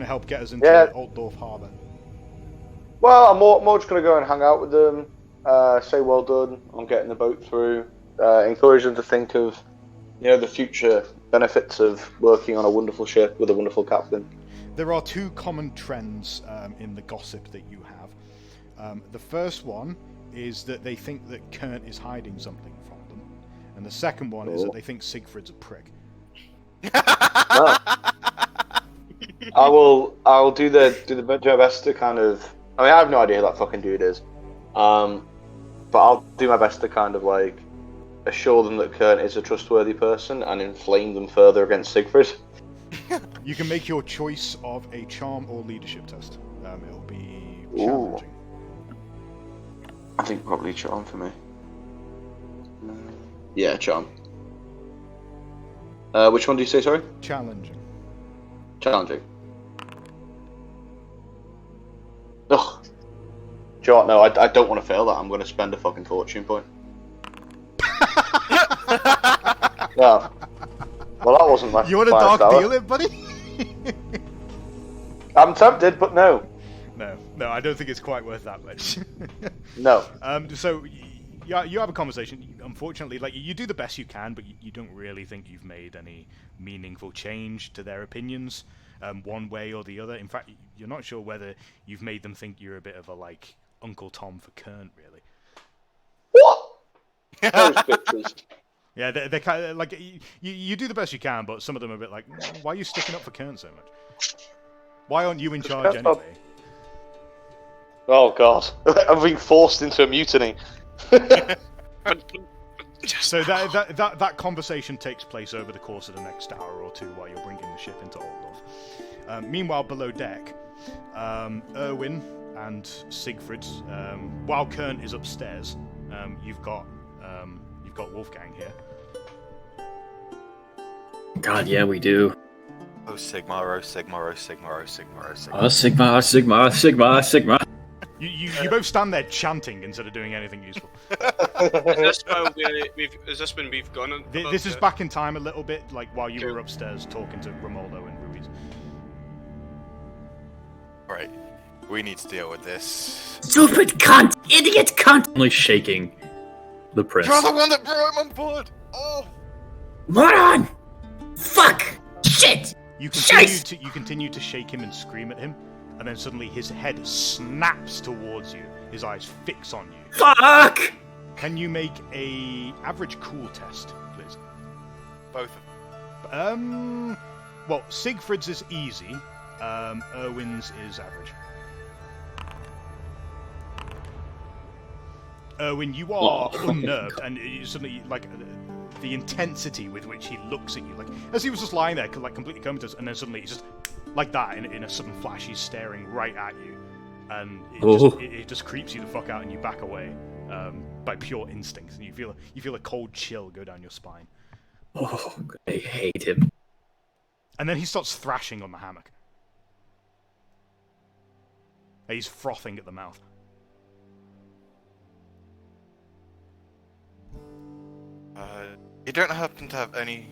help get us into Yeah. Altdorf Harbour. Well, I'm more just going to go and hang out with them, say well done on getting the boat through, encourage them to think of, the future benefits of working on a wonderful ship with a wonderful captain. There are two common trends in the gossip that you have. The first one is that they think that Kernt is hiding something from them, and the second one is that they think Siegfried's a prick. I'll do my best to kind of. I mean, I have no idea who that fucking dude is, but I'll do my best to kind of like assure them that Kernt is a trustworthy person and inflame them further against Siegfried. You can make your choice of a charm or leadership test. It'll be Ooh. challenging. I think probably charm for me. Yeah, charm. Which one do you say? Sorry. Challenging. Challenging. Ugh. Do you know what? No, I don't want to fail that. I'm going to spend a fucking fortune point. Yeah. Well, that wasn't my. You want a finest dark hour. deal, it, buddy? I'm tempted, but no. No, I don't think it's quite worth that much. No. So, you have a conversation. Unfortunately, like you do the best you can, but you don't really think you've made any meaningful change to their opinions, one way or the other. In fact, you're not sure whether you've made them think you're a bit of a like Uncle Tom for Kernt, really. What? Those bitches. Yeah, they're kind of like you do the best you can, but some of them are a bit like, why are you sticking up for Kernt so much? Why aren't you in charge Kernt's not- anyway? Oh god, I'm being forced into a mutiny. So that conversation takes place over the course of the next hour or two while you're bringing the ship into Altdorf. Meanwhile, below deck, Erwin and Siegfried, while Kern is upstairs, you've got Wolfgang here. God, yeah, we do. Oh Sigma, oh Sigma, oh Sigma, oh Sigma, oh Sigma. Oh, Sigma, Sigma, Sigma, Sigma. You both stand there chanting instead of doing anything useful. Is this when we've gone? This is back in time a little bit, like while you were upstairs talking to Romulo and Ruiz. Right, we need to deal with this. Stupid cunt! Idiot cunt! Only shaking the prince. You're the one that brought him on board! Oh! Moron! Fuck! Shit! You continue to shake him and scream at him, and then suddenly his head snaps towards you. His eyes fix on you. Fuck! Can you make a average cool test, please? Both of them. Well, Siegfried's is easy. Erwin's is average. Erwin, you are unnerved, and you suddenly, like, the intensity with which he looks at you, like, as he was just lying there, like, completely comatose, and then suddenly he's just, like that, in a sudden flash, he's staring right at you, and it just creeps you the fuck out, and you back away, by pure instinct, and you feel a cold chill go down your spine. Oh, I hate him. And then he starts thrashing on the hammock. He's frothing at the mouth. You don't happen to have any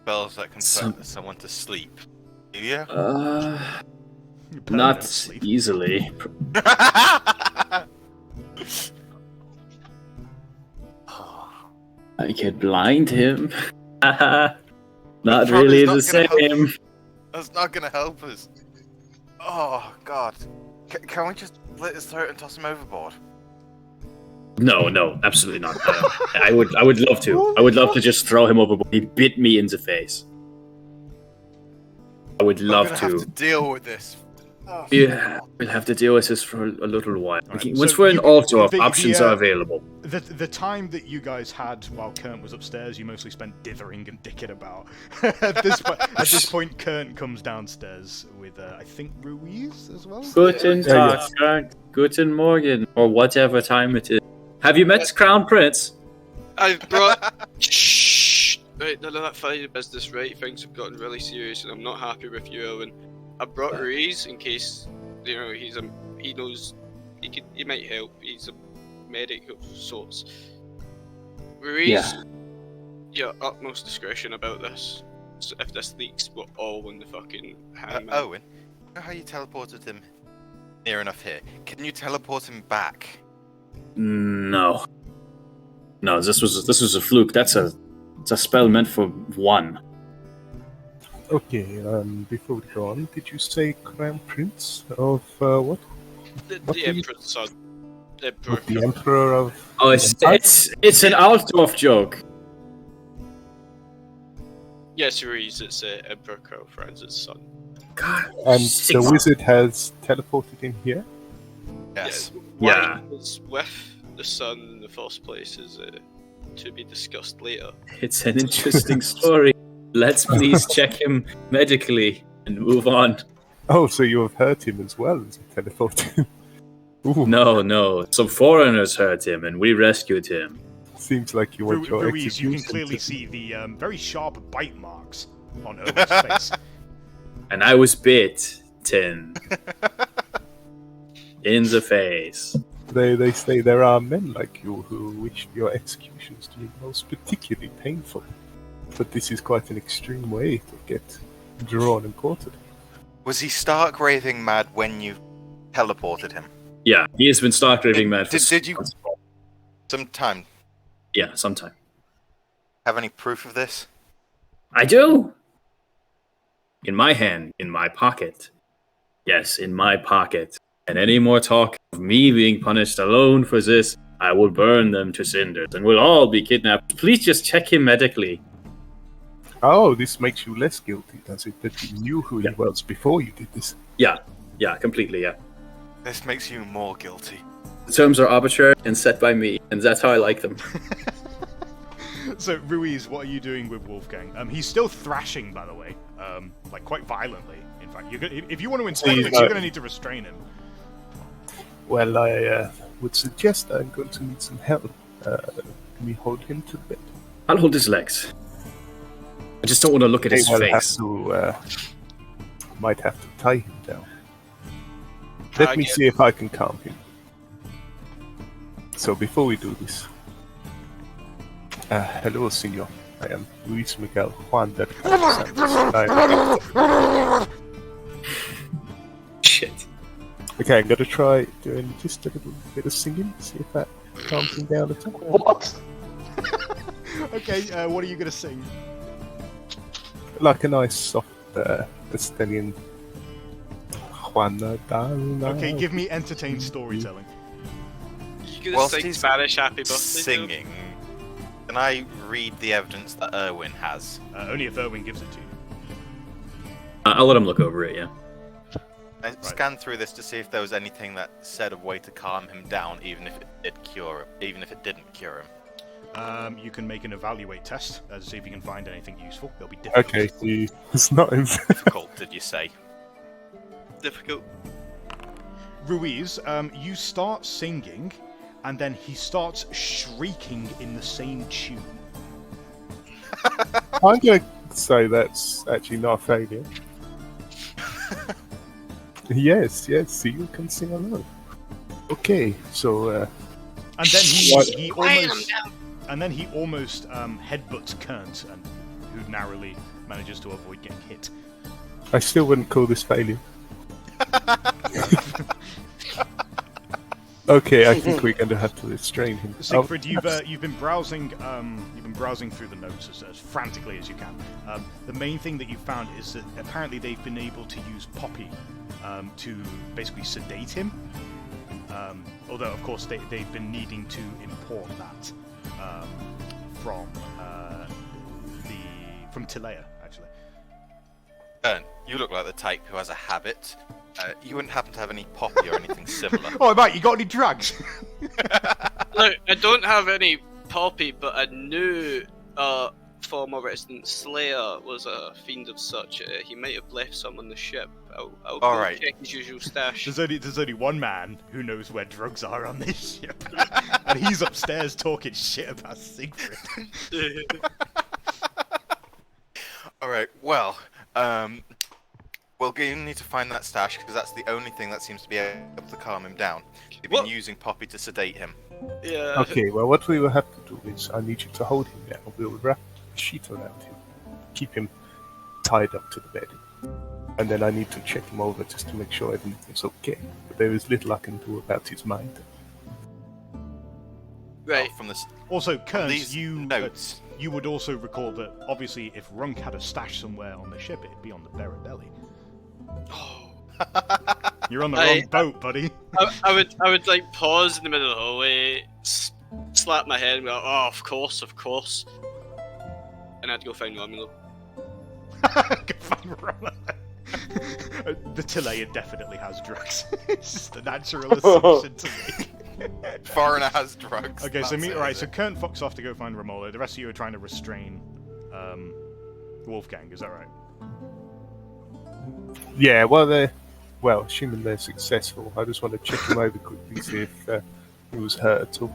spells that can put someone to sleep, do you? Not easily. I can blind him. Not really the same. That's not gonna help us. Oh god. Can we just slit his throat and toss him overboard? No, absolutely not. I would love to. I would love to just throw him overboard. He bit me in the face. I would love to. Have to deal with this. Oh, yeah, we'll have to deal with this for a little while. Right. Once we're in Altdorf, options are available. The time that you guys had while Kern was upstairs, you mostly spent dithering and dicking about. At this point, Kern comes downstairs with, I think, Ruiz as well? Guten Tag, Kern. Guten Morgen, or whatever time it is. Have you met Crown Prince? I've brought... Shh! Right, none of that funny business, right? Things have gotten really serious and I'm not happy with you, Owen. I brought Ruiz in case, he knows he might help. He's a medic of sorts. Ruiz, your utmost discretion about this. So if this leaks, we're all in the fucking hand. Owen, you know how you teleported him near enough here? Can you teleport him back? No, this was a fluke. It's a spell meant for one. Okay, before we go on, did you say Crown Prince of what? The Emperor's son. The Emperor of... Oh, it's an Altdorf joke. Yes, Ruiz, it's Emperor Karl Franz's son. God, and the wizard has teleported in here? Yes. Yeah. Why it's with the son in the first place is to be discussed later. It's an interesting story. Let's please check him medically and move on. Oh, so you have hurt him as well as you teleported him? No. Some foreigners hurt him and we rescued him. Seems like you want your Ruiz, you can clearly see the very sharp bite marks on Owen's face. And I was bitten. In the face. They say there are men like you who wish your executions to be most particularly painful. But this is quite an extreme way to get drawn and quartered. Was he stark raving mad when you teleported him? Yeah, he has been stark raving mad for did you... Sometime? Yeah, sometime. Have any proof of this? I do! In my hand, in my pocket. Yes, in my pocket. And any more talk of me being punished alone for this, I will burn them to cinders and we'll all be kidnapped. Please just check him medically. Oh, this makes you less guilty, does it? That you knew who he was before you did this? Yeah, completely, yeah. This makes you more guilty. The terms are arbitrary and set by me, and that's how I like them. So, Ruiz, what are you doing with Wolfgang? He's still thrashing, by the way, like quite violently. In fact, if you want to inspect this, you're going to need to restrain him. Well, I would suggest I'm going to need some help. Can we hold him to the bed? I'll hold his legs. I just don't want to look at his face. Might have to tie him down. Let me see if I can calm him. So before we do this, hello, senor. I am Luis Miguel Juan del Santos. Shit. Okay, I'm gonna try doing just a little bit of singing, see if that calms him down at all. What? Okay, what are you going to sing? Like a nice soft Castilian Juana Dalma. Okay, give me entertained storytelling. You gonna sing Spanish Happy Birthday? Singing. Can I read the evidence that Erwin has? Only if Erwin gives it to you. I'll let him look over it, yeah. I scanned through this to see if there was anything that said a way to calm him down, even if it didn't cure him. You can make an evaluate test to see if you can find anything useful. It'll be difficult. Okay, it's not Difficult, did you say? Difficult. Ruiz, you start singing, and then he starts shrieking in the same tune. I'm going to say that's actually not a failure. Yes, see, you can sing along. Okay, so and then he almost headbutts Kerns, and who narrowly manages to avoid getting hit. I still wouldn't call this failure. Okay, I think we're going to have to restrain him. Siegfried, you've been browsing through the notes as frantically as you can. The main thing that you found is that apparently they've been able to use Poppy to basically sedate him. Although, of course, they've been needing to import that from Tilea, actually. You look like the type who has a habit. You wouldn't happen to have any Poppy or anything similar. Oh, mate, you got any drugs? Look, I don't have any Poppy, but I knew former resident Slayer was a fiend of such. He might have left some on the ship. I'll go right. check his usual stash. There's only one man who knows where drugs are on this ship, and he's upstairs talking shit about Siegfried. Alright, well, we'll need to find that stash, because that's the only thing that seems to be able to calm him down. You've been using Poppy to sedate him. Yeah. Okay, well, what we will have to do is I need you to hold him down. We'll wrap a sheet around him, keep him tied up to the bed, and then I need to check him over just to make sure everything's okay. But there is little I can do about his mind. Right. From this, Also, Kerns, these notes. You would also recall that, obviously, if Runk had a stash somewhere on the ship, it'd be on the Berry Belly. You're on the wrong boat, buddy. I would like pause in the middle of the hallway, slap my head and be like, oh, of course. And I'd go find Romulus. Go find Romulus. The Tilea definitely has drugs. It's just a natural assumption to make. Foreigner has drugs. Okay, so so Kern fucks off to go find Romola. The rest of you are trying to restrain Wolfgang. Is that right? Yeah, assuming they're successful, I just want to check him over quickly, see if he was hurt at all.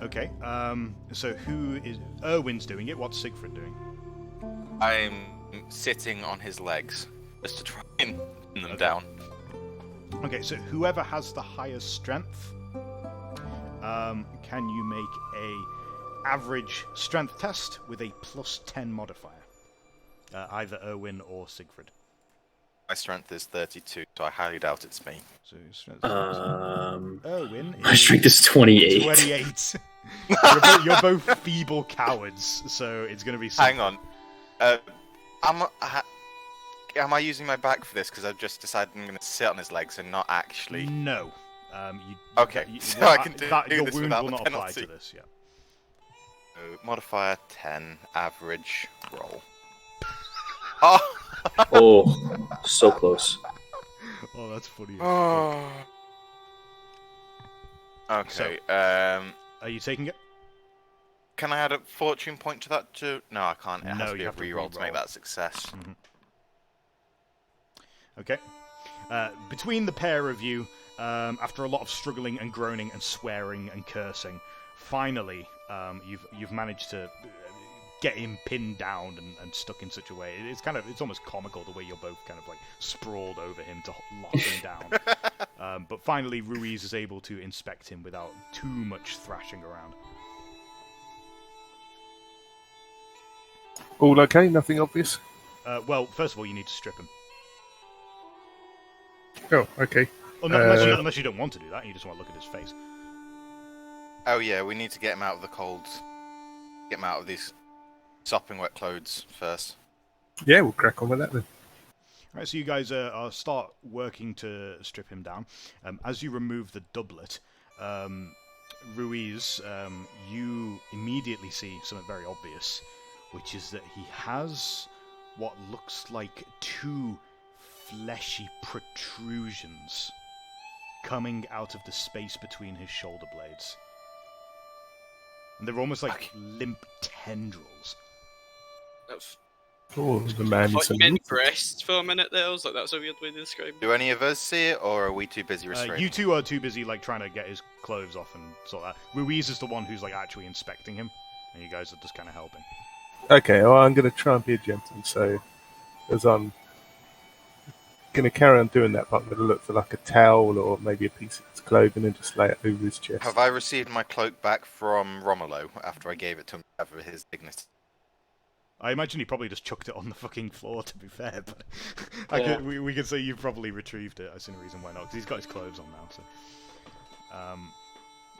Okay. So who is Erwin's doing it? What's Siegfried doing? I'm sitting on his legs just to try and pin them down. Okay, so whoever has the highest strength, can you make a average strength test with a +10 modifier? Either Erwin or Siegfried. My strength is 32, so I highly doubt it's me. So strength Erwin. My strength is 28. 28. You're both feeble cowards, so it's going to be. Hang on. Am I using my back for this? Because I've just decided I'm going to sit on his legs and not actually. No. Okay. So I can do your this wound without will the not apply penalty. to this. Yeah. So, modifier 10, average roll. Oh. Oh, so close. Oh, that's funny. Okay. Are you taking it? Can I add a fortune point to that too? No, I can't. It No, has to you be a have to reroll to make reroll. that a success. Okay. Between the pair of you, after a lot of struggling and groaning and swearing and cursing, finally, you've managed to get him pinned down and stuck in such a way. It's almost comical the way you're both kind of like sprawled over him to lock him down. But finally, Ruiz is able to inspect him without too much thrashing around. All okay? Nothing obvious? Well, first of all, you need to strip him. Oh, okay. Well, unless you don't want to do that, you just want to look at his face. Oh yeah, we need to get him out of the cold. Get him out of these sopping wet clothes first. Yeah, we'll crack on with that then. All right, so you guys start working to strip him down. As you remove the doublet, Ruiz, you immediately see something very obvious, which is that he has what looks like two fleshy protrusions coming out of the space between his shoulder blades. And they're almost like limp tendrils. Oh, the man I is thought you meant breasts for a minute there. I was like, that's a weird way to describe it. Do any of us see it, or are we too busy restraining? You two are too busy like trying to get his clothes off and sort that. Ruiz is the one who's like actually inspecting him, and you guys are just kind of helping. Okay, well, I'm going to try and be a gentleman, so as I'm going to carry on doing that, but I'm going to look for like a towel or maybe a piece of his clothing and just lay it over his chest. Have I received my cloak back from Romolo after I gave it to him for his dignity? I imagine he probably just chucked it on the fucking floor, to be fair, but we can say you probably retrieved it. I see no reason why not, because he's got his clothes on now, so...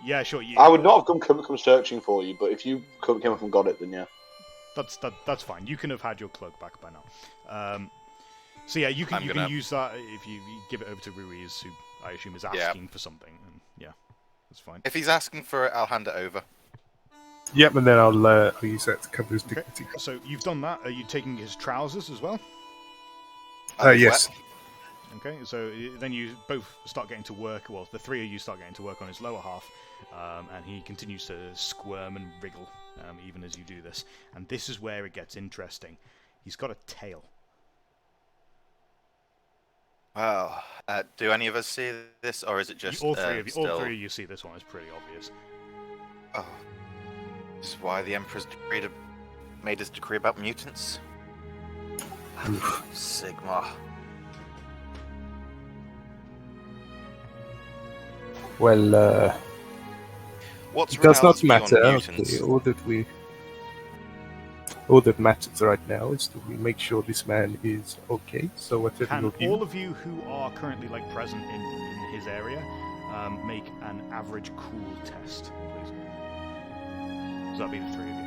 yeah, sure. I would not have come searching for you, but if you came up and got it, then yeah. That's fine. You can have had your cloak back by now. So yeah, you can use that if you give it over to Ruiz, who I assume is asking for something. And yeah, that's fine. If he's asking for it, I'll hand it over. Yep, and then I'll use that to cover his dignity. So you've done that. Are you taking his trousers as well? Yes. Okay, so then you both start getting to work. Well, the three of you start getting to work on his lower half, and he continues to squirm and wriggle even as you do this. And this is where it gets interesting. He's got a tail. Well, do any of us see this, or is it just all three of you see this one? It's pretty obvious. Oh, this is why the Emperor's made his decree about mutants. Sigma. Well, What's it does not reality on matter. mutants? All that matters right now is that we make sure this man is okay. So whatever Can you'll do, all of you who are currently like present in his area make an average cool test, please? So that'll be the three of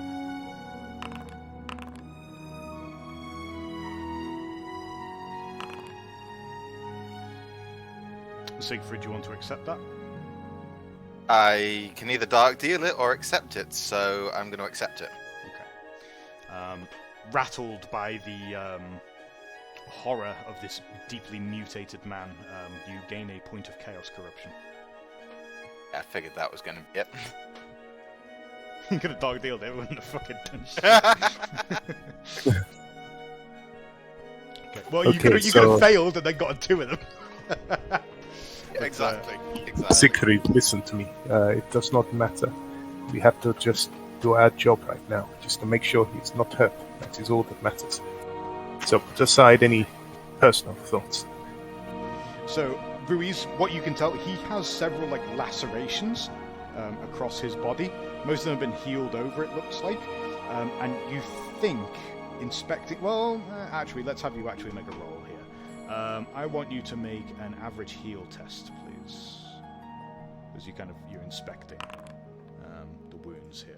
you. Siegfried, do you want to accept that? I can either dark deal it or accept it, so I'm going to accept it. Rattled by the horror of this deeply mutated man, you gain a point of chaos corruption. I figured that was going to be it. You could have dog dealed it, wouldn't have fucking done shit. Okay. Well, you could have failed and then got two of them. Exactly. Siegfried, listen to me. It does not matter. We have to just do our job right now, just to make sure he's not hurt. That is all that matters. So put aside any personal thoughts. So, Ruiz, what you can tell, he has several like lacerations across his body. Most of them have been healed over, it looks like. And you think, inspecting... Well, actually, let's have you actually make a roll here. I want you to make an average heal test, please. As you're inspecting the wounds here.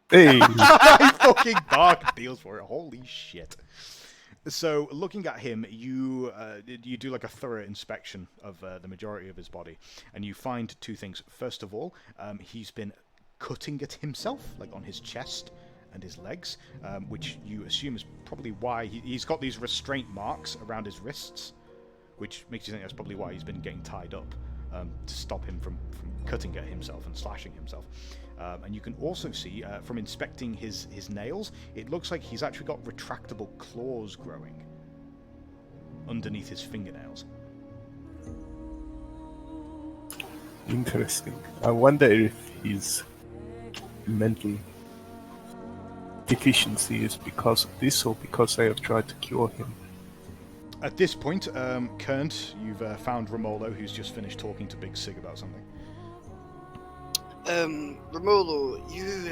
Hey! He fucking dark deals for it. Holy shit. So, looking at him, you do like a thorough inspection of the majority of his body, and you find two things. First of all, he's been cutting at himself, like on his chest and his legs, which you assume is probably why he's got these restraint marks around his wrists, which makes you think that's probably why he's been getting tied up, to stop him from cutting at himself and slashing himself. And you can also see, from inspecting his nails, it looks like he's actually got retractable claws growing underneath his fingernails. Interesting. I wonder if his mental deficiency is because of this, or because they have tried to cure him. At this point, Kernt, you've found Romolo, who's just finished talking to Big Sig about something. Romolo, you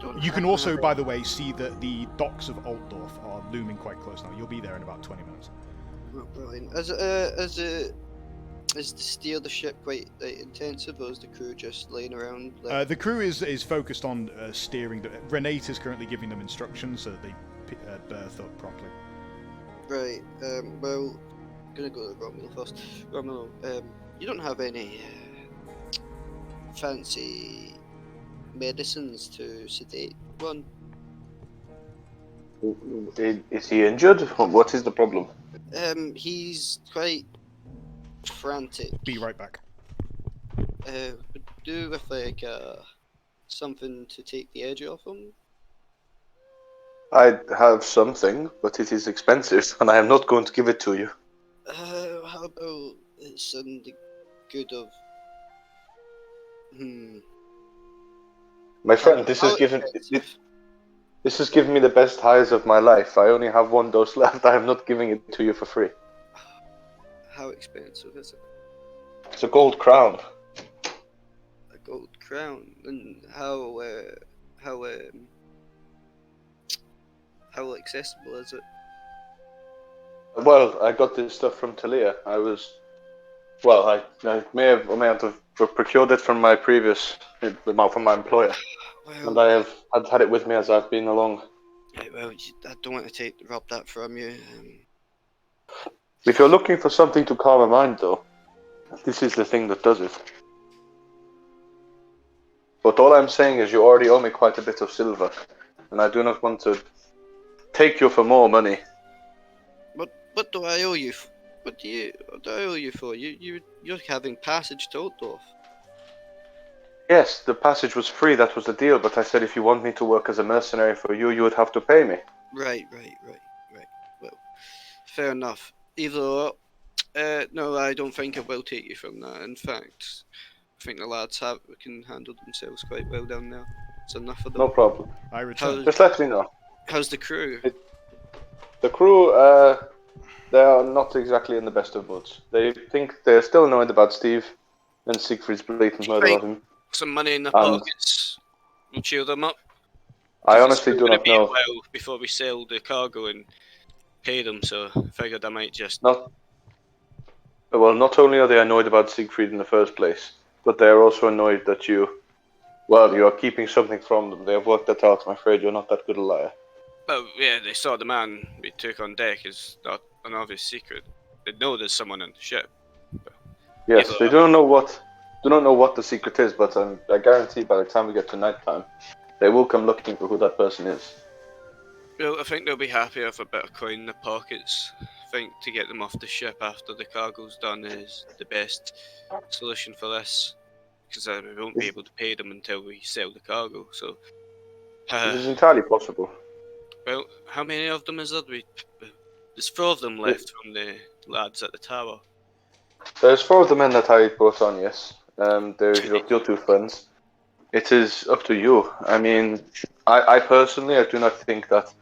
don't. You can also, by the way, see that the docks of Altdorf are looming quite close now. You'll be there in about 20 minutes. Oh, brilliant. Is the steer of the ship quite intensive, or is the crew just laying around? The crew is focused on steering. Renate is currently giving them instructions so that they berth up properly. Right. Well, I'm gonna go to Romolo first. Romolo, you don't have any fancy medicines to sedate one? Is he injured? What is the problem? He's quite frantic. Be right back. Would do with like something to take the edge off him. I have something, but it is expensive, and I am not going to give it to you. How about something good of? My friend, this has given me the best highs of my life. I only have one dose left. I am not giving it to you for free. How expensive is it? It's a gold crown. A gold crown, and how accessible is it? Well, I got this stuff from Talia. I may have procured it from my previous, from my employer, Well, and I have had it with me as I've been along. right, well, I don't want to rob that from you. If you're looking for something to calm a mind, though, this is the thing that does it. But all I'm saying is you already owe me quite a bit of silver, and I do not want to take you for more money. What do I owe you? What do I owe you for? You're having passage to Altdorf. Yes, the passage was free, that was the deal, but I said if you want me to work as a mercenary for you, you would have to pay me. Right. Well, fair enough. Either no, I don't think I will take you from that. In fact, I think the lads can handle themselves quite well down there. It's enough of them. No problem. I return. Just let me know. How's the crew? The crew, they are not exactly in the best of moods. They think they're still annoyed about Steve and Siegfried's blatant murder of him. Some money in their pockets will cheer them up. I honestly do not know. A while before we sell the cargo and pay them, so I figured I might just. Not only are they annoyed about Siegfried in the first place, but they are also annoyed that you are keeping something from them. They have worked that out. I'm afraid you're not that good a liar. Well, yeah, they saw the man we took on deck is not an obvious secret. They know there's someone on the ship. Yes, they do not know what the secret is, but I guarantee by the time we get to nighttime, they will come looking for who that person is. Well, I think they'll be happy with a bit of coin in their pockets. I think to get them off the ship after the cargo's done is the best solution for this, because we won't be able to pay them until we sell the cargo. So, It is entirely possible. Well, how many of them is there? There's 4 of them left from the lads at the tower. There's 4 of the men that I brought on, yes. There's your 2 friends. It is up to you. I mean, I personally, I do not think that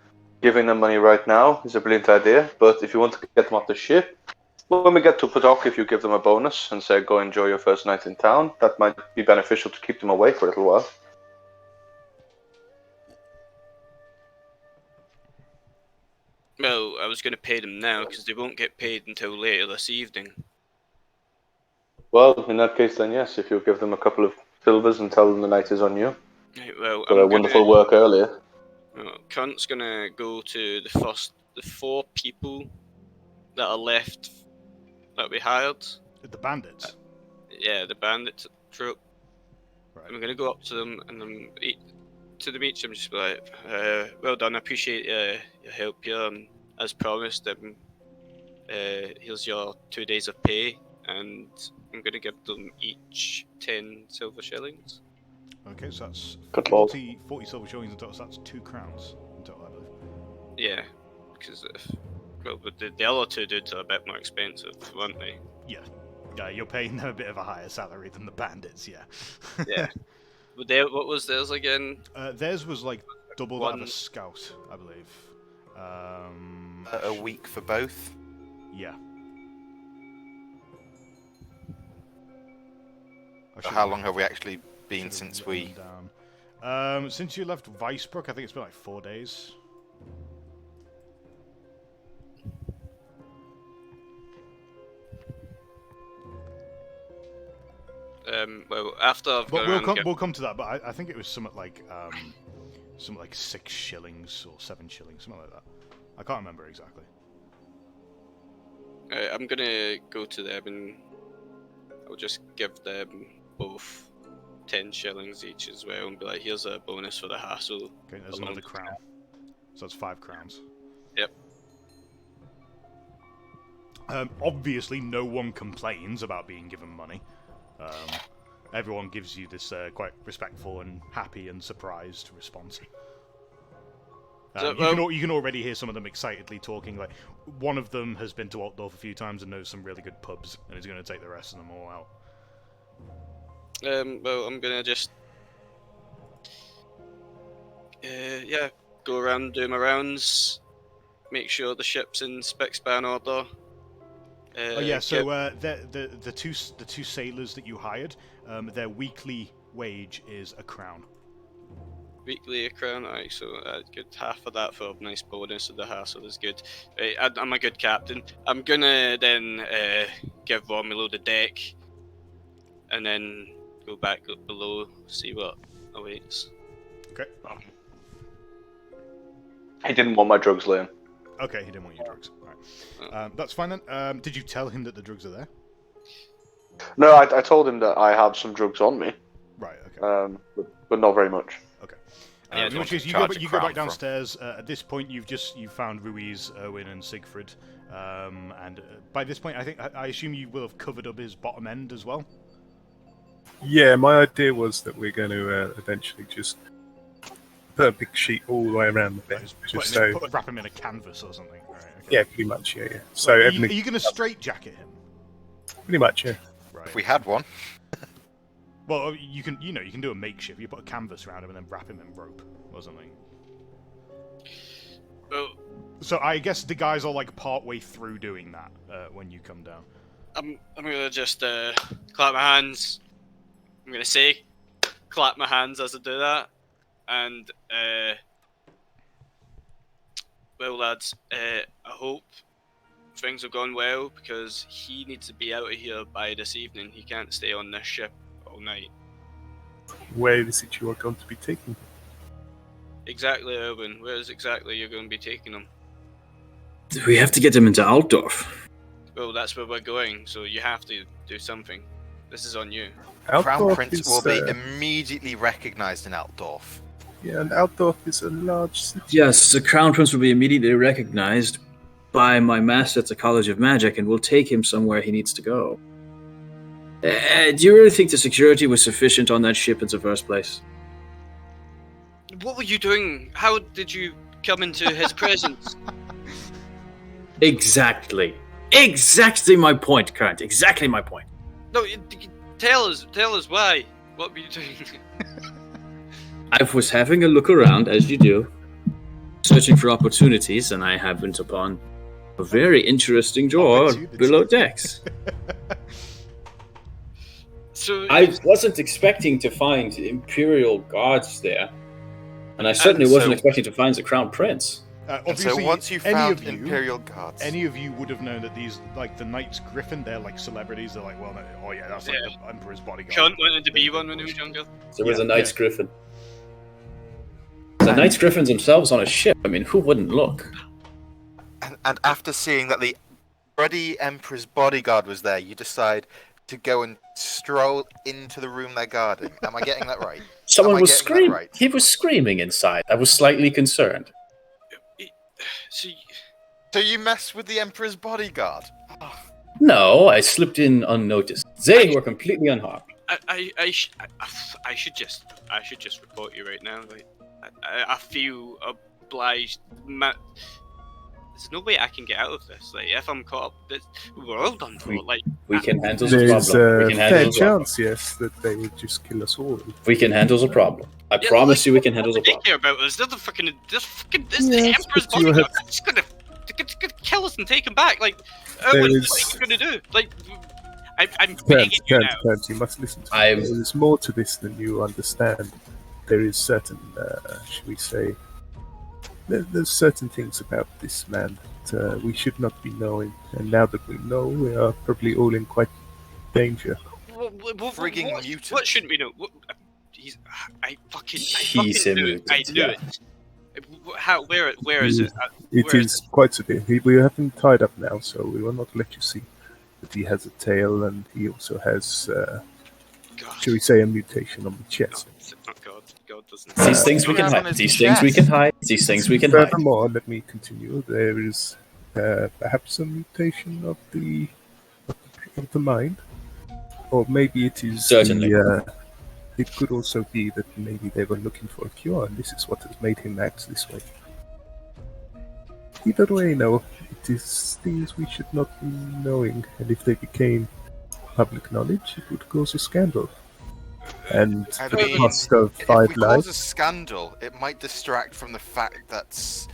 giving them money right now is a brilliant idea, but if you want to get them off the ship, when we get to Padok, if you give them a bonus and say, go enjoy your first night in town, that might be beneficial to keep them away for a little while. Well, I was going to pay them now, because they won't get paid until later this evening. Well, in that case then yes, if you give them a couple of silvers and tell them the night is on you. Right, well, For their wonderful work earlier. Well, Cunt's going to go to the 4 people that are left that we hired. The bandits. Yeah, the bandit troop. Right. I'm gonna go up to them and to the each. I'm just be like, well done. I appreciate your help here. And as promised, here's your 2 days of pay, and I'm gonna give them each 10 silver shillings. Okay, so that's Good lord. 40 silver shillings in total. So that's 2 crowns in total, I believe. Yeah, because but the other 2 dudes are a bit more expensive, weren't they? Yeah. Yeah, you're paying them a bit of a higher salary than the bandits, yeah. Yeah. But what was theirs again? Theirs was like double that of a One- scout, I believe. A week for both. Yeah. How long have we actually been Should've since written we? them down. Since you left Weisbrook, I think it's been like 4 days. Well, after I've But gone around and we'll come to that. But I think it was something like 6 shillings or 7 shillings, something like that. I can't remember exactly. I'm gonna go to them and I'll just give them both 10 shillings each as well and be like, here's a bonus for the hassle. Okay, there's along another the crown. So that's 5 crowns. Yep. Obviously, no one complains about being given money. Everyone gives you this quite respectful and happy and surprised response. You can already hear some of them excitedly talking. Like, one of them has been to Altdorf a few times and knows some really good pubs, and is going to take the rest of them all out. Well, I'm gonna just go around, do my rounds, make sure the ship's in spick-span order. The two sailors that you hired, their weekly wage is a crown. Weekly a crown, alright, so good, half of that for a nice bonus of the hassle is good. Right, I'm a good captain. I'm gonna then give Romulo the deck, and then go back up below, see what awaits. Okay. He didn't want my drugs, Liam. Okay, he didn't want your drugs. Right. That's fine then. Did you tell him that the drugs are there? No, I told him that I have some drugs on me. Right. Okay. But not very much. Okay. Yeah, In which case, you charge go a back crown downstairs. At this point, you've found Ruiz, Owen, and Siegfried. And by this point, I assume you will have covered up his bottom end as well. Yeah, my idea was that we're going to eventually just put a big sheet all the way around the bed, just so. Wrap him in a canvas or something. Right, okay. Yeah, pretty much. Yeah. So Are everything, you going to straight jacket him? pretty much. Yeah. Right. If we had one. Well, you can do a makeshift. You put a canvas around him and then wrap him in rope or something. Well, So I guess the guys are like part way through doing that when you come down. I'm gonna just clap my hands. I'm gonna say, clap my hands as I do that, and well, lads, I hope things have gone well because he needs to be out of here by this evening. He can't stay on this ship all night. Where is it you are going to be taking? Exactly, Erwin. Where is exactly you're going to be taking him? We have to get him into Altdorf. Well, that's where we're going, so you have to do something. This is on you. Crown Altdorf Prince is, will be immediately recognised in Altdorf. Yeah, and Altdorf is a large city. Yes, the Crown Prince will be immediately recognized by my master at the College of Magic, and we'll take him somewhere he needs to go. Do you really think the security was sufficient on that ship in the first place? What were you doing? How did you come into his presence? Exactly. Exactly my point, Kurt. Exactly my point. No, tell us why. What were you doing? I was having a look around, as you do, searching for opportunities, and I happened upon a very interesting door below decks. So I wasn't expecting to find Imperial guards there, and I certainly wasn't expecting to find the Crown Prince. And Obviously, so once you any found of you, Imperial Guards, any of you would have known that these, like the Knights Griffin, they're like celebrities. They're like, well, no, oh yeah, that's like the Emperor's bodyguard. Sean wanted to be one when he was younger. There was Yeah, a Knight's yeah. Griffin. The Knight's Griffins themselves on a ship. I mean, who wouldn't look? and after seeing that the bloody Emperor's bodyguard was there, you decide to go and stroll into the room they're guarding. Am I getting that right? Someone Am I was getting that screaming. right? He was screaming inside. I was slightly concerned. So, So you messed with the Emperor's bodyguard? No, I slipped in unnoticed. They were completely unharmed. I should just report you right now. Like, I feel obliged. There's no way I can get out of this. Like, if I'm caught up, we're all done for. Like, We can handle the There's problem. We a can fair handle the problem. chance, yes, that they would just kill us all. We can handle the problem. I promise you we can handle the What they problem. care about us. They're the fucking. This Yes, the Emperor's but you bodyguard. have- It's gonna kill us and take him back. Like, There Owen, is- what are you gonna do? Like, I'm begging you now. Kent, you must listen to me. There's more to this than you understand. There is certain, shall we say, there's certain things about this man that we should not be knowing, and now that we know, we are probably all in quite danger. Frigging mutant. What shouldn't we know? I fucking He's a knew it. I mutant, knew yeah. it. How? Where is it? It Where is quite severe. We have him tied up now, so we will not let you see. But he has a tail, and he also has, God. shall we say, a mutation on the chest. God doesn't. These things we can Around hide. his These things we can chest. hide. These things we can hide. Furthermore, let me continue. There is perhaps a mutation of the mind, or maybe it is Certainly. it could also be that maybe they were looking for a cure, and this is what has made him act this way. Either way, no, it is things we should not be knowing, and if they became public knowledge, it would cause a scandal. And I the mean, cost of If 5 we lives. cause a scandal, it might distract from the fact that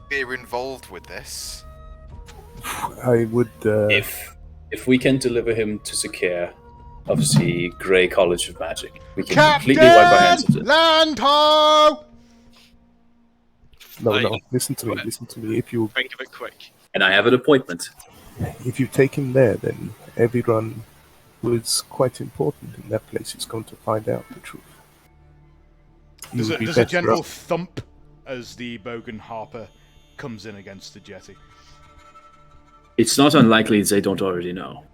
we're involved with this. I would. If we can deliver him to Sakir of the Grey College of Magic, we can completely wipe our hands of it. Landho! No, listen to me. Listen to me. If you Think of it quick. And I have an appointment. take him there, then everyone who is quite important in that place is going to find out the truth. There's You a, would be there's a better general off- thump as the Bogan Harper comes in against the jetty. It's not unlikely they don't already know.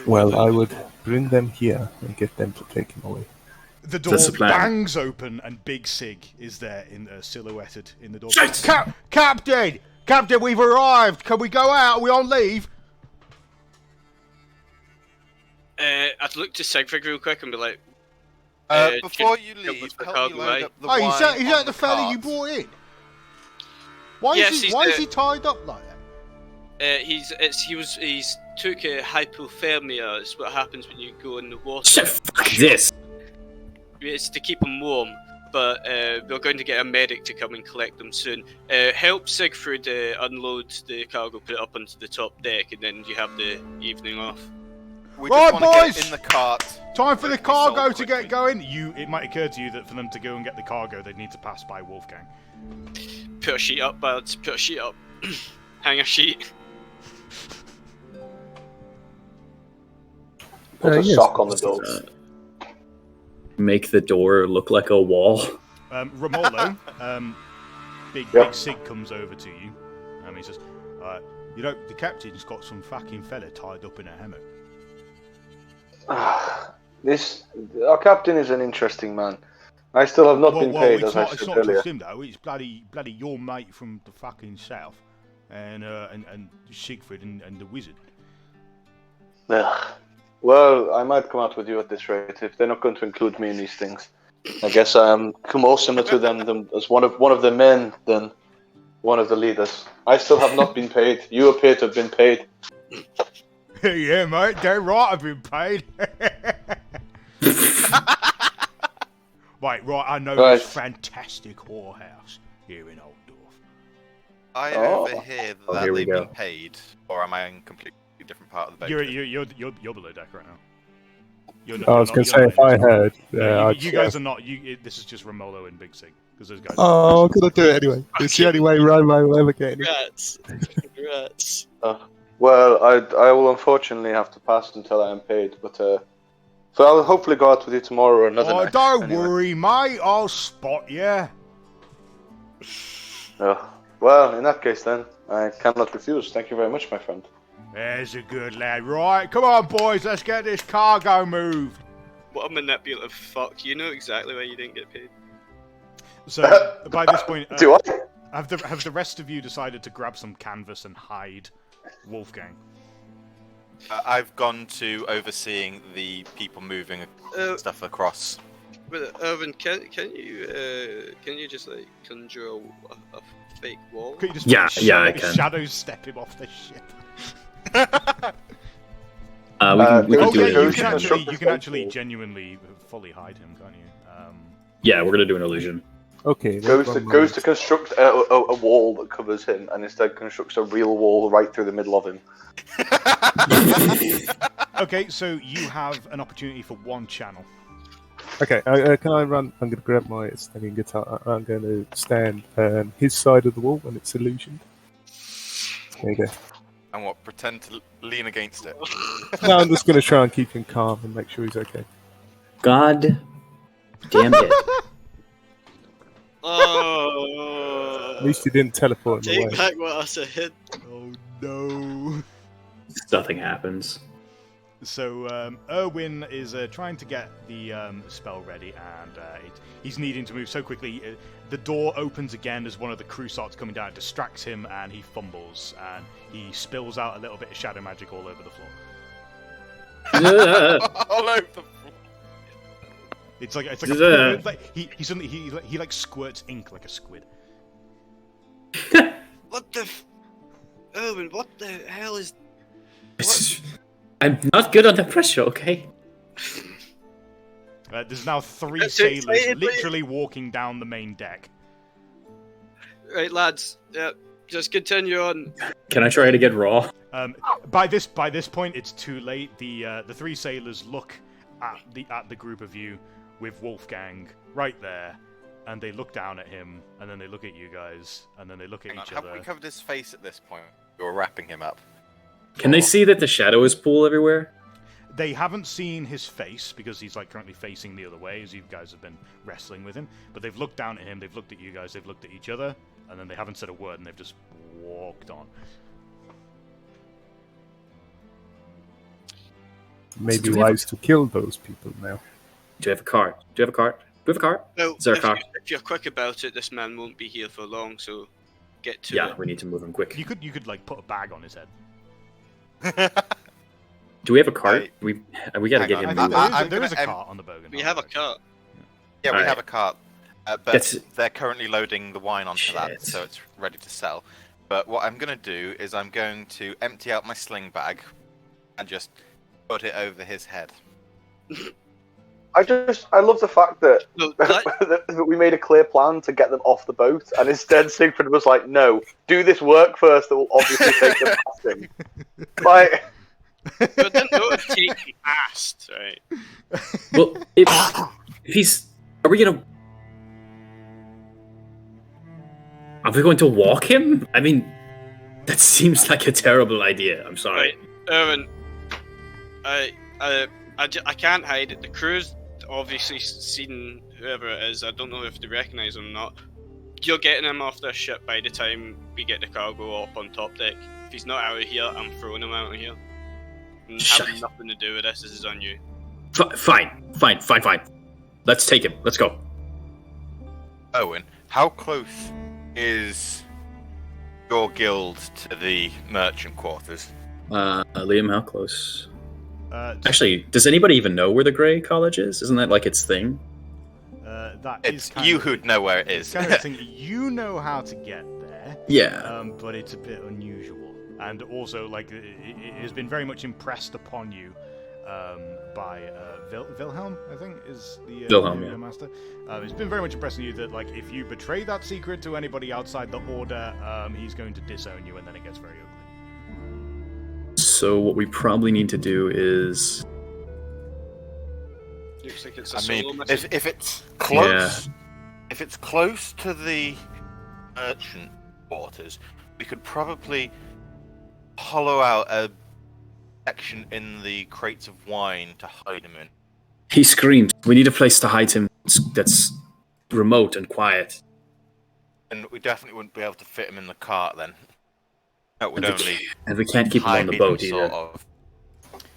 Well, I would bring them here and get them to take him away. The door That's the plan. bangs open and Big Sig is there silhouetted in the door. Shit! Captain! Captain, we've arrived! Can we go out? Are we on leave? I'd look to Sigfrid real quick and be like, Before you help leave, us the help cargo me load away. up the Oh, wine is that on the fella you cart. brought in? Why Yes, is he's he the- tied up like that? he's took a hypothermia. It's what happens when you go in the water. Shit, fuck this! It's to keep him warm, but we're going to get a medic to come and collect them soon. Help Siegfried unload the cargo, put it up onto the top deck, and then you have the evening off. We Right, just want to boys! get in the cart. Time for the It can be sold cargo to get quickly. going. It might occur to you that for them to go and get the cargo, they'd need to pass by Wolfgang. Put a sheet up, lads. Put a sheet up. Hang a sheet. Put a yes, sock on the door. Make the door look like a wall. Romolo, Big Yep. Sig comes over to you. He says, you know, the captain's got some fucking fella tied up in a hammock. Our captain is an interesting man. I still have not been paid, it's as I not, it's said not earlier. just him though. It's bloody your mate from the fucking south, and Siegfried and the wizard. Ugh. Well, I might come out with you at this rate if they're not going to include me in these things. I guess I am more similar to them as one of the men than one of the leaders. I still have not been paid. You appear to have been paid. Yeah, mate, damn right I've been paid. Right, I know Right. this fantastic whorehouse here in Altdorf. I Oh. overhear Oh, that here we they've go. been paid, or am I in completely different part of the boat? You're below deck right now. I was going to say, if I heard, you guys are not. This is just Romolo and Big Sig because those guys. Oh, I'm going to do it anyway. It's the only way Roma will ever get any. Congrats. Congrats. Well, I will unfortunately have to pass until I am paid, but so I'll hopefully go out with you tomorrow or another night. Don't anyway. worry, mate. I'll spot you. Well, in that case then, I cannot refuse. Thank you very much, my friend. There's a good lad. Right, come on, boys. Let's get this cargo moved. What a manipulative fuck. You know exactly why you didn't get paid. So, by this point... Do I? Have the rest of you decided to grab some canvas and hide Wolfgang? I've gone to overseeing the people moving stuff across. But Irvin, can you just like conjure a fake wall? Could you just I can. Shadows step him off the ship. We can do Okay, an illusion. you can actually genuinely fully hide him, can't you? Yeah, we're gonna do an illusion. Okay. Goes to construct a wall that covers him, and instead constructs a real wall right through the middle of him. Okay, so you have an opportunity for one channel. Okay, can I run? I'm going to grab my standing guitar. I'm going to stand his side of the wall when it's illusioned. There you go. And what? Pretend to lean against it. No, I'm just going to try and keep him calm and make sure he's okay. God damn it. Oh. At least he didn't teleport him Take away. back what I said. Oh no. Nothing happens. So Erwin is trying to get the spell ready, and he's needing to move so quickly. The door opens again as one of the crew starts coming down. It distracts him, and he fumbles, and he spills out a little bit of shadow magic all over the floor. All over the It's like he like squirts ink like a squid. What the? Erwin, what the hell is? I'm not good under pressure, okay? There's now 3 That's sailors excited, literally walking down the main deck. Right, lads. Yeah, just continue on. Can I try to get raw? By this point, it's too late. The 3 sailors look at the group of you with Wolfgang right there, and they look down at him, and then they look at you guys, and then they look at each Have other. we covered his face at this point? You're wrapping him up. Can they see that the shadow is pool everywhere? They haven't seen his face because he's like currently facing the other way as you guys have been wrestling with him. But they've looked down at him, they've looked at you guys, they've looked at each other, and then they haven't said a word and they've just walked on. Maybe wise to kill those people now. Do you have a cart? Do you have a cart? Do we have a cart? Well, Is there a cart? if you're quick about it, this man won't be here for long. So get to Yeah, it. we need to move him quick. You could like put a bag on his head. Do we have a cart? Right. We gotta Hang get on. him I think moving. there is a gonna cart on the Bogan. We have a cart. Yeah, we Alright. have a cart. But That's- they're currently loading the wine onto Shit. that, so it's ready to sell. But what I'm going to do is I'm going to empty out my sling bag and just put it over his head. I love the fact that, No, that, that we made a clear plan to get them off the boat, and instead Siegfried was like, "No, do this work first. That will obviously take them past him." Like, but didn't know it take the past, right? Well, if he's... Are we gonna... Are we going to walk him? I mean, that seems like a terrible idea. I'm sorry. Right, Erwin. I can't hide it. The crew's obviously seen whoever it is. I don't know if they recognise him or not. You're getting him off this ship by the time we get the cargo up on top deck. If he's not out of here, I'm throwing him out of here. And having Shit. nothing to do with this. This is on you. Fine. Let's take him. Let's go. Owen, how close is your guild to the merchant quarters? Liam, how close? Just, Actually, does anybody even know where the Grey College is? Isn't that like its thing? that It's is kind you of, who'd know where it is. kind of a thing. You know how to get there. Yeah. But it's a bit unusual, and also like it has been very much impressed upon you by Wilhelm, I think is the Wilhelm, the yeah. master. It's been very much impressed on you that like if you betray that secret to anybody outside the order, he's going to disown you, and then it gets very ugly. So what we probably need to do is... Looks like it's a I solo mean, mission. if it's close, if it's close to the merchant quarters, we could probably hollow out a section in the crates of wine to hide him in. He screams. We need a place to hide him that's remote and quiet. And we definitely wouldn't be able to fit him in the cart then. That would only And we can't keep him on hide the them boat sort either. of.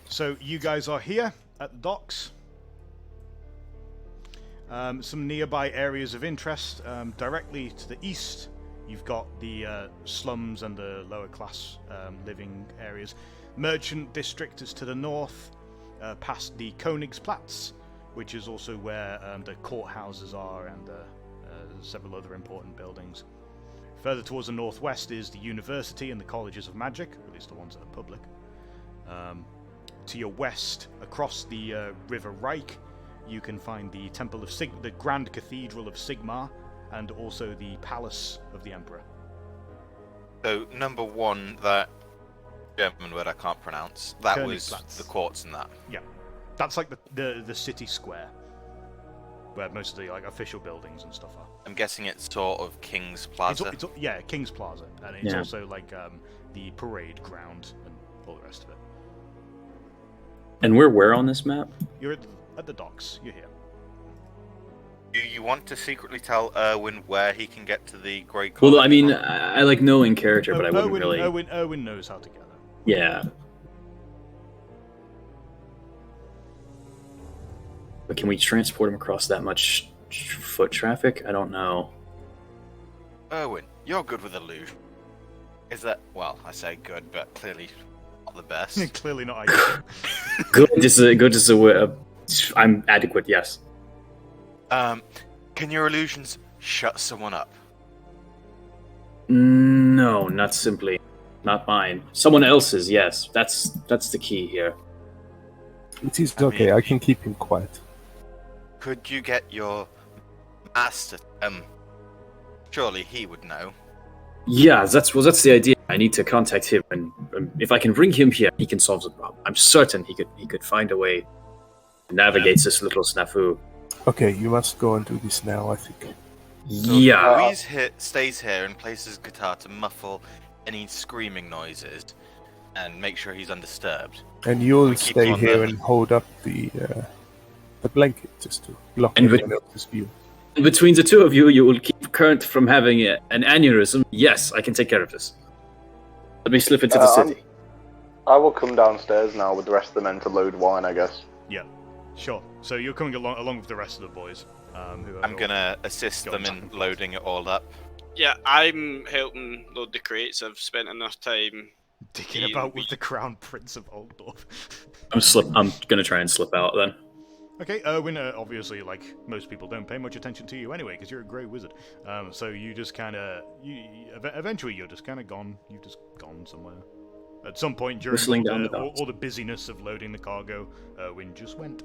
So you guys are here at the docks. Some nearby areas of interest. Directly to the east, you've got the slums and the lower class living areas. Merchant district is to the north, past the Königsplatz, which is also where the courthouses are and several other important buildings. Further towards the northwest is the university and the colleges of magic, at least the ones that are public. To your west, across the River Reich, you can find the Temple of the Grand Cathedral of Sigmar, and also the Palace of the Emperor. So number one, that German word I can't pronounce. That was Königsplatz. the courts and that. Yeah, that's like the city square, where most of the like official buildings and stuff are. I'm guessing it's sort of King's Plaza. Yeah, King's Plaza, and it's Yeah. also like the parade ground and all the rest of it. And we're where on this map? You're at the docks. You're here. Do you want to secretly tell Erwin where he can get to the Grey College? Well, I mean, I like know in character, but I wouldn't really. Erwin knows how to get there. Yeah. But can we transport him across that much foot traffic? I don't know. Erwin, you're good with illusion. Is that, well, I say good, but clearly not the best. Clearly not ideal. Good is a I'm adequate, yes. Can your illusions shut someone up? No, not simply. Not mine. Someone else's, yes. That's the key here. It is I okay. mean- I can keep him quiet. Could you get your master? Surely he would know. Yeah, that's the idea. I need to contact him, and if I can bring him here, he can solve the problem. I'm certain he could find a way to navigate this little snafu. Okay, you must go and do this now, I think. So Yeah. Louise stays here and plays his guitar to muffle any screaming noises and make sure he's undisturbed. And you'll We keep stay on here the- and hold up the blanket just to block And anyone else's view. Between the two of you, you will keep Current from having an aneurysm. Yes, I can take care of this. Let me slip into the city. I will come downstairs now with the rest of the men to load wine, I guess. Yeah, sure. So you're coming along with the rest of the boys. Who I'm gonna assist Got them back in and forth. loading it all up. Yeah, I'm helping load the crates. I've spent enough time. dicking about with the Crown Prince of Altdorf. I'm gonna try and slip out then. Okay, Erwin, obviously, like, most people don't pay much attention to you anyway, because you're a grey wizard. So you just kind of... eventually you're just kind of gone. You've just gone somewhere. At some point during Whistling down the all docks. the busyness of loading the cargo, Erwin just went.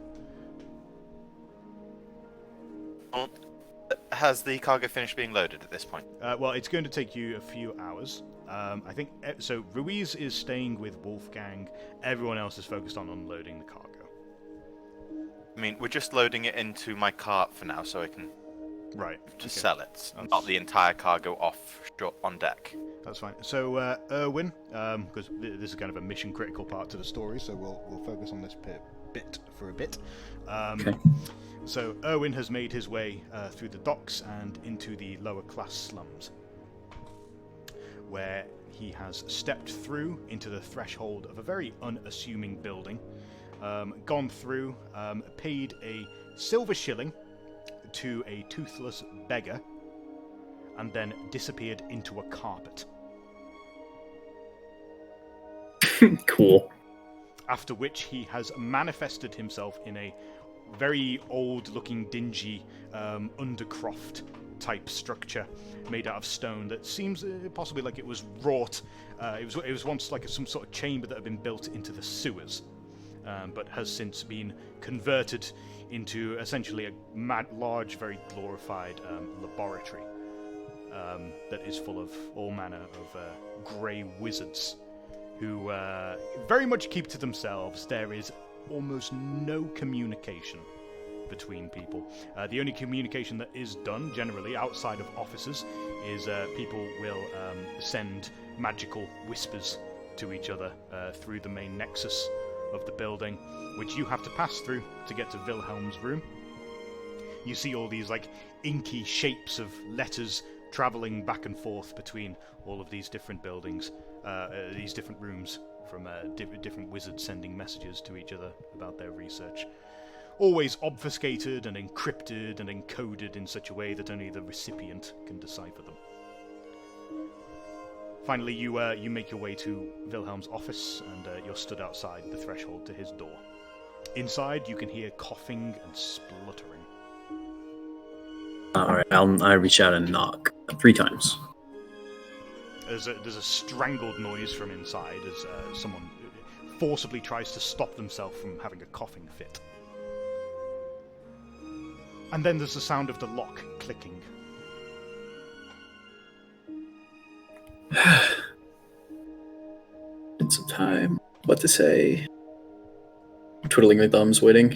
Has the cargo finished being loaded at this point? Well, it's going to take you a few hours. I think... So Ruiz is staying with Wolfgang. Everyone else is focused on unloading the cargo. I mean, we're just loading it into my cart for now, so I can Right. just okay. sell it, not the entire cargo on deck. That's fine. So, Erwin, because this is kind of a mission-critical part to the story, so we'll focus on this bit for a bit. Okay. So, Erwin has made his way through the docks and into the lower-class slums, where he has stepped through into the threshold of a very unassuming building, gone through, paid a silver shilling to a toothless beggar, and then disappeared into a carpet. Cool. After which he has manifested himself in a very old-looking, dingy undercroft type structure made out of stone that seems possibly like it was wrought. It was once like some sort of chamber that had been built into the sewers, but has since been converted into essentially a large, very glorified laboratory that is full of all manner of grey wizards who very much keep to themselves. There is almost no communication between people. The only communication that is done, generally, outside of officers, is people will send magical whispers to each other through the main nexus of the building, which you have to pass through to get to Wilhelm's room. You see all these like inky shapes of letters travelling back and forth between all of these different buildings. these different rooms from different wizards sending messages to each other about their research. Always obfuscated and encrypted and encoded in such a way that only the recipient can decipher them. Finally, you make your way to Wilhelm's office, and you're stood outside the threshold to his door. Inside, you can hear coughing and spluttering. Alright, I reach out and knock 3 times. There's a strangled noise from inside as someone forcibly tries to stop themselves from having a coughing fit. And then there's the sound of the lock clicking. In some time. What to say? Twiddling my thumbs, waiting.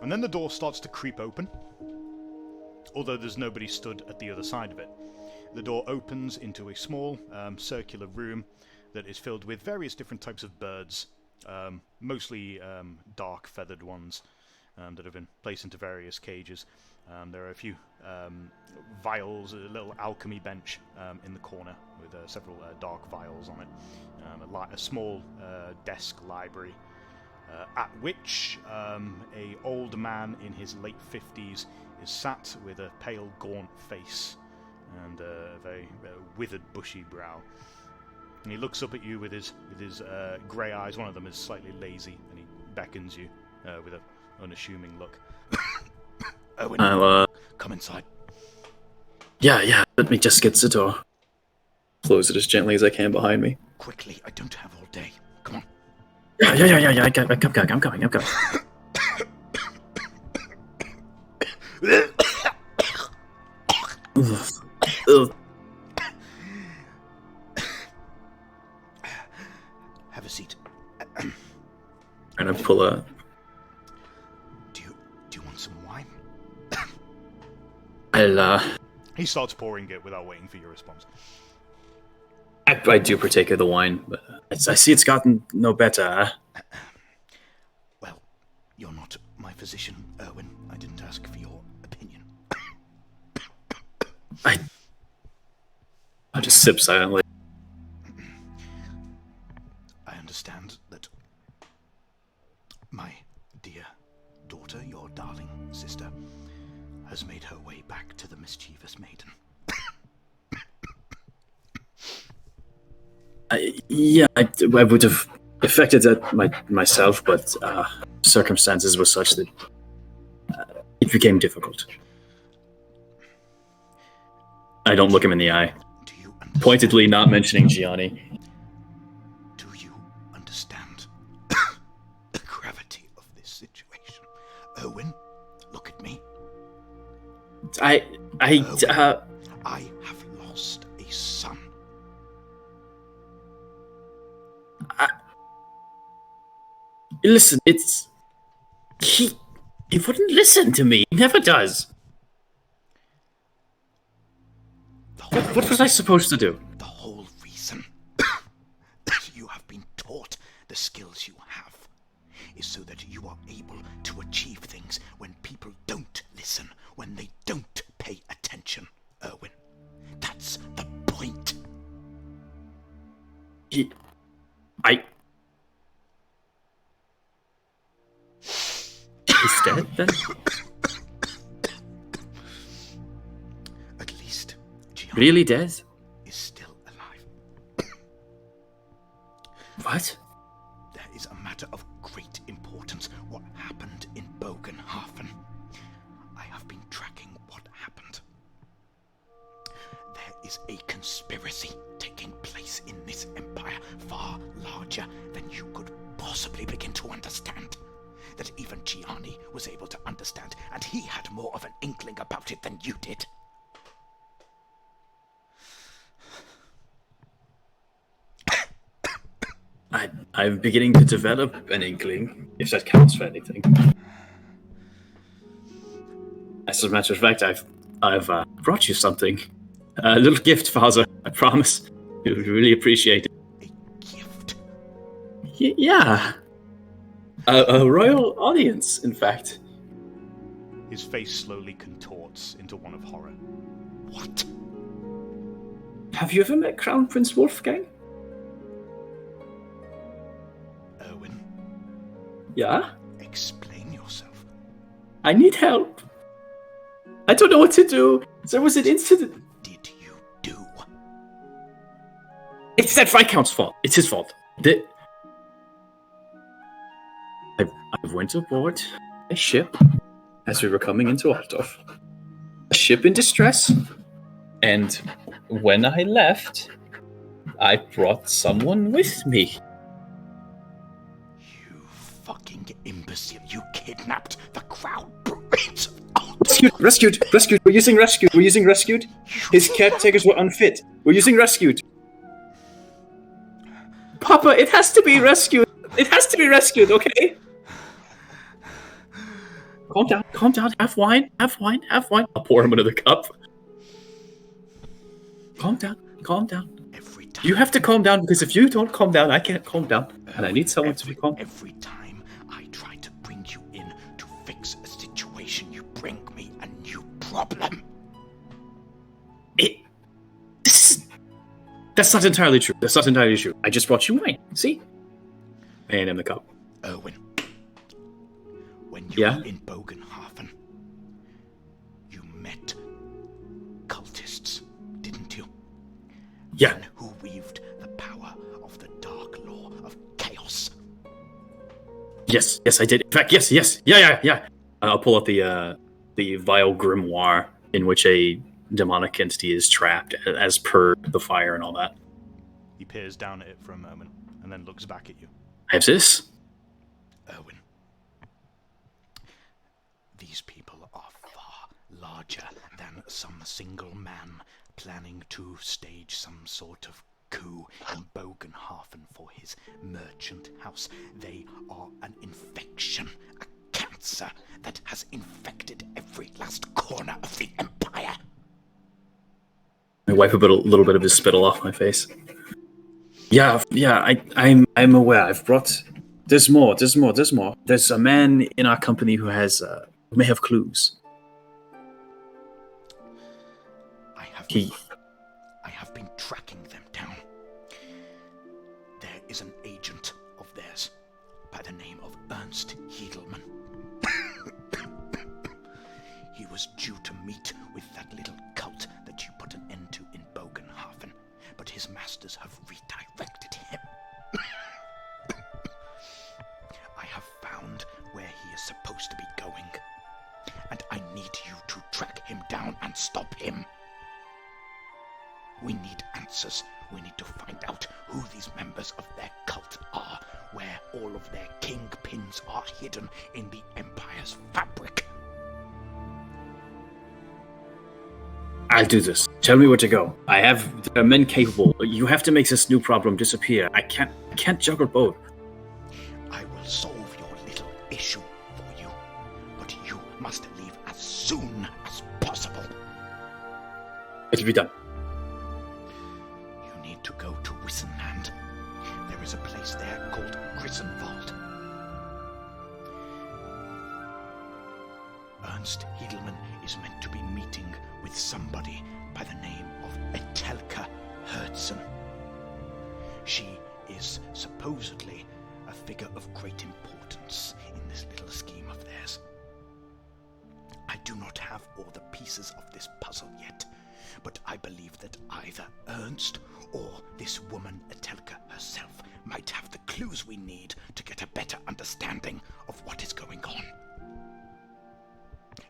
And then the door starts to creep open, although there's nobody stood at the other side of it. The door opens into a small circular room that is filled with various different types of birds, mostly dark feathered ones that have been placed into various cages. There are a few vials, a little alchemy bench in the corner with several dark vials on it, a small desk library, at which a old man in his late 50s is sat with a pale, gaunt face and a very withered, bushy brow. And he looks up at you with his grey eyes. One of them is slightly lazy, and he beckons you with an unassuming look. Owen, I'll, come inside. Yeah, let me just get to the door. Close it as gently as I can behind me. Quickly, I don't have all day. Come on. Yeah, I'm coming. Ugh. Have a seat. And I pull a... Do you want some wine? He starts pouring it without waiting for your response. I do partake of the wine, but I see it's gotten no better. Well, you're not my physician, Erwin. I didn't ask for your opinion. I just sip silently. I understand that my dear daughter, your darling sister, has made her way back to the mischievous maiden. I would have effected that myself, but circumstances were such that it became difficult. I don't look him in the eye. Pointedly not mentioning Gianni. Do you understand the gravity of this situation? Erwin, look at me. Erwin, I have lost a son. Listen, he wouldn't listen to me. He never does. What was I supposed to do? The whole reason that you have been taught the skills you have is so that you are able to achieve things when people don't listen, when they don't pay attention, Erwin. That's the point. He's dead, then? At least Gianni Really dead? is still alive. What? There is a matter of great importance. What happened in Bogenhafen? I have been tracking what happened. There is a conspiracy taking place in this empire far larger than you could possibly begin to understand. That even Gianni was able to understand, and he had more of an inkling about it than you did. I'm beginning to develop an inkling, if that counts for anything. As a matter of fact, I've brought you something. A little gift, Father. I promise. You would really appreciate it. A gift? Yeah. A royal audience, in fact. His face slowly contorts into one of horror. What? Have you ever met Crown Prince Wolfgang? Erwin, Yeah? explain yourself. I need help. I don't know what to do. There was an incident. Did you do? It's that Viscount's fault. It's his fault. I went aboard a ship as we were coming into Altdorf. A ship in distress. And when I left, I brought someone with me. You fucking imbecile. You kidnapped the Crown Prince. Rescued. We're using rescued. His caretakers were unfit. We're using rescued. Papa, it has to be rescued. Okay? Calm down. Have wine. I'll pour him another cup. Calm down. Every time. You have to calm down, because if you don't calm down, I can't calm down. And I need someone to be calm. Every time I try to bring you in to fix a situation, you bring me a new problem. That's not entirely true. I just brought you wine. See? And in the cup. Erwin, when you were in Bogenhafen, you met cultists, didn't you? Yeah. Men who weaved the power of the dark law of chaos. Yes, I did. In fact, yes. Yeah. I'll pull out the vile grimoire in which a demonic entity is trapped, as per the fire and all that. He peers down at it for a moment, and then looks back at you. I have this. Erwin, these people are far larger than some single man planning to stage some sort of coup in Bogenhafen for his merchant house. They are an infection, a cancer that has infected every last corner of the Empire. I wipe a little bit of his spittle off my face. Yeah. I'm aware. I've brought. There's more. There's a man in our company who may have clues. I have been tracking them down. There is an agent of theirs by the name of Ernst Hiedelmann. He was due to meet with that little cult that you put an end to in Bogenhafen, but his masters have redirected him. I have found where he is supposed to be going, and I need you to track him down and stop him. We need answers. We need to find out who these members of their cult are, where all of their kingpins are hidden in the Empire's fabric. I'll do this. Tell me where to go. There are men capable. You have to make this new problem disappear. I can't juggle both. I will solve your little issue for you, but you must leave as soon as possible. It'll be done. You need to go to Wissenland. There is a place there called Grissenwald. Ernst Hiedelmann is meant to be meeting with somebody by the name of Etelka Herzen. She is supposedly a figure of great importance in this little scheme of theirs. I do not have all the pieces of this puzzle yet, but I believe that either Ernst or this woman Etelka herself might have the clues we need to get a better understanding of what is going on.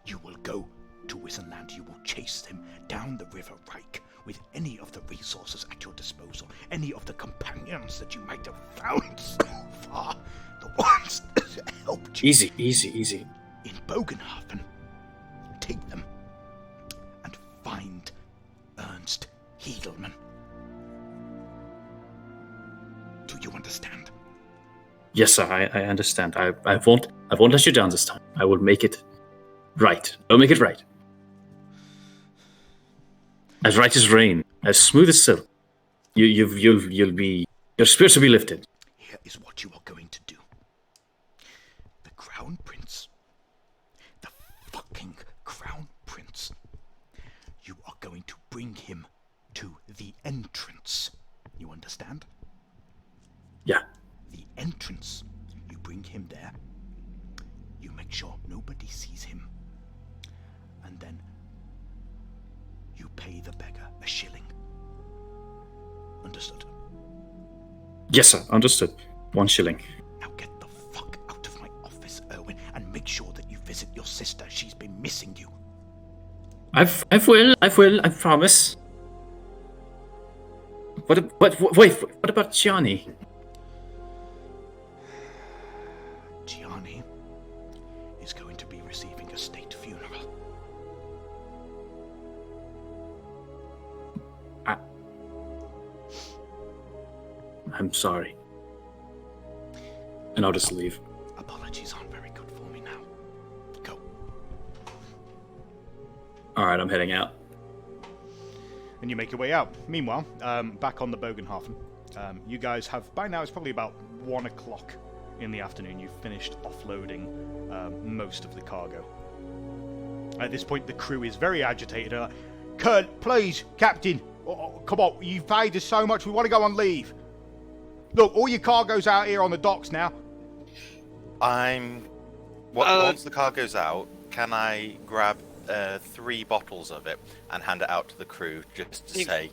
You will go to Wissenland. You will chase him down the River Reich with any of the resources at your disposal, any of the companions that you might have found so far, the ones that helped you. Easy. In Bogenhafen, take them and find Ernst Hiedelmann. Do you understand? Yes, sir. I understand. I won't let you down this time. I will make it right. I'll make it right. As right as rain, as smooth as silk. Your spirits will be lifted. Here is what you are going to do. The Crown Prince, the fucking Crown Prince, you are going to bring him to the end nobody sees him. And then you pay the beggar a shilling. Understood? Yes, sir. Understood. 1 shilling. Now get the fuck out of my office, Erwin, and make sure that you visit your sister. She's been missing you. I will, I promise. Wait, what about Gianni? Gianni is going to be receiving a state funeral. I'm sorry. And I'll just leave. Apologies aren't very good for me now. Go. Alright, I'm heading out. And you make your way out. Meanwhile, back on the Bogenhafen, you guys have, by now it's probably about 1 o'clock in the afternoon, you've finished offloading most of the cargo. At this point, the crew is very agitated. Like, Kurt, please, Captain, come on, you've paid us so much, we want to go on leave. Look, all your cargo's out here on the docks now. Once the cargo's out, can I grab 3 bottles of it and hand it out to the crew just to say,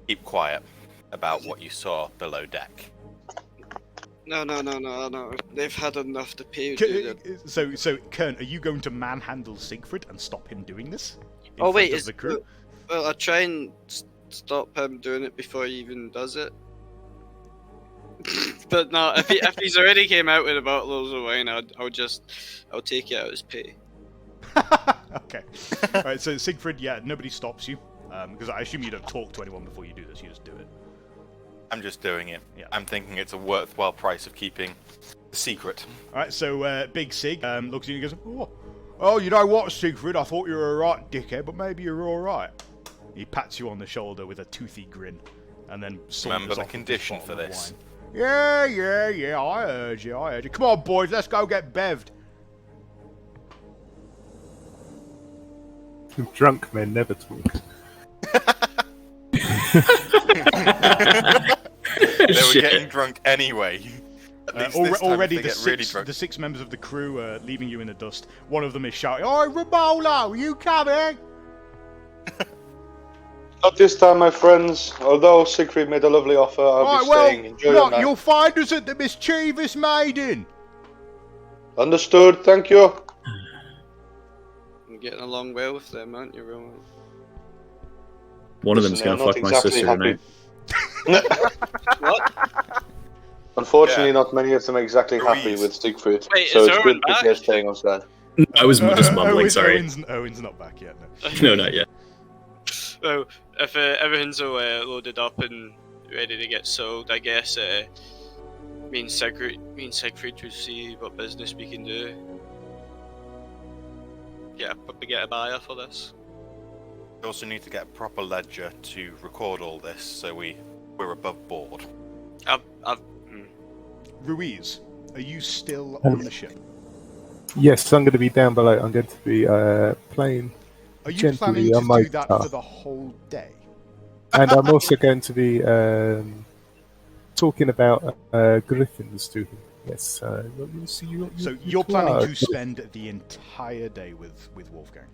keep quiet about what you saw below deck? No. They've had enough to pay. So, Kern, are you going to manhandle Siegfried and stop him doing this? Oh wait, is the crew? Well, I'll try and stop him doing it before he even does it. But no, if he's already came out with about loads of wine, I'll take it out as pay. Okay. Alright, so Siegfried, yeah, nobody stops you. Because I assume you don't talk to anyone before you do this, you just do it. I'm just doing it. Yeah. I'm thinking it's a worthwhile price of keeping the secret. Alright, so Big Sig looks at you and goes, oh, you know what, Siegfried, I thought you were a right dickhead, but maybe you're alright. He pats you on the shoulder with a toothy grin, and then Remember the off condition with for bottle of this. wine. Yeah, I heard you. Come on, boys, let's go get bevved. Drunk men never talk. They were getting drunk anyway. Already the 6 members of the crew are leaving you in the dust. One of them is shouting, "Oi, Ramolo, you coming?" Not this time, my friends. Although Siegfried made a lovely offer, I'll be staying. Enjoy your night. You'll find us at the Mischievous Maiden. Understood, thank you. You're getting along well with them, aren't you, Roman? One of them's going to fuck my sister tonight. What? Unfortunately, not many of them are exactly happy with Siegfried. Wait, so is it's Erwin good that back? they're staying on side. I was just mumbling, sorry. Owen's not back yet, no. No, not yet. Well, if everything's all loaded up and ready to get sold, I guess me and Siegfried will see what business we can do. Yeah, probably get a buyer for this. We also need to get a proper ledger to record all this, so we're above board. Ruiz, are you still on the ship? Yes, I'm going to be down below. I'm going to be playing Are you gently planning on to my do that guitar. for the whole day? And I'm also going to be talking about griffins to him. Yes. So you're planning to spend the entire day with Wolfgang?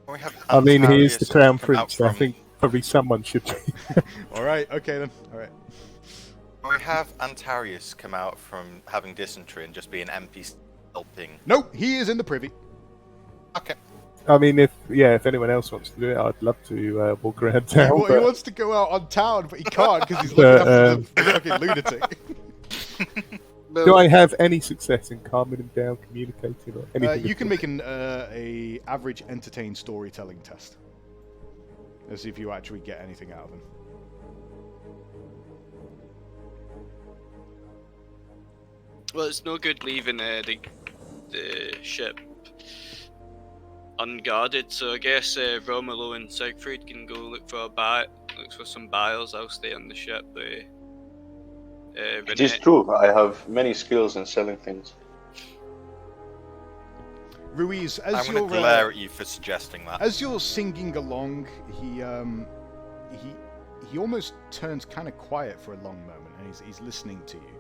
We have I mean, he is the Antarius crown come out prince. I from- think probably someone should. Alright, okay then. Alright. We have Antarius come out from having dysentery and just be an NPC helping. No, he is in the privy. Okay. I mean, if anyone else wants to do it, I'd love to walk around town. He wants to go out on town, but he can't because he's looking after the fucking lunatic. Do I have any success in calming him down, communicating, or anything? You can make an average entertained storytelling test. Let's see if you actually get anything out of him. Well, it's no good leaving the ship unguarded, so I guess Romolo and Siegfried can go look for some buyers. I'll stay on the ship. It is true. I have many skills in selling things. Ruiz, I'm going to glare at you for suggesting that. as you're singing along, he almost turns kind of quiet for a long moment, and he's listening to you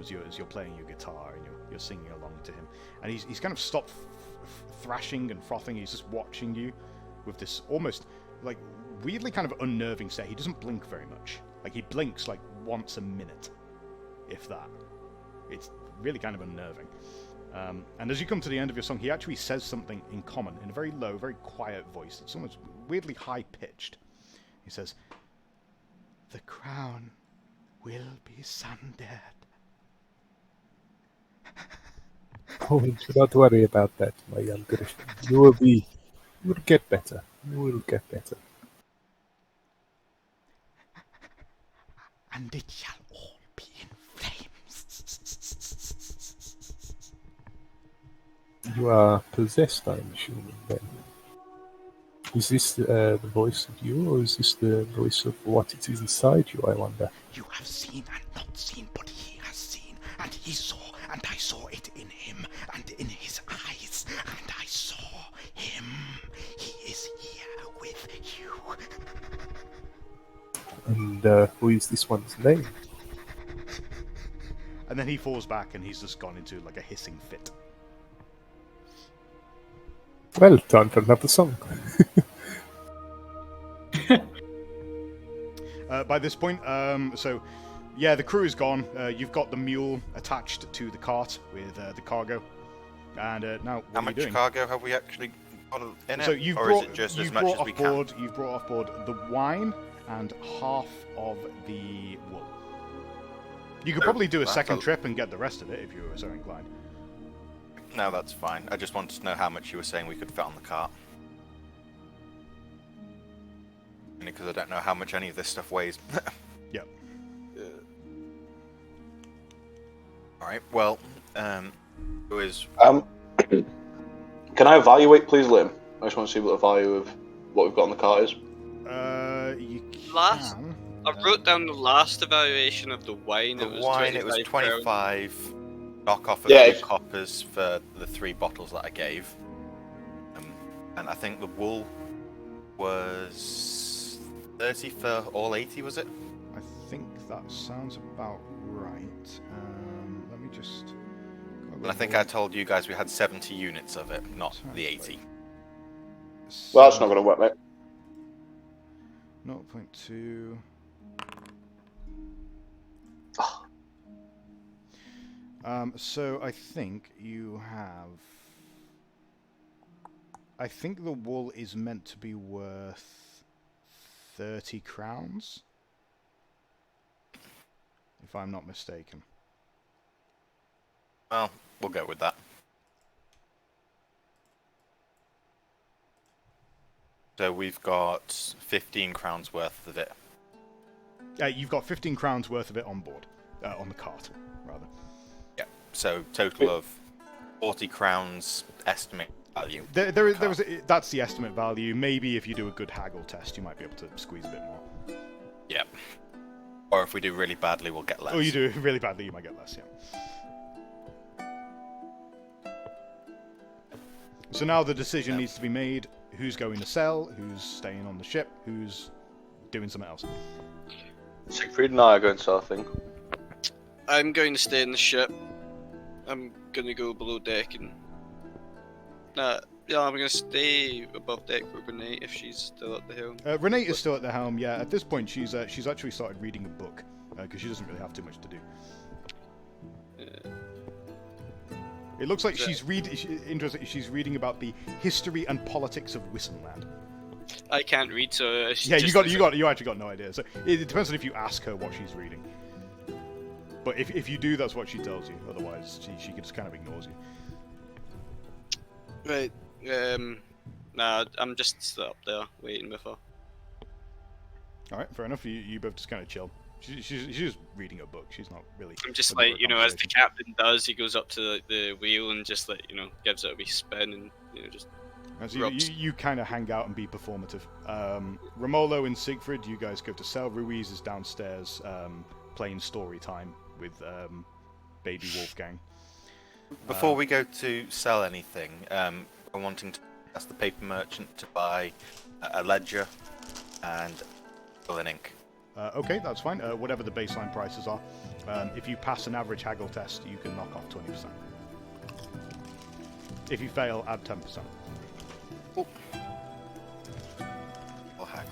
as you're playing your guitar and you're singing along to him, and he's kind of stopped thrashing and frothing. He's just watching you with this almost like weirdly kind of unnerving stare. He doesn't blink very much. Like, he blinks like once a minute, if that. It's really kind of unnerving. And as you come to the end of your song, he actually says something in common, in a very low, very quiet voice. It's almost weirdly high-pitched. He says, "The crown will be sundered." Oh, do not worry about that, my young Christian. You will get better. You will get better. And it shall all be in flames. You are possessed, I'm assuming, then. Is this the voice of you, or is this the voice of what it is inside you, I wonder? You have seen and not seen, but he has seen, and he saw, and I saw it in him, and in his eyes, and I saw him. He is here with you. And who is this one's name? And then he falls back, and he's just gone into like a hissing fit. Well, time for another song. By this point, so yeah, the crew is gone. You've got the mule attached to the cart with the cargo, and now what How are you much doing? cargo have we actually got in it? So you've or brought, is it just you've as much brought as we off can? board. You've brought off board the wine and half of the wool. You could probably do a that's second trip and get the rest of it if you were so inclined. No, that's fine. I just wanted to know how much you were saying we could fit on the cart. Because I don't know how much any of this stuff weighs. Yep. Alright, well, who is... Can I evaluate, please, Liam? I just want to see what the value of what we've got on the cart is. You can. Last- I wrote down the last evaluation of the wine. The It was wine, it was 25 25. Knock off a Yeah, few if- coppers for the 3 bottles that I gave. And I think the wool was 30 for all 80, was it? I think that sounds about right. Let me just. And I think I told you guys we had 70 units of it, not the 80. Well, that's not going to work, mate. 0.2. So I think you have. I think the wool is meant to be worth 30 crowns, if I'm not mistaken. Well, we'll go with that. So we've got 15 crowns worth of it. You've got 15 crowns worth of it on board, on the cart, rather. Yeah. So total of 40 crowns estimate value. That's the estimate value. Maybe if you do a good haggle test, you might be able to squeeze a bit more. Yep. Or if we do really badly, we'll get less. Or you do really badly, you might get less, yeah. So now the decision needs to be made. Who's going to sell? Who's staying on the ship? Who's doing something else? Siegfried and I are going to, I think. I'm going to stay in the ship. I'm going to go below deck and... yeah, I'm going to stay above deck with Renee if she's still at the helm. Renee is still at the helm, yeah. At this point, she's actually started reading a book, because she doesn't really have too much to do. It looks like she's reading about the history and politics of Wissenland. I can't read, so... Yeah, you actually got no idea. So it depends on if you ask her what she's reading. But if you do, that's what she tells you. Otherwise, she just kind of ignores you. Right, nah, I'm just still up there, waiting with her. Alright, fair enough. You both just kind of chill. She's just reading a book. She's not really... I'm just looking like, for a as the conversation. captain does, he goes up to the wheel and just gives it a wee spin and, just... So rubs. you kind of hang out and be performative. Romolo and Siegfried, you guys go to cell. Ruiz is downstairs playing story time with baby Wolfgang. Before we go to sell anything, I'm wanting to ask the paper merchant to buy a ledger and fill in ink. Okay, that's fine. Whatever the baseline prices are. If you pass an average haggle test, you can knock off 20%. If you fail, add 10%. Oh, heck.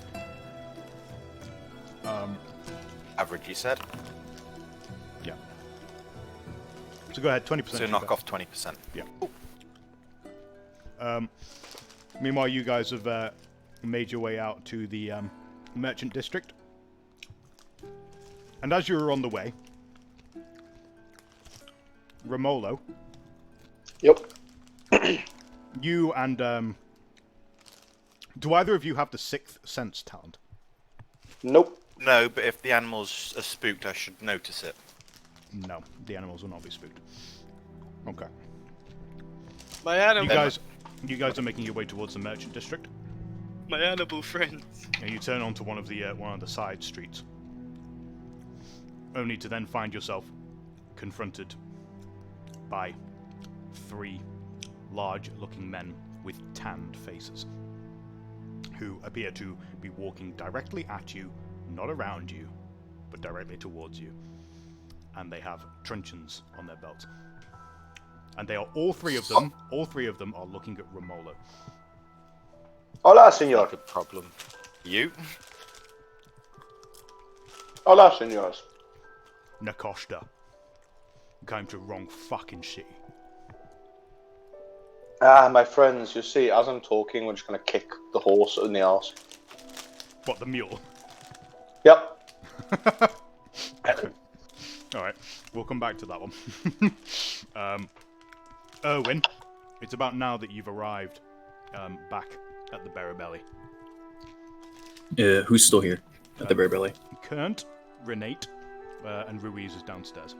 Average, you said? Yeah. So go ahead, 20%. So knock off 20%. Yeah. Meanwhile, you guys have made your way out to the merchant district. And as you were on the way, Romolo, Yep. you and do either of you have the sixth sense talent? Nope. No, but if the animals are spooked, I should notice it. No, the animals will not be spooked. Okay. My animal. You guys are making your way towards the merchant district. My animal friends. And you turn onto one of the side streets, only to then find yourself confronted by 3 large-looking men with tanned faces, who appear to be walking directly at you, not around you, but directly towards you. And they have truncheons on their belts. And they are all three of them are looking at Romolo. Hola, senor. Good problem. You? Hola, senors. Nakoshta. Came to wrong fucking shit. Ah, my friends, you see, as I'm talking, we're just going to kick the horse in the arse. What, the mule? Yep. Alright, we'll come back to that one. Erwin, it's about now that you've arrived back at the Berry Belly. Who's still here at the Bear Belly? Kernt, Renate, and Ruiz is downstairs.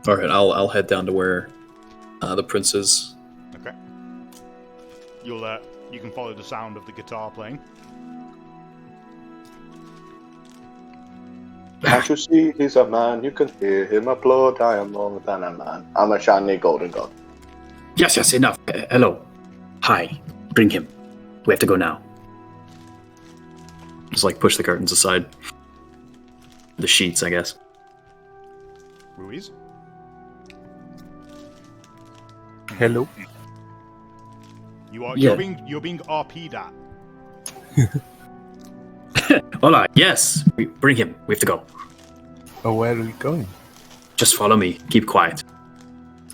All right, I'll head down to where the prince is. Okay. You can follow the sound of the guitar playing. Can't you see he's a man? You can hear him applaud. I am more than a man. I'm a shiny golden god. Yes, enough. Hello. Hi. Bring him. We have to go now. Just push the curtains aside. The sheets, I guess. Ruiz? Hello. You're being RP'd at. Hola. Yes. Bring him. We have to go. Oh, where are we going? Just follow me. Keep quiet.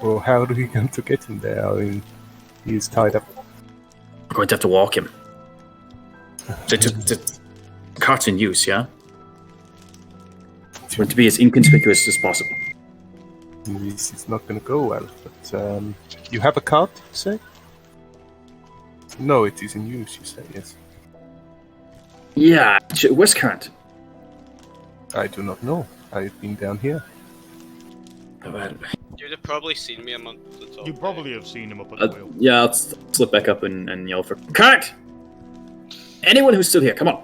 Well, how are we going to get him there? I mean, he's tied up. We're going to have to walk him. The cart's in use, yeah? It's going to be as inconspicuous as possible. It's not going to go well, but you have a cart, you say? No, it is in use, you say, yes. Yeah, where's Current? I do not know. I've been down here. You'd have probably seen me among the top. You probably have seen him up at the wheel. Yeah, I'll slip back up and yell for Current! Anyone who's still here, come on!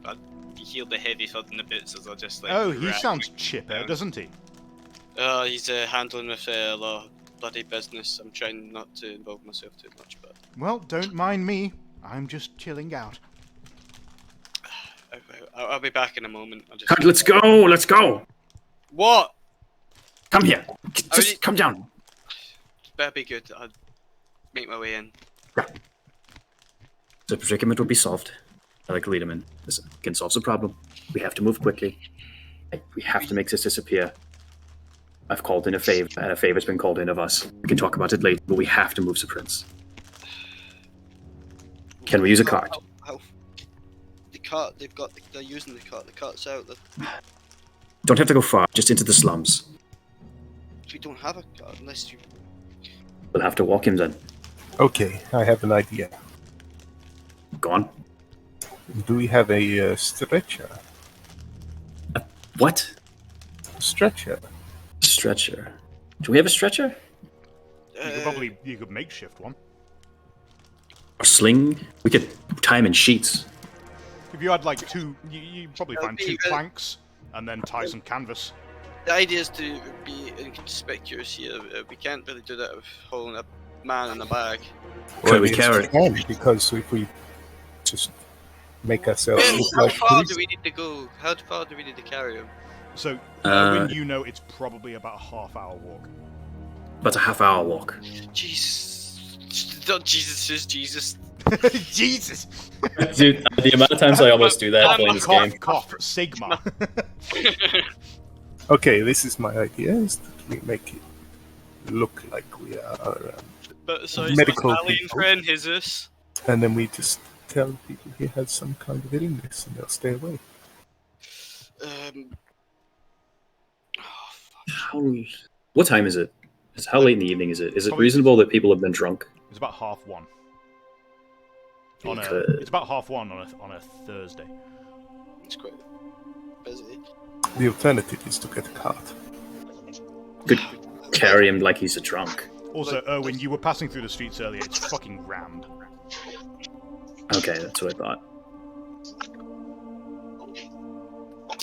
I'd heal the heavy thud in the boots as I just Oh, he sounds chipper, doesn't he? He's handling with a lot of bloody business. I'm trying not to involve myself too much, but... Well, don't mind me. I'm just chilling out. I'll be back in a moment. Current, let's go! Let's go! What? Come here. Just come down. Better be good. I'll make my way in. The predicament will be solved. I like to lead him in. Listen, we can solve the problem. We have to move quickly. We have to make this disappear. I've called in a favor, and a favor's been called in of us. We can talk about it later, but we have to move the prince. Can we use a cart? The cart, they're using the cart. The cart's out. Don't have to go far, just into the slums. We don't have a cart unless you... We'll have to walk him then. Okay, I have an idea. Go on. Do we have a stretcher? What? Stretcher. Stretcher. Do we have a stretcher? You could makeshift one. A sling? We could tie him in sheets. If you had you'd probably find 2 planks and then tie some canvas. The idea is to be inconspicuous here. We can't really do that with holding a man in a bag. Could we carry it? Because if we just make ourselves look How like far police- do we need to go? How far do we need to carry him? So, you know it's probably about a half-hour walk. About a half-hour walk. Jesus. Not Jesus is Jesus. Jesus. Dude, the amount of times I almost do that playing this game. Cough, Sigma. Okay, this is my idea: is that we make it look like we are, But so he's medical my Italian people. friend, Jesus. and then we just tell people he has some kind of illness, and they'll stay away. What time is it? How late in the evening is it? Is it Probably- reasonable that people have been drunk? It's about 1:30. Okay. It's about 1:30 on a Thursday. It's quite busy. The alternative is to get a cart. Could carry him like he's a drunk. Also, Erwin, you were passing through the streets earlier. It's fucking rammed. Okay, that's what I thought.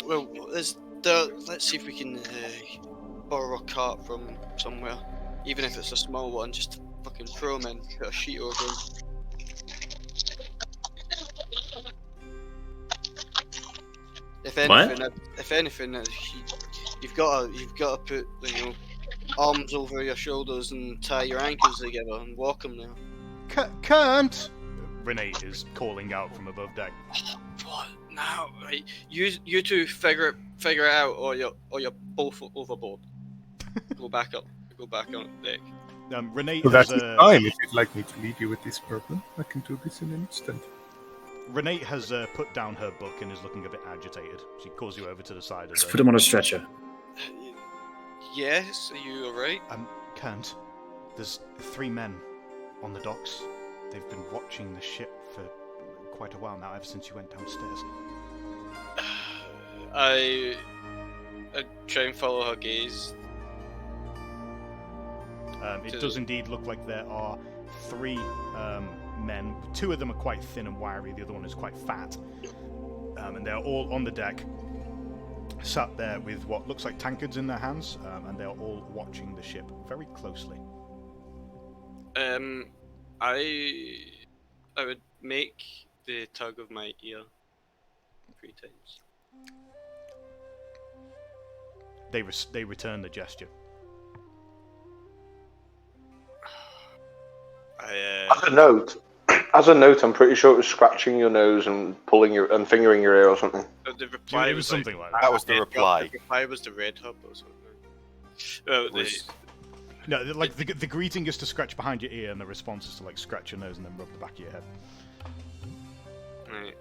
Well, let's see if we can borrow a cart from somewhere, even if it's a small one. Just fucking throw them in, put a sheet over them. If anything, you've got to put arms over your shoulders and tie your ankles together and walk them there. Can't! Renee is calling out from above deck. What now? Right, you two figure it out, or you're both overboard. Go back up. Go back on deck. Renee Well, has that's fine. If you'd like me to lead you with this problem, I can do this in an instant. Renee has put down her book and is looking a bit agitated. She calls you over to the side of Let's her. put him on a stretcher. Yes, are you alright? Kant, there's 3 men on the docks. They've been watching the ship for quite a while now, ever since you went downstairs. I try and follow her gaze. It does indeed look like there are 3 men. 2 of them are quite thin and wiry, the other one is quite fat. And they're all on the deck, sat there with what looks like tankards in their hands, and they're all watching the ship very closely. I would make the tug of my ear 3 times. They return the gesture. As a note, I'm pretty sure it was scratching your nose and fingering your ear or something. The reply It was something like that. That was the reply. The reply was the red hub or something. Oh, No, like the greeting is to scratch behind your ear, and the response is to like scratch your nose and then rub the back of your head. Right,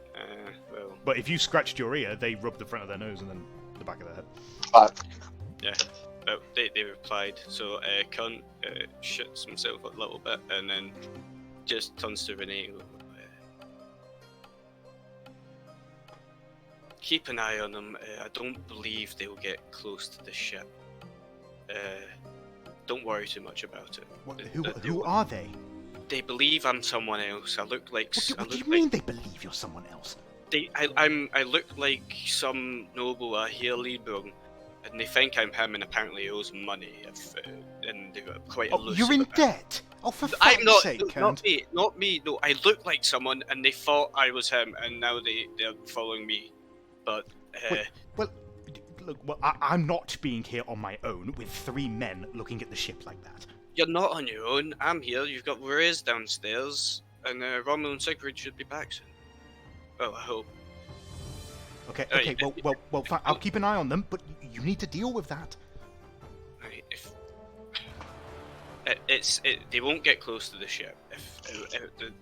well. But if you scratched your ear, they rub the front of their nose and then the back of their head. Yeah. Well, they replied. So Cunt shits himself a little bit and then just turns to Renee. Keep an eye on them. I don't believe they'll get close to the ship. Don't worry too much about it. Who are they? They believe I'm someone else. I look like. What do you mean they believe you're someone else? I look like some noble here Liedbrung, and they think I'm him, and apparently he owes money. And they've got quite a loose. You're in debt. Oh, for fuck's sake, Kant. Not me. No, I look like someone, and they thought I was him, and now they're following me. But Look, I'm not being here on my own with 3 men looking at the ship like that. You're not on your own. I'm here. You've got Reyes downstairs, and Romulo and Sigrid should be back soon. Well, I hope. Okay. Well, fine. I'll keep an eye on them, but you need to deal with that. Right, they won't get close to the ship.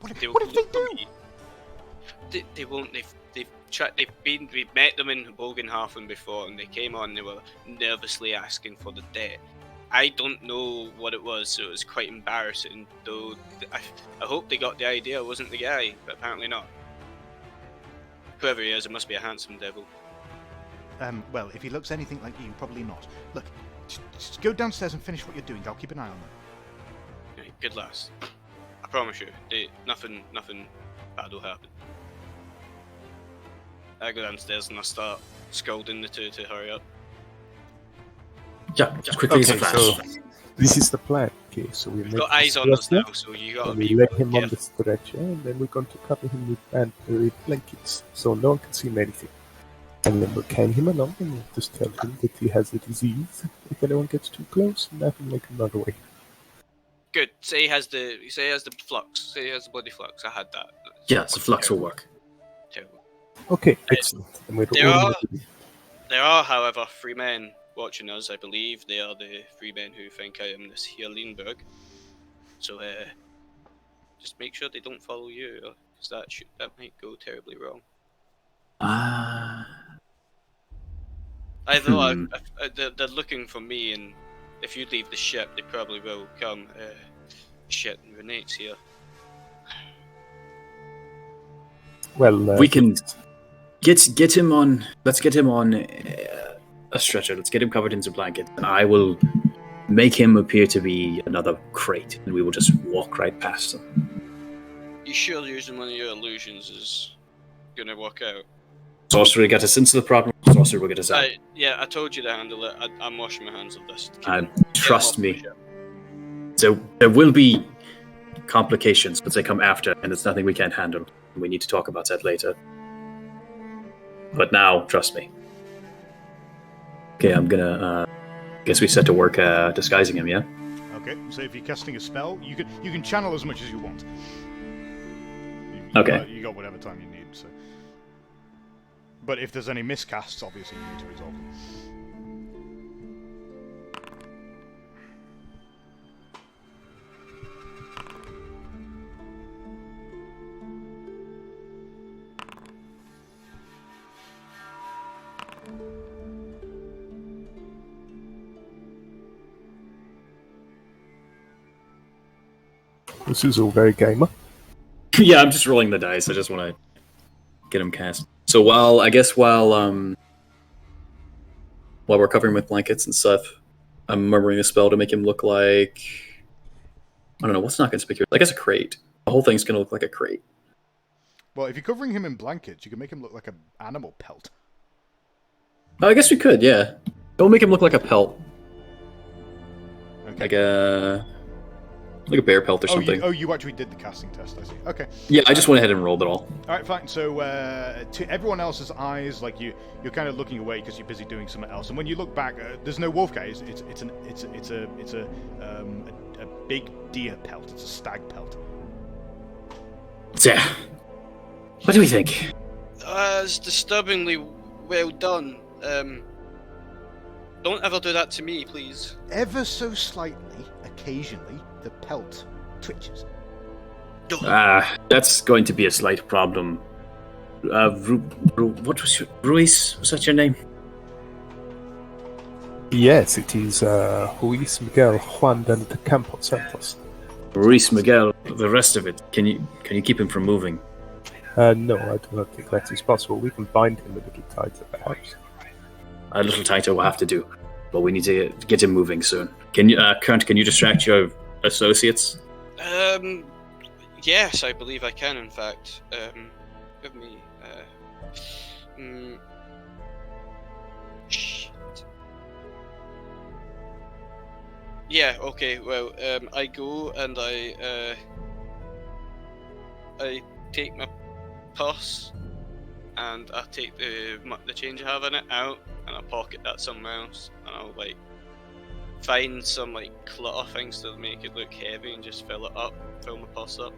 What if they do? They won't. We've met them in Bogenhafen before, and they came on. They were nervously asking for the debt. I don't know what it was, so it was quite embarrassing. Though I hope they got the idea I wasn't the guy, but apparently not. Whoever he is, it must be a handsome devil. Well, if he looks anything like you, probably not. Look, just go downstairs and finish what you're doing. I'll keep an eye on them. Right, good lass. I promise you, nothing bad will happen. I go downstairs and I start scolding the 2 to hurry up. Yeah, just quickly as a Okay, flash. so this is the plan. Okay, so We've got eyes on us now, so you gotta we be lay him on careful. the stretcher, and then we're going to cover him with blankets, so no one can see him anything. And then we'll carry him along, and we'll just tell him that he has a disease. If anyone gets too close, that will make him run away. Say he has the flux. Say he has the bloody flux. I had that. Yeah, the flux will work. Terrible. Okay, excellent. And we're There all are- There are, however, 3 men watching us. I believe they are the 3 men who think I am this here Lindbergh. So just make sure they don't follow you, because that might go terribly wrong. Either they're looking for me, and if you leave the ship, they probably will come. Shit, Renate's here. Well, we can get him on. Let's get him on a stretcher. Let's get him covered in some blankets, and I will make him appear to be another crate, and we will just walk right past him. You sure using one of your illusions is gonna work out? Sorcerer got us into the problem. Sorcerer will get us out. Yeah, I told you to handle it. I'm washing my hands of this. Trust me. So there will be complications, but they come after, and it's nothing we can't handle. We need to talk about that later. But now, trust me. Okay, I'm gonna. Guess we set to work disguising him. Yeah. Okay. So if you're casting a spell, you can channel as much as you want. Okay. You got whatever time you need. So. But if there's any miscasts, obviously you need to resolve them. this is all very gamer. Yeah, I'm just rolling the dice. I just want to get him cast. So while we're covering with blankets and stuff, I'm murmuring a spell to make him look like, I don't know, what's not conspicuous? I guess a crate. The whole thing's gonna look like a crate. Well, if you're covering him in blankets, you can make him look like an animal pelt. I guess we could, yeah. Don't make him look like a pelt. Okay. Like a bear pelt or something. You actually did the casting test, I see. Okay. Yeah, I just went ahead and rolled it all. Alright, fine. So, to everyone else's eyes, like you're kind of looking away because you're busy doing something else. And when you look back, there's no wolf guy. It's a big deer pelt. It's a stag pelt. Yeah. What do we think? It's disturbingly well done. Don't ever do that to me, please. Ever so slightly, occasionally, the pelt twitches. That's going to be a slight problem. What was Ruiz? Was that your name? Yes, it is Luis Miguel Juan de Campos Santos. Ruiz Miguel. The rest of it. Can you keep him from moving? No, I do not think that is possible. We can bind him a little tighter, perhaps. A little tighter will have to do, but we need to get him moving soon. Can you, Kurt? Can you distract your associates? Yes, I believe I can. In fact, give me. Shit. Yeah. Okay. Well, I go and I take my purse and I take the change I have in it out and I pocket that somewhere else and I'll like find some like clutter things to make it look heavy and just fill my purse up.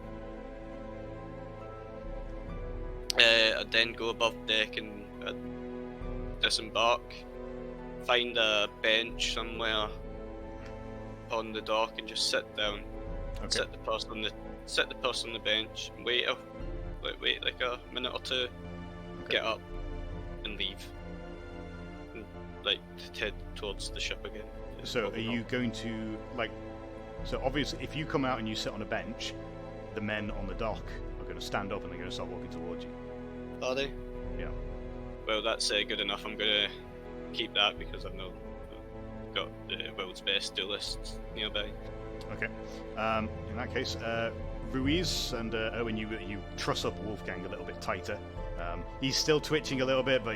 I then go above deck and disembark, find a bench somewhere on the dock and just sit down. Okay. Set the purse on the bench and wait like a minute or two, get up and leave, and like head towards the ship again. So are you going to so obviously if you come out and you sit on a bench, the men on the dock are going to stand up and they're going to start walking towards you. Are they? Yeah. Well, that's good enough. I'm going to keep that because I know I've got the world's best duelists nearby. Okay. In that case, Ruiz and Owen, you truss up Wolfgang a little bit tighter. He's still twitching a little bit, but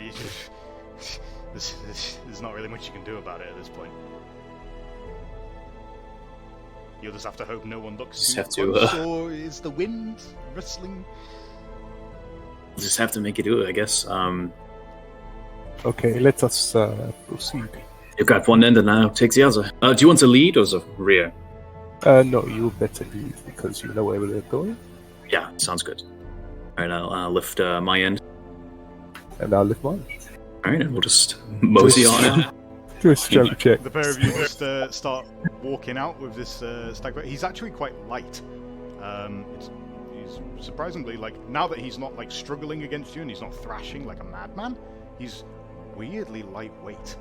there's not really much you can do about it at this point. You'll just have to hope no one looks too close, or is the wind rustling? Just have to make it do it, I guess. Okay, let us proceed. You've got one end and now takes the other. Do you want to lead or the rear? No, you better leave because you know where they're going. Yeah, sounds good. All right, I'll lift my end. And I'll lift mine. All right, and we'll just mosey on out. Do a strength check. The pair of you just start walking out with this stag bear. He's actually quite light. He's surprisingly, like, now that he's not like struggling against you and he's not thrashing like a madman, he's weirdly lightweight.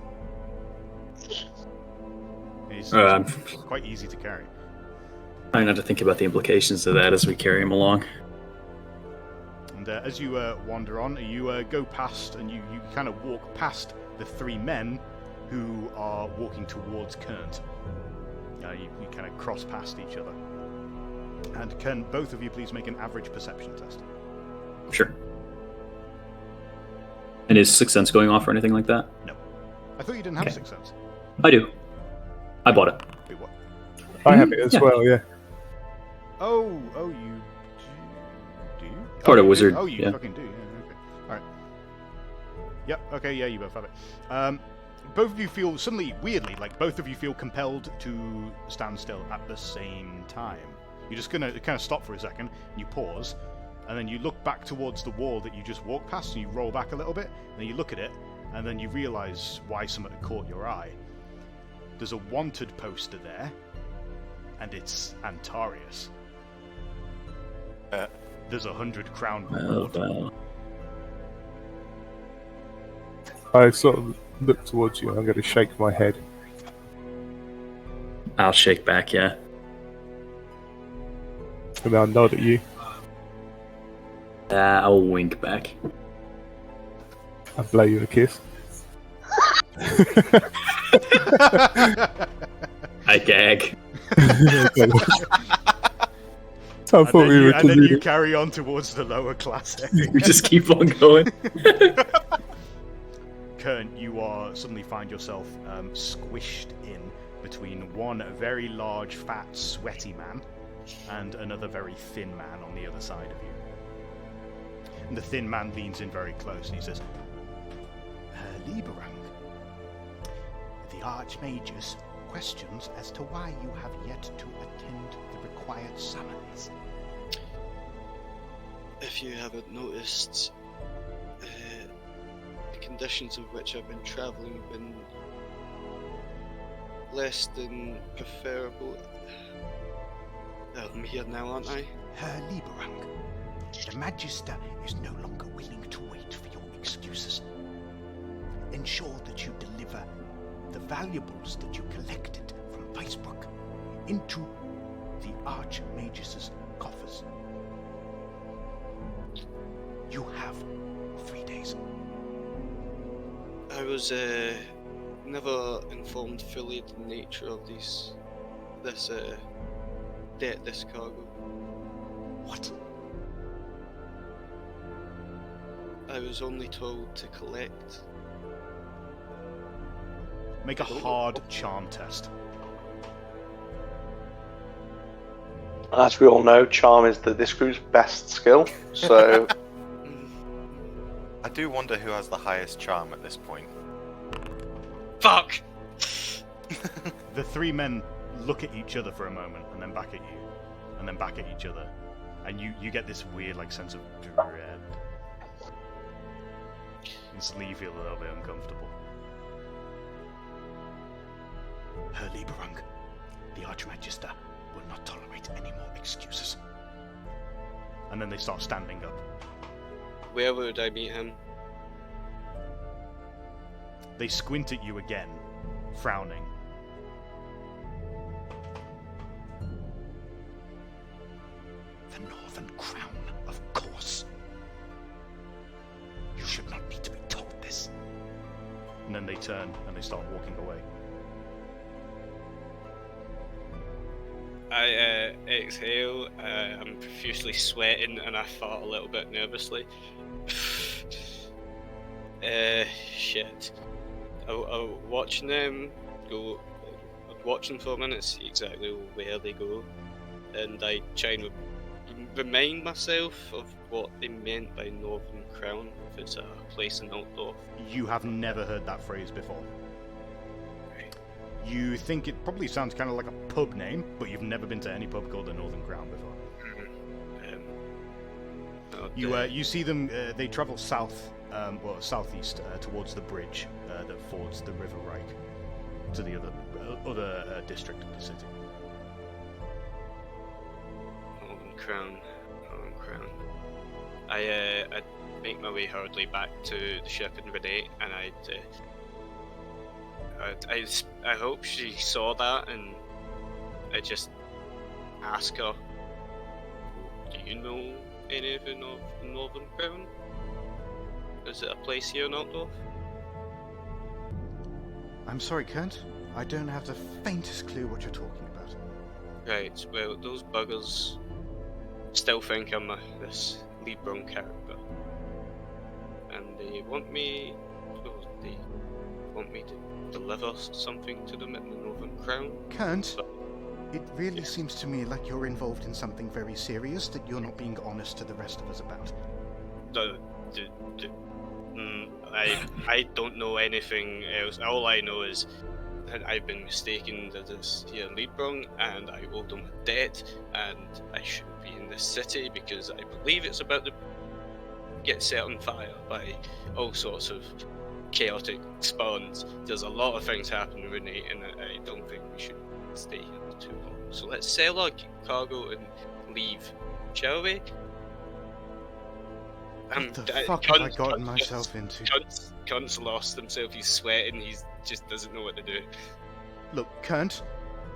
He's quite easy to carry. I have to think about the implications of that as we carry him along. And as you wander on, you go past and you kind of walk past the three men who are walking towards Kernt. You kind of cross past each other. And can both of you please make an average perception test? Sure. And is Sixth Sense going off or anything like that? No. I thought you didn't have Okay. Sixth Sense. I do. I bought it. Wait, what? I have it as Yeah. well, yeah. Oh, you do? Part of you do? wizard, Oh, you yeah. fucking do. Yeah, okay. Alright. Yep, okay, yeah, you both have it. Both of you feel, suddenly, weirdly, like both of you feel compelled to stand still at the same time. You're just gonna kind of stop for a second, and you pause, and then you look back towards the wall that you just walked past, and you roll back a little bit, and then you look at it, and then you realise why something had caught your eye. There's a wanted poster there, and it's Antarius. There's 100 crown Oh, reward. wow. I sort of look towards you and I'm going to shake my head. I'll shake back, yeah. And I'll nod at you. I'll wink back. I'll blow you a kiss. I gag. So I thought we were And then you just... carry on towards the lower class We just keep on going. Kern, you suddenly find yourself squished in between one very large, fat, sweaty man and another very thin man on the other side of you. And the thin man leans in very close and he says, Herr Lieberang, the Archmage's questions as to why you have yet to attend the required summons. If you haven't noticed, the conditions in which I've been travelling have been less than preferable. I'm here now, aren't I? Herr Lieberang, the Magister is no longer willing to wait for your excuses. Ensure that you deliver the valuables that you collected from Weisbrook into the Archmage's coffers. You have 3 days. I was never informed fully of the nature of this cargo. What? I was only told to collect. Make a hard charm test. As we all know, charm is this group's best skill. So I do wonder who has the highest charm at this point. Fuck! The three men look at each other for a moment, and then back at you, and then back at each other, and you get this weird sense of dread. Instantly, you feel a little bit uncomfortable. Herr Lieberang, the Archmagister will not tolerate any more excuses. And then they start standing up. Where would I meet him? They squint at you again, frowning. The Northern Crown, of course. You should not need to be told this. And then they turn and they start walking away. I exhale, I'm profusely sweating and I fart a little bit nervously. Shit. I'll watching them go, watching for a minute, see exactly where they go, and I try and remind myself of what they meant by Northern Crown, if it's a place in Altdorf. You have never heard that phrase before. You think it probably sounds kind of like a pub name, but you've never been to any pub called the Northern Crown before. You see them. They travel south, southeast towards the bridge that fords the River Reich to the other district of the city. Northern Crown. I'd make my way hurriedly back to the ship in Renee, and I hope she saw that, and I just ask her, do you know anything of Northern Crown? Is it a place here in Altdorf? I'm sorry, Kent. I don't have the faintest clue what you're talking about. Right, well, those buggers still think I'm this Liebron character. And they want me to deliver something to them in the Northern Crown. Kent, But, it really seems to me like you're involved in something very serious that you're not being honest to the rest of us about. I don't know anything else. All I know is that I've been mistaken as this here Liebron, and I owe them a debt, and I shouldn't be in this city because I believe it's about to get set on fire by all sorts of chaotic spawns. There's a lot of things happening, Renee, and I don't think we should stay here too long. So let's sell our cargo and leave, shall we? What the fuck have I gotten myself into? Cunt's lost himself, he's sweating, he just doesn't know what to do. Look, Kent,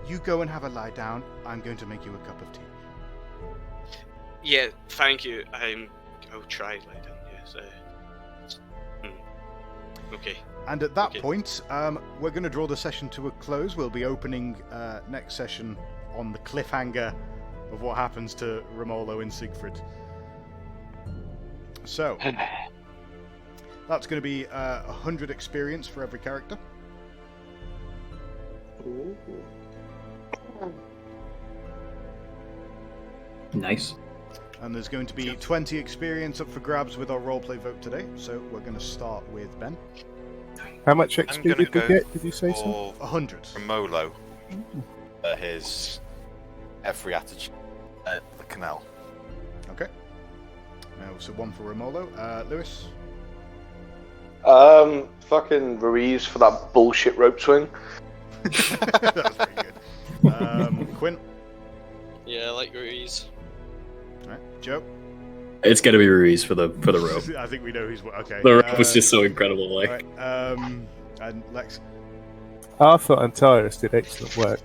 you go and have a lie down. I'm going to make you a cup of tea. Yeah, thank you. I'll try lie down, yes. Okay. And at that point, we're going to draw the session to a close. We'll be opening next session on the cliffhanger of what happens to Romolo and Siegfried. So, that's going to be 100 experience for every character. Nice. And there's going to be 20 experience up for grabs with our roleplay vote today. So we're going to start with Ben. How much I'm XP gonna did we go get? Did you say so? for 100. Romolo. His every attitude at the canal. Okay. So one for Romolo. Lewis? Fucking Ruiz for that bullshit rope swing. That was pretty good. Quinn? Yeah, I like Ruiz. Alright. Joe? It's got to be Ruiz for the rope. I think we know who's... Okay. The rope was just so incredible. Like, Alright. And Lex? I thought Antares did excellent work.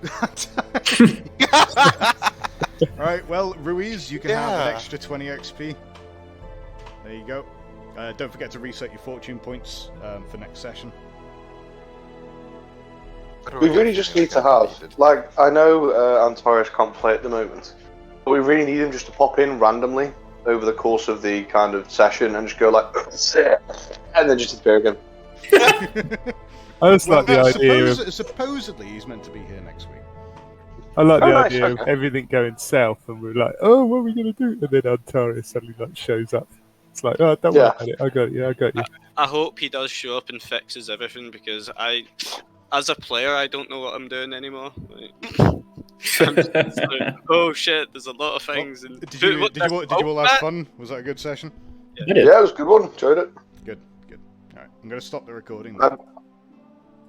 Alright, well, Ruiz, you can have an extra 20 XP. There you go. Don't forget to reset your fortune points for next session. We really just need to have, like, I know Antares can't play at the moment, but we really need him just to pop in randomly over the course of the kind of session and just go like, and then just disappear again. I just like the idea of... Supposedly he's meant to be here next week. I like the nice, idea of okay. everything going south, and we're like, "Oh, what are we going to do?" And then Antares suddenly like shows up. It's like, "Oh, don't worry about it. I got you. I got you." I hope he does show up and fixes everything, because as a player, I don't know what I'm doing anymore. Like, I'm just like, oh shit, there's a lot of things. And Did you all have fun? Was that a good session? Yeah, it was a good one. Enjoyed it. Good. Alright, I'm going to stop the recording.